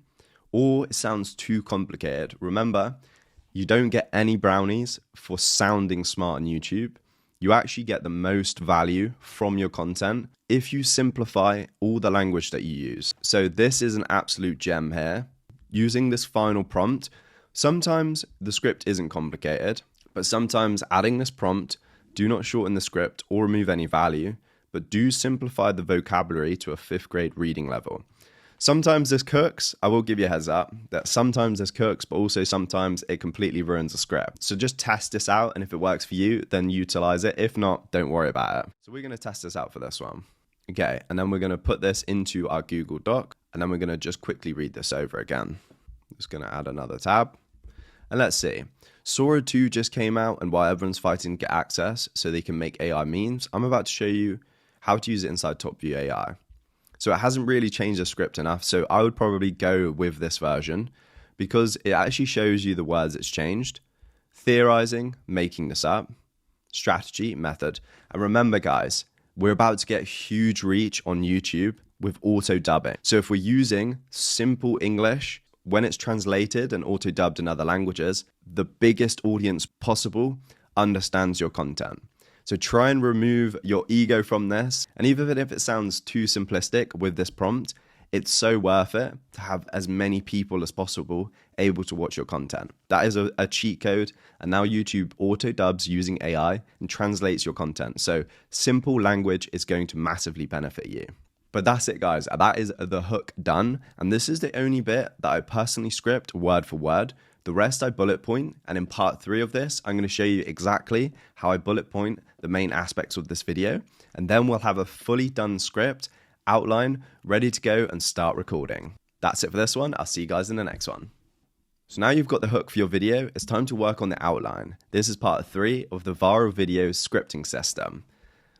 or it sounds too complicated, remember, you don't get any brownies for sounding smart on YouTube. You actually get the most value from your content if you simplify all the language that you use. So this is an absolute gem here. Using this final prompt, sometimes the script isn't complicated, but sometimes adding this prompt, do not shorten the script or remove any value, but do simplify the vocabulary to a 5th grade reading level. Sometimes this cooks. I will give you a heads up that sometimes this cooks, but also sometimes it completely ruins the script. So just test this out, and if it works for you, then utilize it. If not, don't worry about it. So we're going to test this out for this one. Okay, and then we're going to put this into our Google Doc, and then we're going to just quickly read this over again. I'm just going to add another tab. And let's see. Sora 2 just came out, and while everyone's fighting to get access so they can make AI memes, I'm about to show you how to use it inside Top View AI. So it hasn't really changed the script enough, so I would probably go with this version because it actually shows you the words it's changed. Theorizing, making this up, strategy, method. And remember guys, we're about to get huge reach on YouTube with auto dubbing. So if we're using simple English, when it's translated and auto dubbed in other languages, the biggest audience possible understands your content. So try and remove your ego from this. And even if it sounds too simplistic with this prompt, it's so worth it to have as many people as possible able to watch your content. That is a cheat code. And now YouTube auto dubs using AI and translates your content. So simple language is going to massively benefit you. But that's it guys, that is the hook done. And this is the only bit that I personally script word for word. The rest I bullet point, and in part 3 of this, I'm going to show you exactly how I bullet point the main aspects of this video, and then we'll have a fully done script, outline, ready to go and start recording. That's it for this one. I'll see you guys in the next one. So now you've got the hook for your video, it's time to work on the outline. This is part 3 of the viral video scripting system.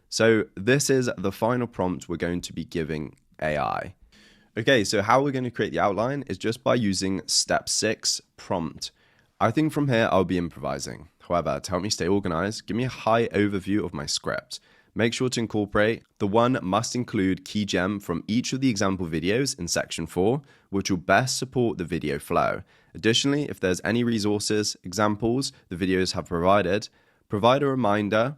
So this is the final prompt we're going to be giving AI. Okay, so how we're going to create the outline is just by using step 6, prompt. I think from here I'll be improvising. However, to help me stay organized, give me a high overview of my script. Make sure to incorporate the one must include key gem from each of the example videos in section 4, which will best support the video flow. Additionally, if there's any resources, examples the videos have provided, provide a reminder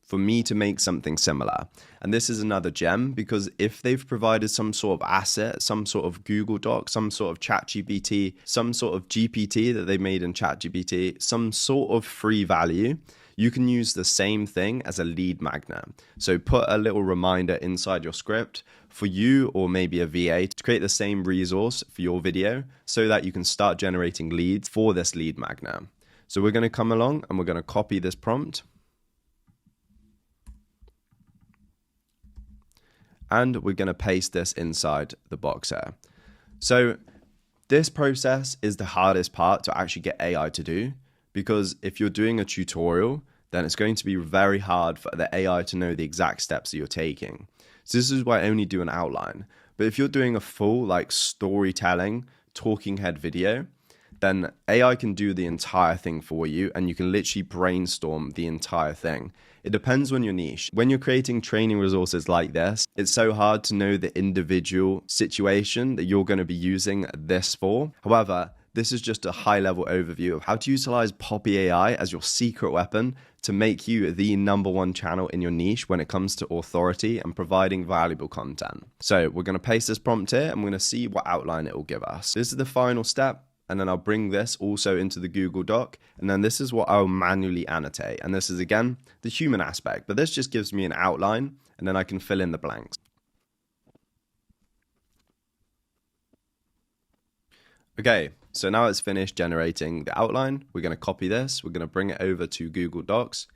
for me to make something similar. And this is another gem because if they've provided some sort of asset, some sort of Google Doc, some sort of ChatGPT, some sort of GPT that they made in ChatGPT, some sort of free value, you can use the same thing as a lead magnet. So put a little reminder inside your script for you or maybe a VA to create the same resource for your video so that you can start generating leads for this lead magnet. So we're going to come along and we're going to copy this prompt. And we're going to paste this inside the box here. So this process is the hardest part to actually get AI to do, because if you're doing a tutorial, then it's going to be very hard for the AI to know the exact steps that you're taking. So this is why I only do an outline. But if you're doing a full like storytelling, talking head video, then AI can do the entire thing for you and you can literally brainstorm the entire thing. It depends on your niche. When you're creating training resources like this, it's so hard to know the individual situation that you're going to be using this for. However, this is just a high-level overview of how to utilize Poppy AI as your secret weapon to make you the #1 channel in your niche when it comes to authority and providing valuable content. So we're going to paste this prompt here and we're going to see what outline it will give us. This is the final step. And then I'll bring this also into the Google Doc. And then this is what I'll manually annotate. And this is, again, the human aspect. But this just gives me an outline, and then I can fill in the blanks. Okay, so now it's finished generating the outline. We're going to copy this. We're going to bring it over to Google Docs.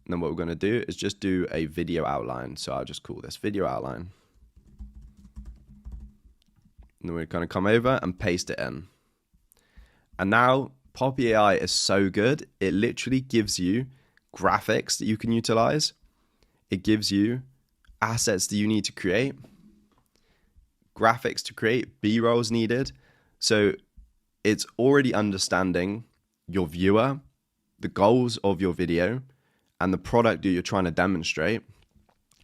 And then what we're going to do is just do a video outline. So I'll just call this video outline. And then we're going to come over and paste it in. And now Poppy AI is so good, it literally gives you graphics that you can utilize. It gives you assets that you need to create, graphics to create, B-rolls needed. So it's already understanding your viewer, the goals of your video, and the product that you're trying to demonstrate.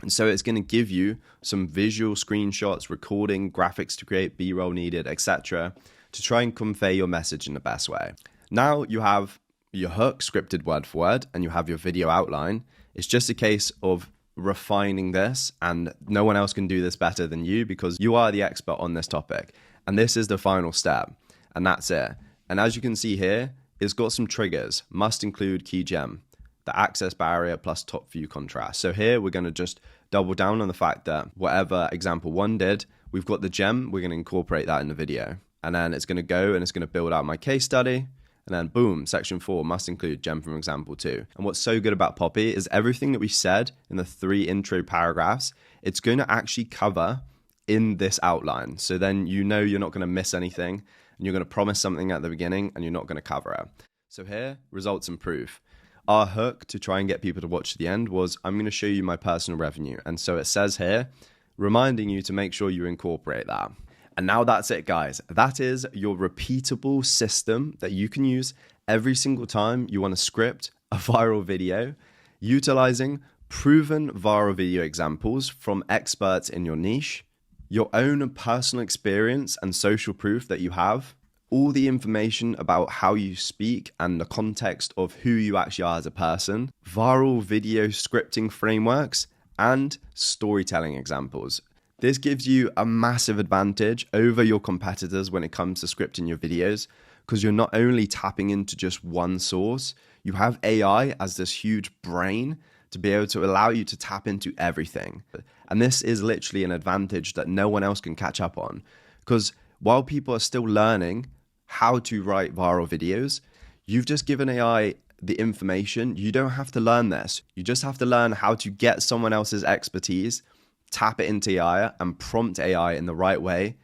And so it's going to give you some visual screenshots, recording, graphics to create, B-roll needed, etc., to try and convey your message in the best way. Now you have your hook scripted word for word and you have your video outline. It's just a case of refining this, and no one else can do this better than you because you are the expert on this topic. And this is the final step, and that's it. And as you can see here, it's got some triggers. Must include key gem, the access barrier plus top view contrast. So here we're going to just double down on the fact that whatever example 1 did, we've got the gem, we're going to incorporate that in the video. And then it's going to go and it's going to build out my case study. And then boom, section 4 must include gem from example 2. And what's so good about Poppy is everything that we said in the 3 intro paragraphs, it's going to actually cover in this outline. So then you know you're not going to miss anything and you're going to promise something at the beginning and you're not going to cover it. So here, results and proof. Our hook to try and get people to watch to the end was, I'm going to show you my personal revenue. And so it says here, reminding you to make sure you incorporate that. And now that's it, guys. That is your repeatable system that you can use every single time you want to script a viral video, utilizing proven viral video examples from experts in your niche, your own personal experience and social proof that you have, all the information about how you speak and the context of who you actually are as a person, viral video scripting frameworks, and storytelling examples. This gives you a massive advantage over your competitors when it comes to scripting your videos, because you're not only tapping into just one source, you have AI as this huge brain to be able to allow you to tap into everything. And this is literally an advantage that no one else can catch up on, because while people are still learning how to write viral videos. You've just given AI the information. You don't have to learn this. You just have to learn how to get someone else's expertise, tap it into AI, and prompt AI in the right way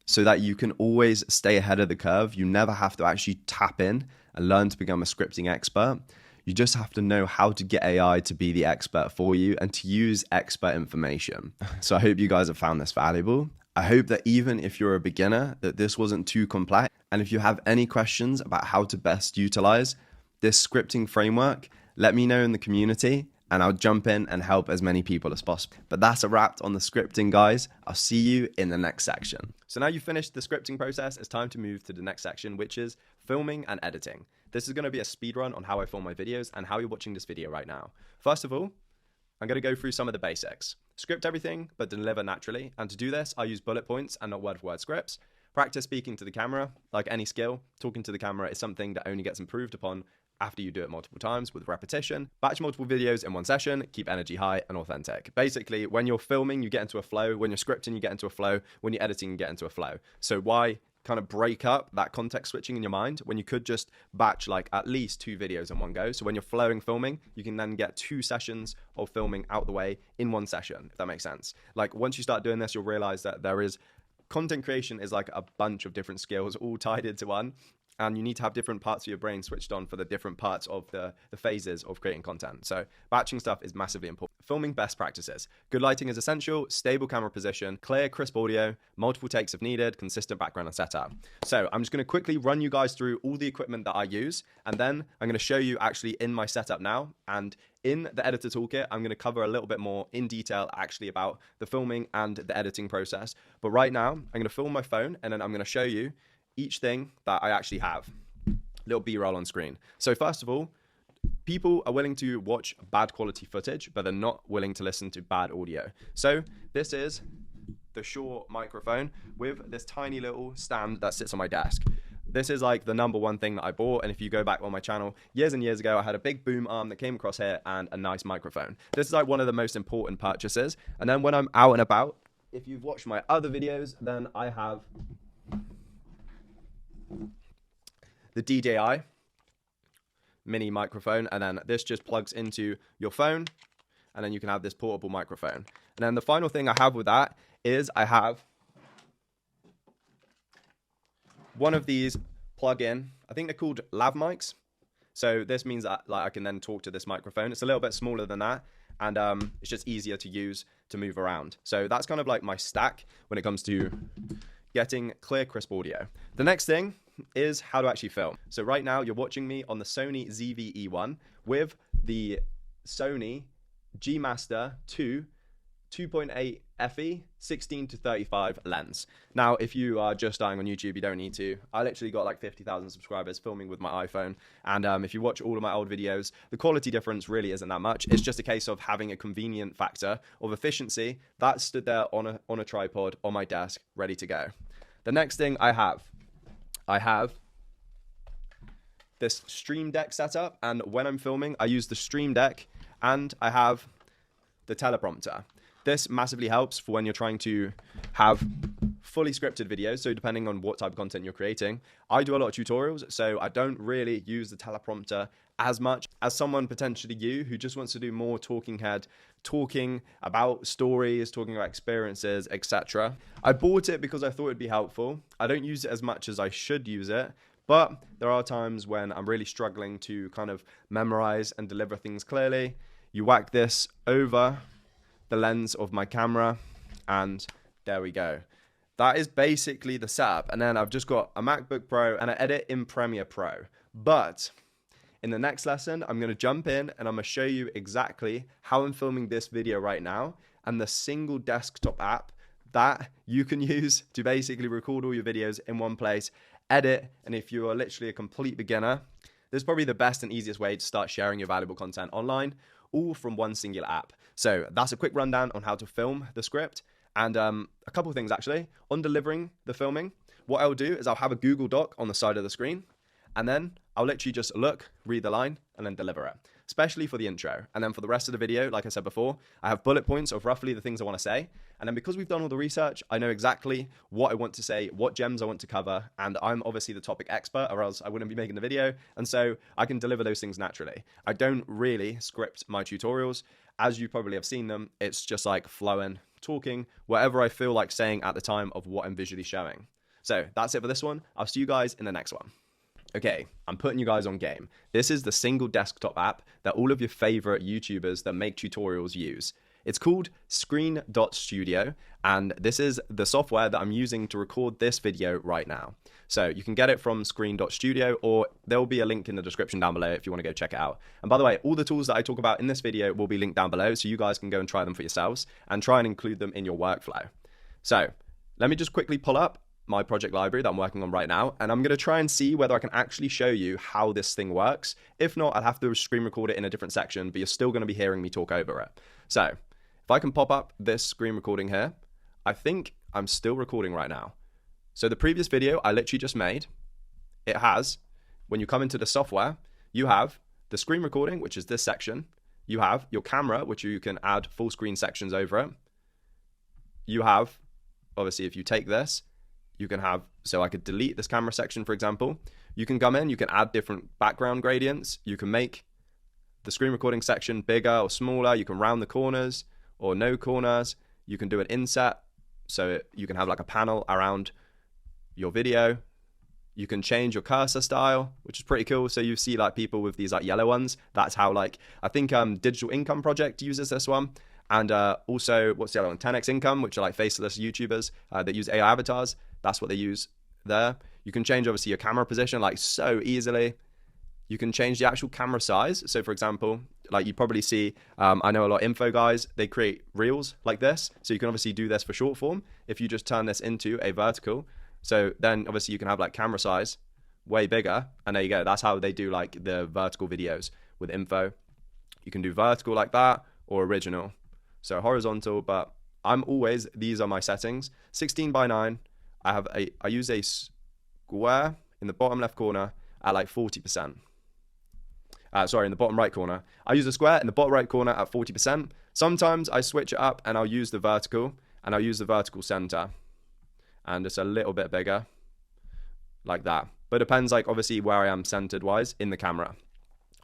so that you can always stay ahead of the curve. You never have to actually tap in and learn to become a scripting expert. You just have to know how to get AI to be the expert for you and to use expert information. So I hope you guys have found this valuable. I hope that even if you're a beginner, that this wasn't too complex. And if you have any questions about how to best utilize this scripting framework, let me know in the community and I'll jump in and help as many people as possible. But that's a wrap on the scripting, guys. I'll see you in the next section. So now you've finished the scripting process, it's time to move to the next section, which is filming and editing. This is going to be a speed run on how I film my videos and how you're watching this video right now. First of all, I'm going to go through some of the basics. Script everything, but deliver naturally. And to do this, I use bullet points and not word-for-word scripts. Practice speaking to the camera. Like any skill, talking to the camera is something that only gets improved upon after you do it multiple times with repetition. Batch multiple videos in one session, keep energy high and authentic. Basically, when you're filming, you get into a flow. When you're scripting, you get into a flow. When you're editing, you get into a flow. So why kind of break up that context switching in your mind when you could just batch like at least 2 videos in one go? So when you're flowing filming, you can then get 2 sessions of filming out the way in one session, if that makes sense. Like once you start doing this, you'll realize that there is content creation is like a bunch of different skills all tied into one. And you need to have different parts of your brain switched on for the different parts of the phases of creating content. So batching stuff is massively important. Filming best practices. Good lighting is essential, stable camera position, clear, crisp audio, multiple takes if needed, consistent background and setup. So I'm just going to quickly run you guys through all the equipment that I use. And then I'm going to show you actually in my setup now. And in the editor toolkit, I'm going to cover a little bit more in detail actually about the filming and the editing process. But right now, I'm going to film my phone and then I'm going to show you each thing that I actually have. Little B-roll on screen. So first of all, people are willing to watch bad quality footage, but they're not willing to listen to bad audio. So this is the Shure microphone with this tiny little stand that sits on my desk. This is like the #1 thing that I bought. And if you go back on my channel years and years ago, I had a big boom arm that came across here and a nice microphone. This is like one of the most important purchases. And then when I'm out and about, if you've watched my other videos, then I have the DJI mini microphone, and then this just plugs into your phone, and then you can have this portable microphone. And then the final thing I have with that is I have one of these plug-in, I think they're called lav mics. So this means that like I can then talk to this microphone. It's a little bit smaller than that, and it's just easier to use to move around. So that's kind of like my stack when it comes to getting clear, crisp audio. The next thing is how to actually film. So right now you're watching me on the Sony ZV-E1 with the Sony G Master 2 2.8 FE 16-35 lens. Now, if you are just starting on YouTube, you don't need to. I literally got like 50,000 subscribers filming with my iPhone. And if you watch all of my old videos, the quality difference really isn't that much. It's just a case of having a convenient factor of efficiency that stood there on a tripod on my desk, ready to go. The next thing I have this Stream Deck setup. And when I'm filming, I use the Stream Deck and I have the teleprompter. This massively helps for when you're trying to have fully scripted videos. So depending on what type of content you're creating, I do a lot of tutorials. So I don't really use the teleprompter as much as someone potentially you who just wants to do more talking head, talking about stories, talking about experiences, etc. I bought it because I thought it'd be helpful. I don't use it as much as I should use it, but there are times when I'm really struggling to kind of memorize and deliver things clearly. You whack this over the lens of my camera and there we go. That is basically the setup. And then I've just got a MacBook Pro and I edit in Premiere Pro. But in the next lesson, I'm going to jump in and I'm going to show you exactly how I'm filming this video right now and the single desktop app that you can use to basically record all your videos in one place, edit. And if you are literally a complete beginner, this is probably the best and easiest way to start sharing your valuable content online, all from one singular app. So that's a quick rundown on how to film the script. And a couple of things actually. On delivering the filming, what I'll do is I'll have a Google Doc on the side of the screen. And then I'll literally just look, read the line, and then deliver it, especially for the intro. And then for the rest of the video, like I said before, I have bullet points of roughly the things I want to say. And then because we've done all the research, I know exactly what I want to say, what gems I want to cover, and I'm obviously the topic expert, or else I wouldn't be making the video. And so I can deliver those things naturally. I don't really script my tutorials. As you probably have seen them, it's just like flowing, talking, whatever I feel like saying at the time of what I'm visually showing. So that's it for this one. I'll see you guys in the next one. Okay, I'm putting you guys on game. This is the single desktop app that all of your favorite YouTubers that make tutorials use. It's called Screen.studio, and this is the software that I'm using to record this video right now. So you can get it from Screen.studio, or there'll be a link in the description down below if you want to go check it out. And by the way, all the tools that I talk about in this video will be linked down below, so you guys can go and try them for yourselves and try and include them in your workflow. So let me just quickly pull up my project library that I'm working on right now, and I'm going to try and see whether I can actually show you how this thing works. If not, I'll have to screen record it in a different section, but you're still going to be hearing me talk over it. So if I can pop up this screen recording here, I think I'm still recording right now. So the previous video I literally just made, it has, when you come into the software, you have the screen recording, which is this section. You have your camera, which you can add full screen sections over it. You have, obviously, if you take this, you can have, so I could delete this camera section, for example. You can come in, you can add different background gradients. You can make the screen recording section bigger or smaller. You can round the corners or no corners. You can do an inset, so you can have like a panel around your video. You can change your cursor style, which is pretty cool. So you see like people with these like yellow ones. That's how, like, I think Digital Income Project uses this one. And also, what's the other one? 10x Income, which are like faceless YouTubers that use AI avatars. That's what they use there. You can change, obviously, your camera position like so easily. You can change the actual camera size. So for example, like you probably see, I know a lot of info guys, they create reels like this. So you can obviously do this for short form. If you just turn this into a vertical, so then obviously you can have like camera size way bigger. And there you go. That's how they do like the vertical videos with info. You can do vertical like that or original. So horizontal, but I'm always, these are my settings. 16:9. I use a square in the bottom left corner at like 40%. Sorry, in the bottom right corner. I use a square in the bottom right corner at 40%. Sometimes I switch it up and I'll use the vertical, and I'll use the vertical center. And it's a little bit bigger, like that. But it depends, like, obviously where I am centered wise in the camera.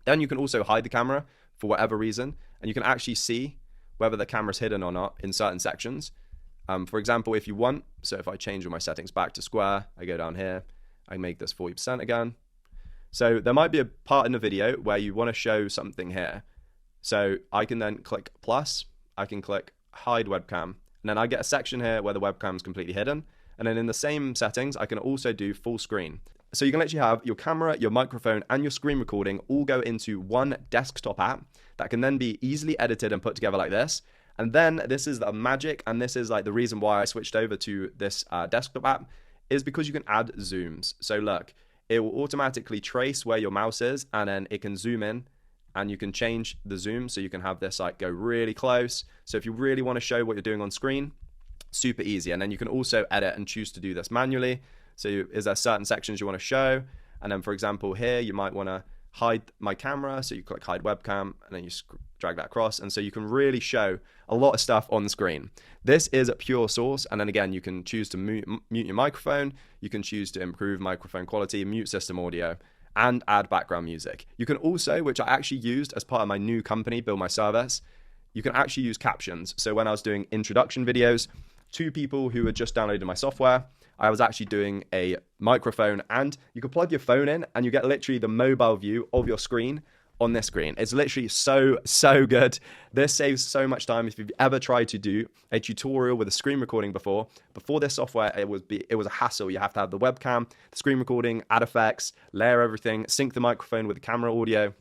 Then you can also hide the camera for whatever reason, and you can actually see whether the camera's hidden or not in certain sections. For example, if you want, so if I change all my settings back to square, I go down here, I make this 40% again. So there might be a part in the video where you want to show something here. So I can then click plus, I can click hide webcam, and then I get a section here where the webcam is completely hidden. And then in the same settings, I can also do full screen. So you can literally have your camera, your microphone, and your screen recording all go into one desktop app that can then be easily edited and put together like this. And then this is the magic, and this is like the reason why I switched over to this desktop app, is because you can add zooms. So look, it will automatically trace where your mouse is, and then it can zoom in, and you can change the zoom. So you can have this like go really close. So if you really want to show what you're doing on screen, super easy. And then you can also edit and choose to do this manually. So is there certain sections you want to show? And then for example, here, you might want to hide my camera. So you click hide webcam, and then you drag that across. And so you can really show a lot of stuff on the screen. This is a pure source. And then again, you can choose to mute your microphone. You can choose to improve microphone quality, mute system audio, and add background music. You can also, which I actually used as part of my new company, Build My Service, you can actually use captions. So when I was doing introduction videos to people who had just downloaded my software, I was actually doing a microphone, and you can plug your phone in and you get literally the mobile view of your screen on this screen. It's literally so good. This saves so much time. If you've ever tried to do a tutorial with a screen recording before this software, it was a hassle. You have to have the webcam, the screen recording, add effects, layer everything, sync the microphone with the camera audio.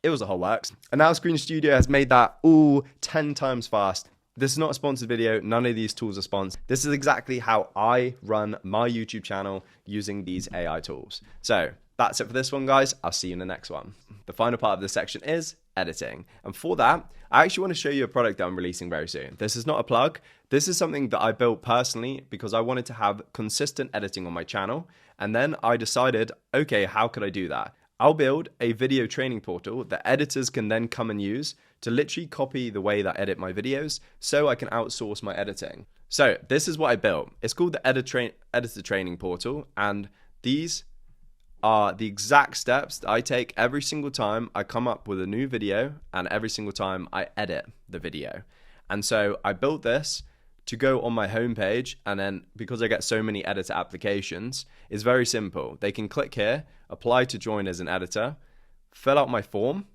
It was a whole works. And now Screen.studio has made that all 10 times fast. This is not a sponsored video. None of these tools are sponsored. This is exactly how I run my YouTube channel using these AI tools. So that's it for this one, guys. I'll see you in the next one. The final part of this section is editing. And for that, I actually want to show you a product that I'm releasing very soon. This is not a plug. This is something that I built personally because I wanted to have consistent editing on my channel. And then I decided, okay, how could I do that? I'll build a video training portal that editors can then come and use to literally copy the way that I edit my videos so I can outsource my editing. So this is what I built. It's called the editor training portal, and these are the exact steps that I take every single time I come up with a new video and every single time I edit the video. And so I built this to go on my homepage, and then because I get so many editor applications, it's very simple. They can click here, apply to join as an editor, fill out my form,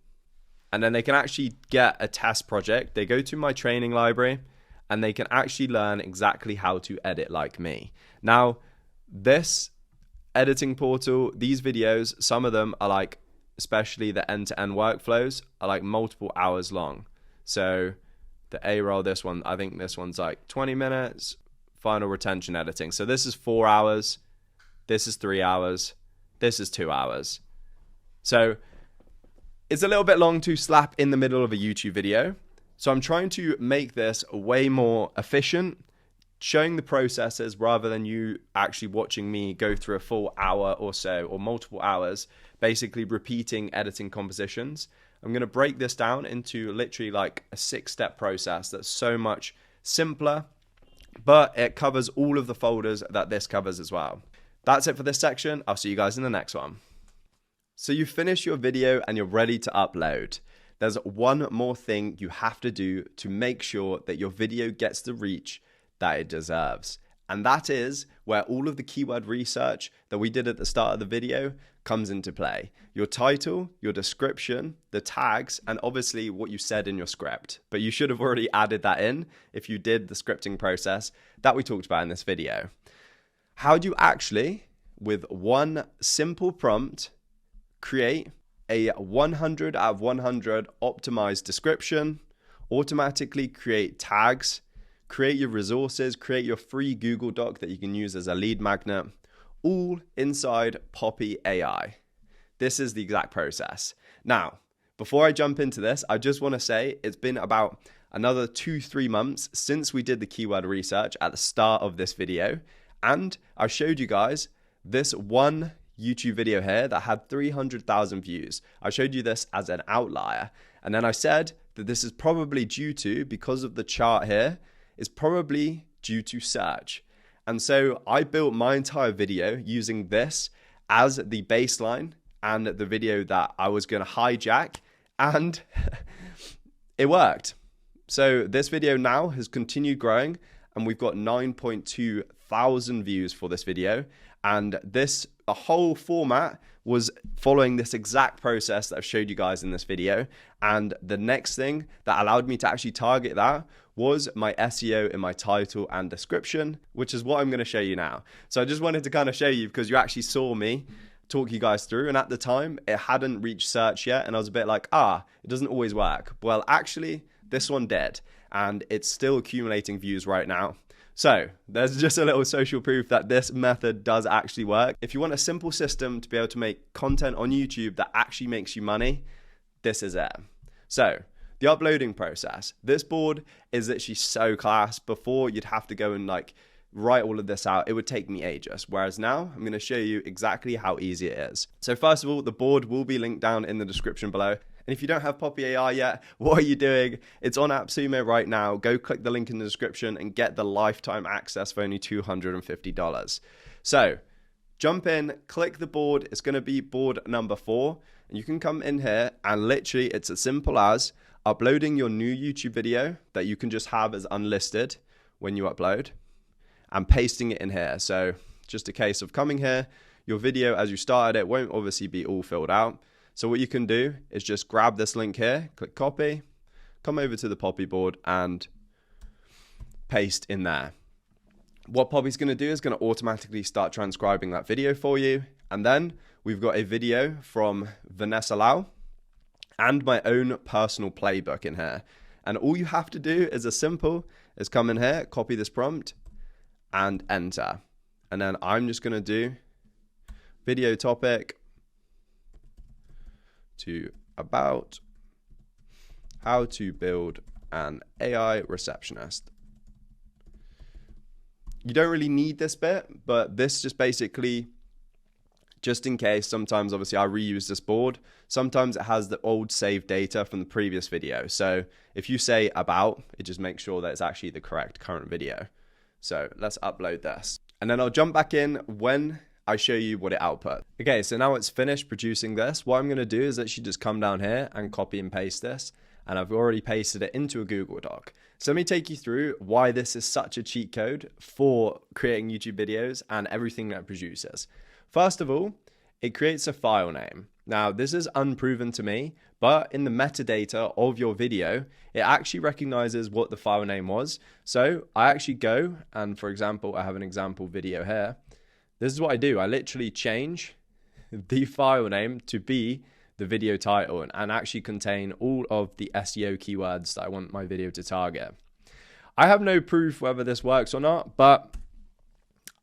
and then they can actually get a test project. They go to my training library and they can actually learn exactly how to edit like me. Now, this editing portal, these videos, some of them are like, especially the end-to-end workflows, are like multiple hours long. So the A-roll, this one, I think this one's like 20 minutes, final retention editing. So this is 4 hours, this is 3 hours, this is 2 hours. So it's a little bit long to slap in the middle of a YouTube video. So I'm trying to make this way more efficient, showing the processes rather than you actually watching me go through a full hour or so, or multiple hours, basically repeating editing compositions. I'm going to break this down into literally like a 6-step process that's so much simpler, but it covers all of the folders that this covers as well. That's it for this section. I'll see you guys in the next one. So you finish your video and you're ready to upload. There's one more thing you have to do to make sure that your video gets the reach that it deserves. And that is where all of the keyword research that we did at the start of the video comes into play. Your title, your description, the tags, and obviously what you said in your script. But you should have already added that in if you did the scripting process that we talked about in this video. How do you actually, with one simple prompt, create a 100 out of 100 optimized description, automatically create tags, create your resources, create your free Google Doc that you can use as a lead magnet, all inside Poppy AI. This is the exact process. Now, before I jump into this, I just want to say it's been about another 2-3 months since we did the keyword research at the start of this video. And I showed you guys this one YouTube video here that had 300,000 views. I showed you this as an outlier. And then I said that this is probably due to, because of the chart here, is probably due to search. And so I built my entire video using this as the baseline and the video that I was going to hijack, and it worked. So this video now has continued growing, and we've got 9.2 thousand views for this video. And the whole format was following this exact process that I've showed you guys in this video. And the next thing that allowed me to actually target that was my SEO in my title and description, which is what I'm going to show you now. So I just wanted to kind of show you, because you actually saw me talk you guys through, and at the time it hadn't reached search yet, and I was a bit like, it doesn't always work. Well, actually this one did, and it's still accumulating views right now. So there's just a little social proof that this method does actually work. If you want a simple system to be able to make content on YouTube that actually makes you money, this is it. So the uploading process, this board is literally so class. Before, you'd have to go and like write all of this out. It would take me ages. Whereas now I'm going to show you exactly how easy it is. So first of all, the board will be linked down in the description below. And if you don't have Poppy AI yet, what are you doing? It's on AppSumo right now. Go click the link in the description and get the lifetime access for only $250. So jump in, click the board. It's going to be board number 4. And you can come in here and literally it's as simple as uploading your new YouTube video that you can just have as unlisted when you upload and pasting it in here. So just a case of coming here, your video as you started it won't obviously be all filled out. So what you can do is just grab this link here, click copy, come over to the Poppy board and paste in there. What Poppy's going to do is going to automatically start transcribing that video for you. And then we've got a video from Vanessa Lau and my own personal playbook in here. And all you have to do is as simple as come in here, copy this prompt and enter. And then I'm just going to do video topic to about how to build an AI receptionist. You don't really need this bit, but this just basically just in case. Sometimes obviously I reuse this board. Sometimes it has the old saved data from the previous video. So if you say about, it just makes sure that it's actually the correct current video. So let's upload this. And then I'll jump back in when I show you what it output. Okay, so now it's finished producing this. What I'm gonna do is actually just come down here and copy and paste this. And I've already pasted it into a Google Doc. So let me take you through why this is such a cheat code for creating YouTube videos and everything that it produces. First of all, it creates a file name. Now, this is unproven to me, but in the metadata of your video, it actually recognizes what the file name was. So I actually go, and for example, I have an example video here. This is what I do. I literally change the file name to be the video title and actually contain all of the SEO keywords that I want my video to target. I have no proof whether this works or not, but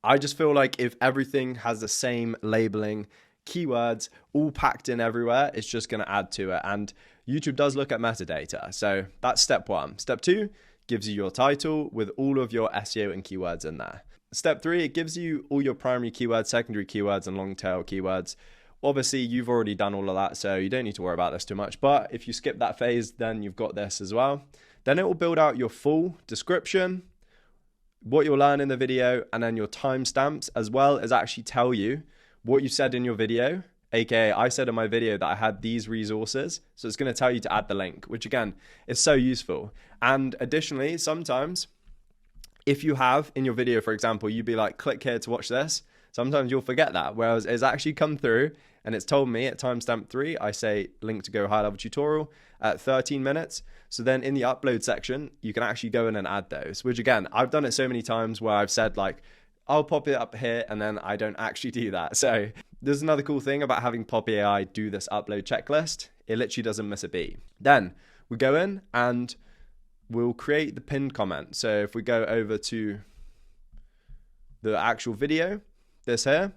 I just feel like if everything has the same labeling, keywords all packed in everywhere, it's just going to add to it. And YouTube does look at metadata. So that's step one. Step two gives you your title with all of your SEO and keywords in there. Step three, it gives you all your primary keywords, secondary keywords, and long tail keywords. Obviously, you've already done all of that, so you don't need to worry about this too much. But if you skip that phase, then you've got this as well. Then it will build out your full description, what you'll learn in the video, and then your timestamps, as well as actually tell you what you said in your video. AKA, I said in my video that I had these resources. So it's going to tell you to add the link, which again, is so useful. And additionally, sometimes if you have in your video, for example, you'd be like, click here to watch this. Sometimes you'll forget that, whereas it's actually come through and it's told me at timestamp 3, I say link to go high level tutorial at 13 minutes. So then in the upload section, you can actually go in and add those, which again, I've done it so many times where I've said like, I'll pop it up here and then I don't actually do that. So there's another cool thing about having Poppy AI do this upload checklist. It literally doesn't miss a beat. Then we go in and we'll create the pinned comment. So if we go over to the actual video, this here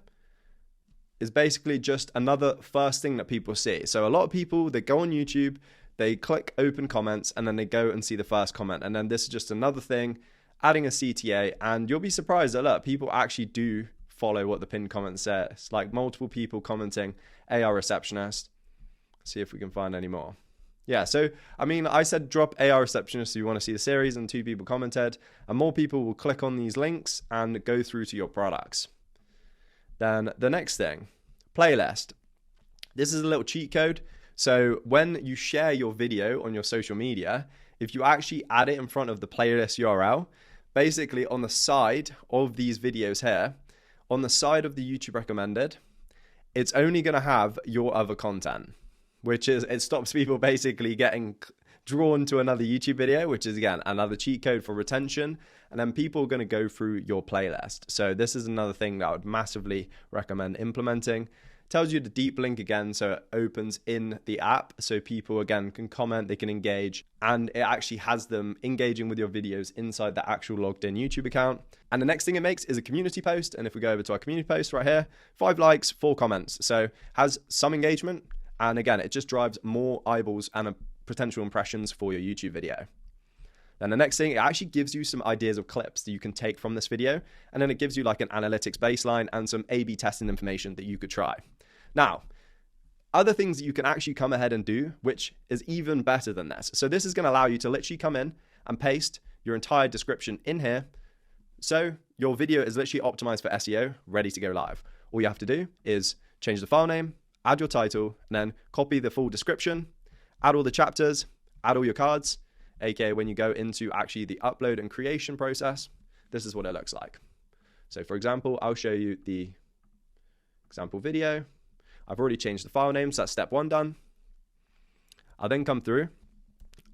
is basically just another first thing that people see. So a lot of people, they go on YouTube, they click open comments, and then they go and see the first comment. And then this is just another thing, adding a CTA, and you'll be surprised that look, people actually do follow what the pinned comment says. Like multiple people commenting, AR receptionist. Let's see if we can find any more. Yeah, so I mean, I said drop AR receptionist if you want to see the series, and 2 people commented, and more people will click on these links and go through to your products. Then the next thing, playlist. This is a little cheat code. So when you share your video on your social media, if you actually add it in front of the playlist URL, basically on the side of these videos here, on the side of the YouTube recommended, it's only going to have your other content, which is, it stops people basically getting drawn to another YouTube video, which is again, another cheat code for retention. And then people are going to go through your playlist. So this is another thing that I would massively recommend implementing. Tells you the deep link again, so it opens in the app. So people again can comment, they can engage, and it actually has them engaging with your videos inside the actual logged in YouTube account. And the next thing it makes is a community post. And if we go over to our community post right here, 5 likes, 4 comments. So has some engagement. And again, it just drives more eyeballs and potential impressions for your YouTube video. Then the next thing, it actually gives you some ideas of clips that you can take from this video. And then it gives you like an analytics baseline and some A/B testing information that you could try. Now, other things that you can actually come ahead and do, which is even better than this. So this is going to allow you to literally come in and paste your entire description in here. So your video is literally optimized for SEO, ready to go live. All you have to do is change the file name, add your title, and then copy the full description, add all the chapters, add all your cards, aka when you go into actually the upload and creation process, this is what it looks like. So for example, I'll show you the example video. I've already changed the file name, so that's step 1 done. I'll then come through,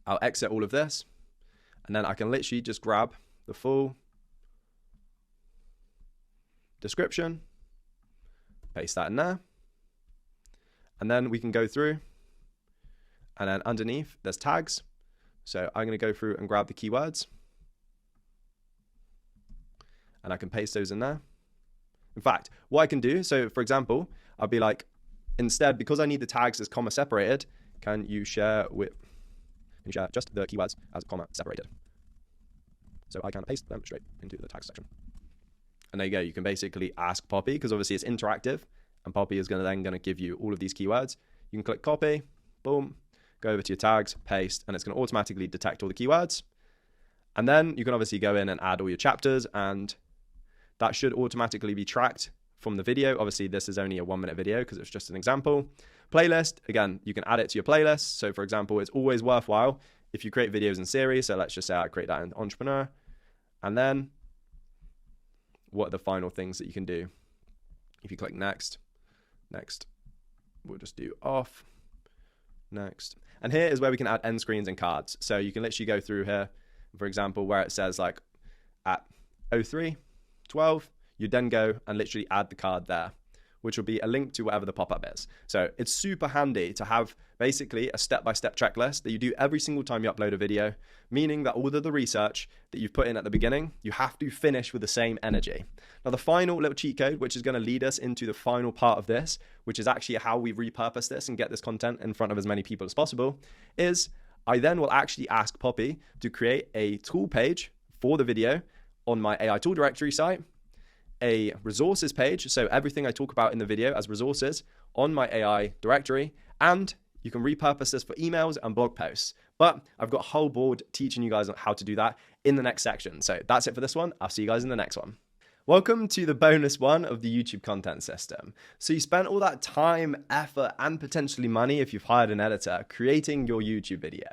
I'll exit all of this, and then I can literally just grab the full description, paste that in there, and then we can go through, and then underneath there's tags. So I'm going to go through and grab the keywords, and I can paste those in there. In fact, what I can do, so for example, I'll be like, instead, because I need the tags as comma separated, can you share just the keywords as comma separated? So I can paste them straight into the tags section. And there you go. You can basically ask Poppy, because obviously it's interactive, and Poppy is going to give you all of these keywords. You can click copy, boom, go over to your tags, paste, and it's going to automatically detect all the keywords. And then you can obviously go in and add all your chapters, and that should automatically be tracked from the video. Obviously, this is only a 1-minute video because it's just an example. Playlist, again, you can add it to your playlist. So for example, it's always worthwhile if you create videos in series. So let's just say I create that in Entrepreneur. And then what are the final things that you can do? If you click next, we'll just do off, next. And here is where we can add end screens and cards. So you can literally go through here, for example, where it says like at 03:12, you then go and literally add the card there, which will be a link to whatever the pop-up is. So it's super handy to have basically a step-by-step checklist that you do every single time you upload a video, meaning that all of the research that you've put in at the beginning, you have to finish with the same energy. Now, the final little cheat code, which is going to lead us into the final part of this, which is actually how we repurpose this and get this content in front of as many people as possible, is I then will actually ask Poppy to create a tool page for the video on my AI tool directory site, a resources page, so everything I talk about in the video as resources on my AI directory, and you can repurpose this for emails and blog posts. But I've got a whole board teaching you guys on how to do that in the next section. So that's it for this one. I'll see you guys in the next one. Welcome to the bonus one of the YouTube content system. So you spent all that time, effort, and potentially money, if you've hired an editor, creating your YouTube video.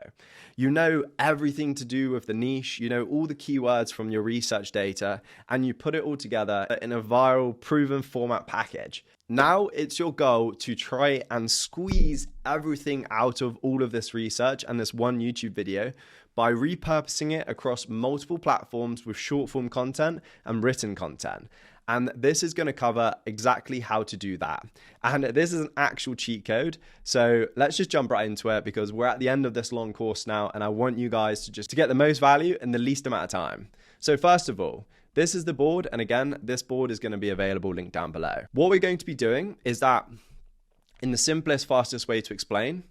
You know everything to do with the niche, you know all the keywords from your research data, and you put it all together in a viral, proven format package. Now it's your goal to try and squeeze everything out of all of this research and this one YouTube video by repurposing it across multiple platforms with short form content and written content. And this is going to cover exactly how to do that. And this is an actual cheat code. So let's just jump right into it because we're at the end of this long course now, and I want you guys to get the most value in the least amount of time. So first of all, this is the board. And again, this board is going to be available linked down below. What we're going to be doing is that in the simplest, fastest way to explain,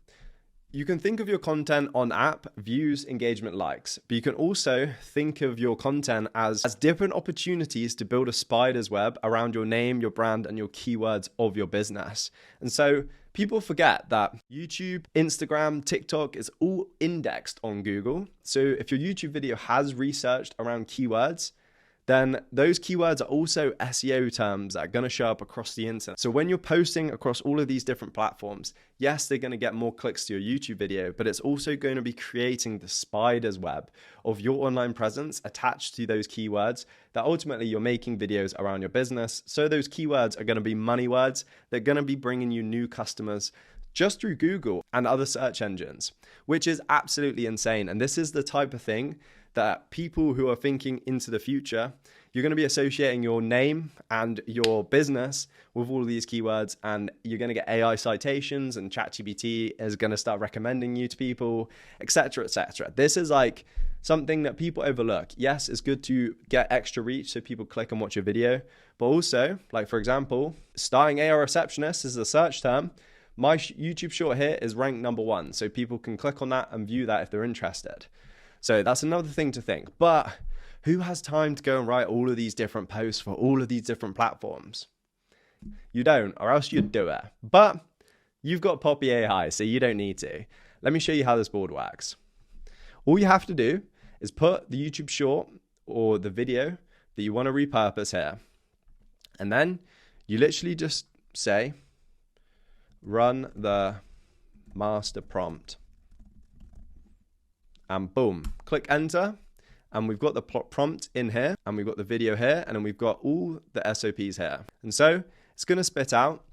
you can think of your content on app, views, engagement, likes, but you can also think of your content as different opportunities to build a spider's web around your name, your brand, and your keywords of your business. And so people forget that YouTube, Instagram, TikTok is all indexed on Google. So if your YouTube video has researched around keywords, then those keywords are also SEO terms that are going to show up across the internet. So when you're posting across all of these different platforms, yes, they're going to get more clicks to your YouTube video, but it's also going to be creating the spider's web of your online presence attached to those keywords that ultimately you're making videos around your business. So those keywords are going to be money words. They're going to be bringing you new customers just through Google and other search engines, which is absolutely insane. And this is the type of thing that people who are thinking into the future, you're going to be associating your name and your business with all of these keywords, and you're going to get AI citations, and ChatGPT is going to start recommending you to people, etc., etc. This is like something that people overlook. Yes, it's good to get extra reach so people click and watch your video, but also, like for example, starting AI receptionist is a search term. My YouTube short here is ranked #1, so people can click on that and view that if they're interested. So that's another thing to think. But who has time to go and write all of these different posts for all of these different platforms? You don't, or else you'd do it. But you've got Poppy AI, so you don't need to. Let me show you how this board works. All you have to do is put the YouTube short or the video that you want to repurpose here. And then you literally just say, run the master prompt. And boom, click enter. And we've got the prompt in here, and we've got the video here, and then we've got all the SOPs here. And so it's going to spit out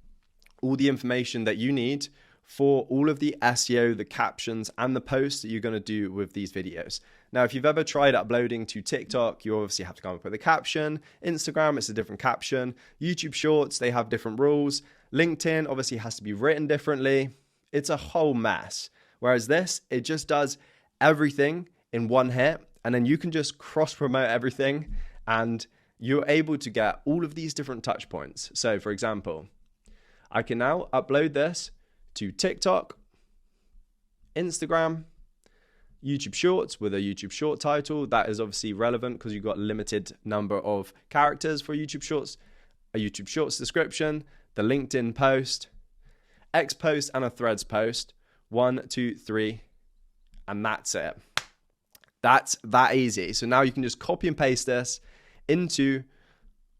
all the information that you need for all of the SEO, the captions, and the posts that you're going to do with these videos. Now, if you've ever tried uploading to TikTok, you obviously have to come up with a caption. Instagram, it's a different caption. YouTube Shorts, they have different rules. LinkedIn obviously has to be written differently. It's a whole mess. Whereas this, it just does everything in one hit, and then you can just cross promote everything, and you're able to get all of these different touch points. So for example, I can now upload this to TikTok, Instagram, YouTube Shorts with a YouTube Short title. That is obviously relevant because you've got a limited number of characters for YouTube Shorts, a YouTube Shorts description, the LinkedIn post, X post, and a Threads post. 1, 2, 3, and that's it. That's that easy. So now you can just copy and paste this into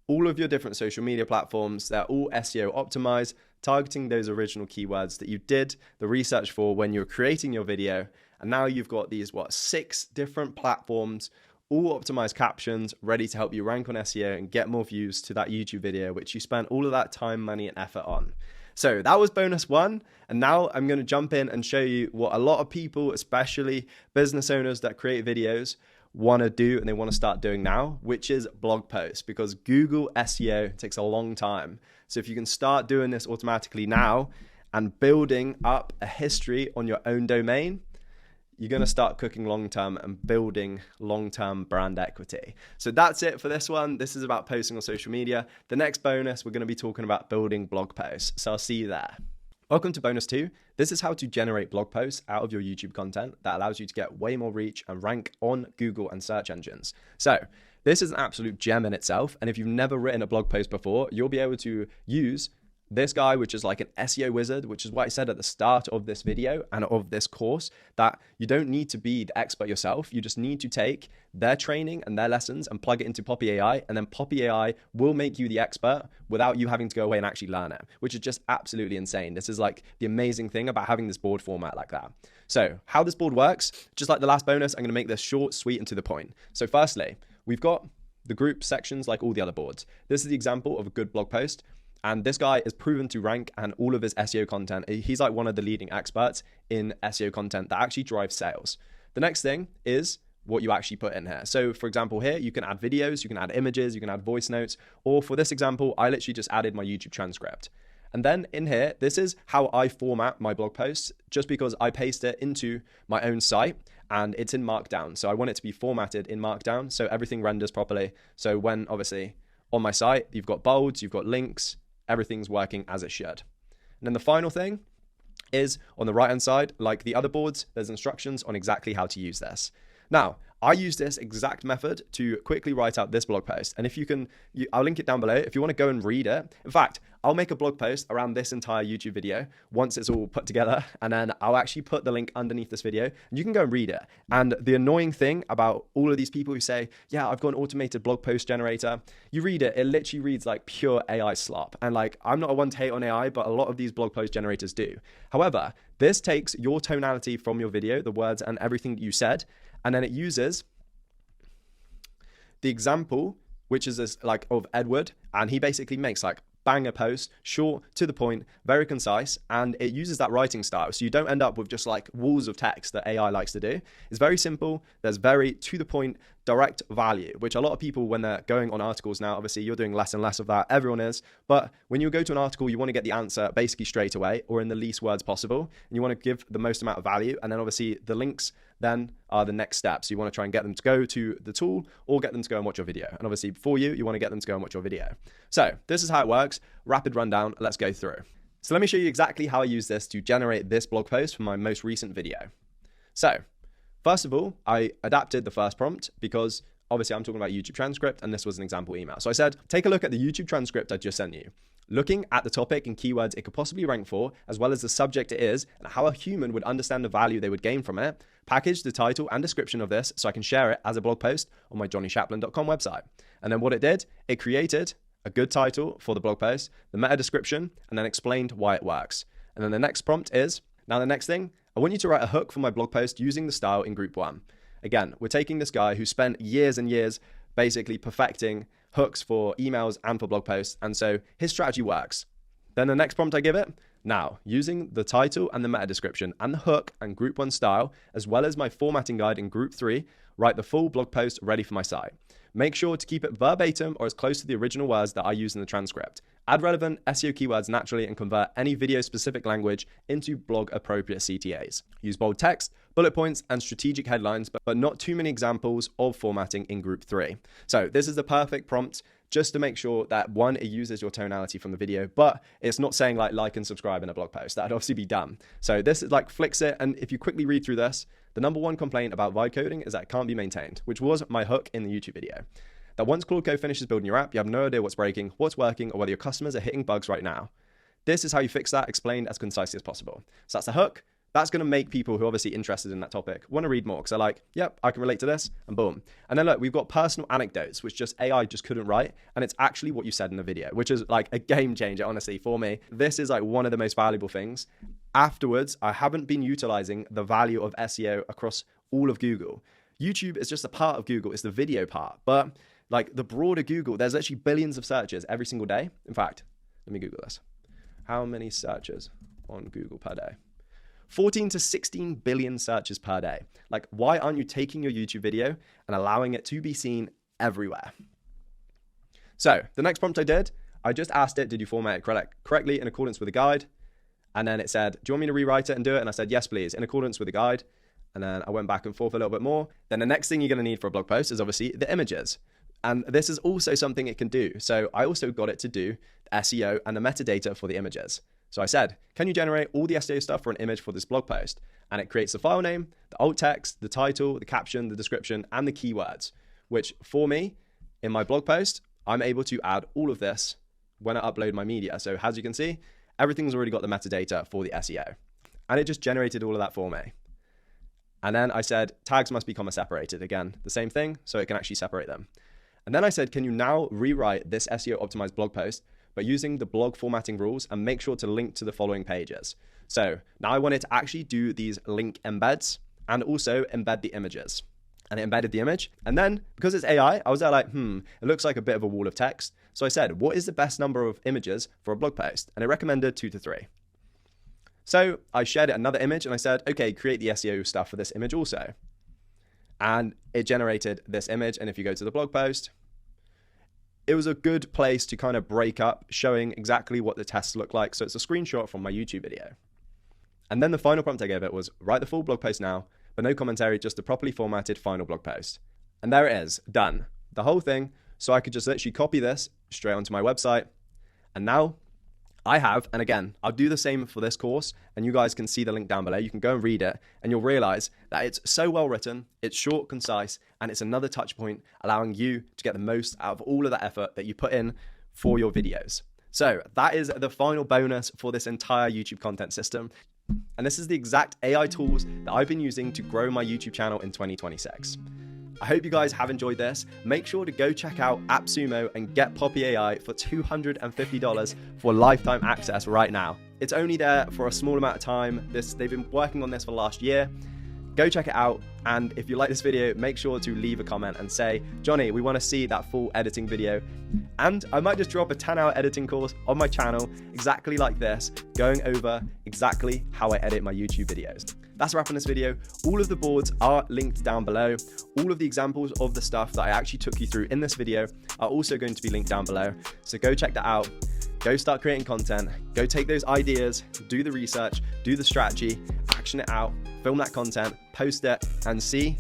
all of your different social media platforms. They're all SEO optimized, targeting those original keywords that you did the research for when you were creating your video. And now you've got these, 6 different platforms, all optimized captions, ready to help you rank on SEO and get more views to that YouTube video, which you spent all of that time, money, and effort on. So that was bonus 1. And now I'm going to jump in and show you what a lot of people, especially business owners that create videos, want to do and they want to start doing now, which is blog posts, because Google SEO takes a long time. So if you can start doing this automatically now and building up a history on your own domain, you're going to start cooking long-term and building long-term brand equity. So that's it for this one. This is about posting on social media. The next bonus, we're going to be talking about building blog posts. So I'll see you there. Welcome to bonus 2. This is how to generate blog posts out of your YouTube content that allows you to get way more reach and rank on Google and search engines. So this is an absolute gem in itself. And if you've never written a blog post before, you'll be able to use this guy, which is like an SEO wizard, which is what I said at the start of this video and of this course, that you don't need to be the expert yourself. You just need to take their training and their lessons and plug it into Poppy AI, and then Poppy AI will make you the expert without you having to go away and actually learn it, which is just absolutely insane. This is like the amazing thing about having this board format like that. So how this board works, just like the last bonus, I'm going to make this short, sweet, and to the point. So firstly, we've got the group sections like all the other boards. This is the example of a good blog post. And this guy is proven to rank, and all of his SEO content, he's like one of the leading experts in SEO content that actually drives sales. The next thing is what you actually put in here. So for example, here you can add videos, you can add images, you can add voice notes, or for this example, I literally just added my YouTube transcript. And then in here, this is how I format my blog posts, just because I paste it into my own site and it's in Markdown. So I want it to be formatted in Markdown so everything renders properly. So when obviously on my site, you've got bolds, you've got links, everything's working as it should. And then the final thing is on the right hand side, like the other boards, there's instructions on exactly how to use this. Now, I use this exact method to quickly write out this blog post. And if you can, I'll link it down below. If you want to go and read it, in fact, I'll make a blog post around this entire YouTube video once it's all put together. And then I'll actually put the link underneath this video and you can go and read it. And the annoying thing about all of these people who say, yeah, I've got an automated blog post generator, you read it, it literally reads like pure AI slop. And like, I'm not a one to hate on AI, but a lot of these blog post generators do. However, this takes your tonality from your video, the words and everything that you said, and then it uses the example, which is this like of Edward, and he basically makes like banger post, short, to the point, very concise, and it uses that writing style. So you don't end up with just like walls of text that AI likes to do. It's very simple. There's very to the point, direct value, which a lot of people, when they're going on articles now, obviously you're doing less and less of that. Everyone is. But when you go to an article, you want to get the answer basically straight away or in the least words possible. And you want to give the most amount of value. And then obviously the links then are the next steps. You want to try and get them to go to the tool or get them to go and watch your video. And obviously for you want to get them to go and watch your video. So this is how it works. Rapid rundown. Let's go through. So let me show you exactly how I use this to generate this blog post for my most recent video. So first of all, I adapted the first prompt because obviously I'm talking about YouTube transcript and this was an example email. So I said, take a look at the YouTube transcript I just sent you. Looking at the topic and keywords it could possibly rank for, as well as the subject it is and how a human would understand the value they would gain from it, package the title and description of this so I can share it as a blog post on my JonnyShapland.com website. And then what it did, it created a good title for the blog post, the meta description, and then explained why it works. And then the next prompt is, now the next thing, I want you to write a hook for my blog post using the style in group 1. Again, we're taking this guy who spent years and years basically perfecting hooks for emails and for blog posts. And so his strategy works. Then the next prompt I give it, now using the title and the meta description and the hook and group 1 style, as well as my formatting guide in group 3, write the full blog post ready for my site. Make sure to keep it verbatim or as close to the original words that I use in the transcript. Add relevant SEO keywords naturally and convert any video-specific language into blog-appropriate CTAs. Use bold text, bullet points, and strategic headlines, but not too many examples of formatting in group 3. So this is the perfect prompt just to make sure that one, it uses your tonality from the video, but it's not saying like and subscribe in a blog post. That'd obviously be dumb. So this is like flicks it. And if you quickly read through this, the number one complaint about vibe coding is that it can't be maintained, which was my hook in the YouTube video. That once Claude Code finishes building your app, you have no idea what's breaking, what's working, or whether your customers are hitting bugs right now. This is how you fix that, explained as concisely as possible. So that's the hook. That's going to make people who are obviously interested in that topic want to read more because they're like, yep, I can relate to this, and boom. And then look, we've got personal anecdotes, which just AI just couldn't write. And it's actually what you said in the video, which is like a game changer, honestly, for me. This is like one of the most valuable things. Afterwards, I haven't been utilizing the value of SEO across all of Google. YouTube is just a part of Google. It's the video part. But like the broader Google, there's actually billions of searches every single day. In fact, let me Google this. How many searches on Google per day? 14 to 16 billion searches per day. Like, why aren't you taking your YouTube video and allowing it to be seen everywhere? So the next prompt I did, I just asked it, did you format it correctly in accordance with the guide? And then it said, do you want me to rewrite it and do it? And I said, yes, please, in accordance with the guide. And then I went back and forth a little bit more. Then the next thing you're going to need for a blog post is obviously the images. And this is also something it can do. So I also got it to do the SEO and the metadata for the images. So I said, can you generate all the SEO stuff for an image for this blog post? And it creates the file name, the alt text, the title, the caption, the description, and the keywords, which for me, in my blog post, I'm able to add all of this when I upload my media. So as you can see, everything's already got the metadata for the SEO. And it just generated all of that for me. And then I said, tags must be comma separated. Again, the same thing, so it can actually separate them. And then I said, can you now rewrite this SEO optimized blog post but using the blog formatting rules and make sure to link to the following pages. So now I wanted to actually do these link embeds and also embed the images. And it embedded the image. And then because it's AI, I was there like, it looks like a bit of a wall of text. So I said, what is the best number of images for a blog post? And it recommended 2 to 3. So I shared another image and I said, okay, create the SEO stuff for this image also. And it generated this image. And if you go to the blog post, it was a good place to kind of break up, showing exactly what the tests look like. So it's a screenshot from my YouTube video. And then the final prompt I gave it was, write the full blog post now, but no commentary, just a properly formatted final blog post. And there it is, done. The whole thing. So I could just literally copy this straight onto my website. And now I have, and again, I'll do the same for this course, and you guys can see the link down below. You can go and read it, and you'll realize that it's so well written, it's short, concise, and it's another touch point allowing you to get the most out of all of that effort that you put in for your videos. So that is the final bonus for this entire YouTube content system. And this is the exact AI tools that I've been using to grow my YouTube channel in 2026. I hope you guys have enjoyed this. Make sure to go check out AppSumo and get Poppy AI for $250 for lifetime access right now. It's only there for a small amount of time. They've been working on this for the last year. Go check it out. And if you like this video, make sure to leave a comment and say, Jonny, we want to see that full editing video. And I might just drop a 10-hour editing course on my channel, exactly like this, going over exactly how I edit my YouTube videos. That's a wrap on this video. All of the boards are linked down below. All of the examples of the stuff that I actually took you through in this video are also going to be linked down below. So go check that out. Go start creating content. Go take those ideas, do the research, do the strategy, action it out, film that content, post it, and see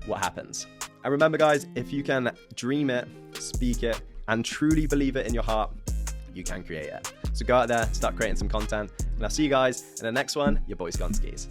what happens. And remember, guys, if you can dream it, speak it, and truly believe it in your heart, you can create it. So go out there, start creating some content, and I'll see you guys in the next one. Your boy's gone skis.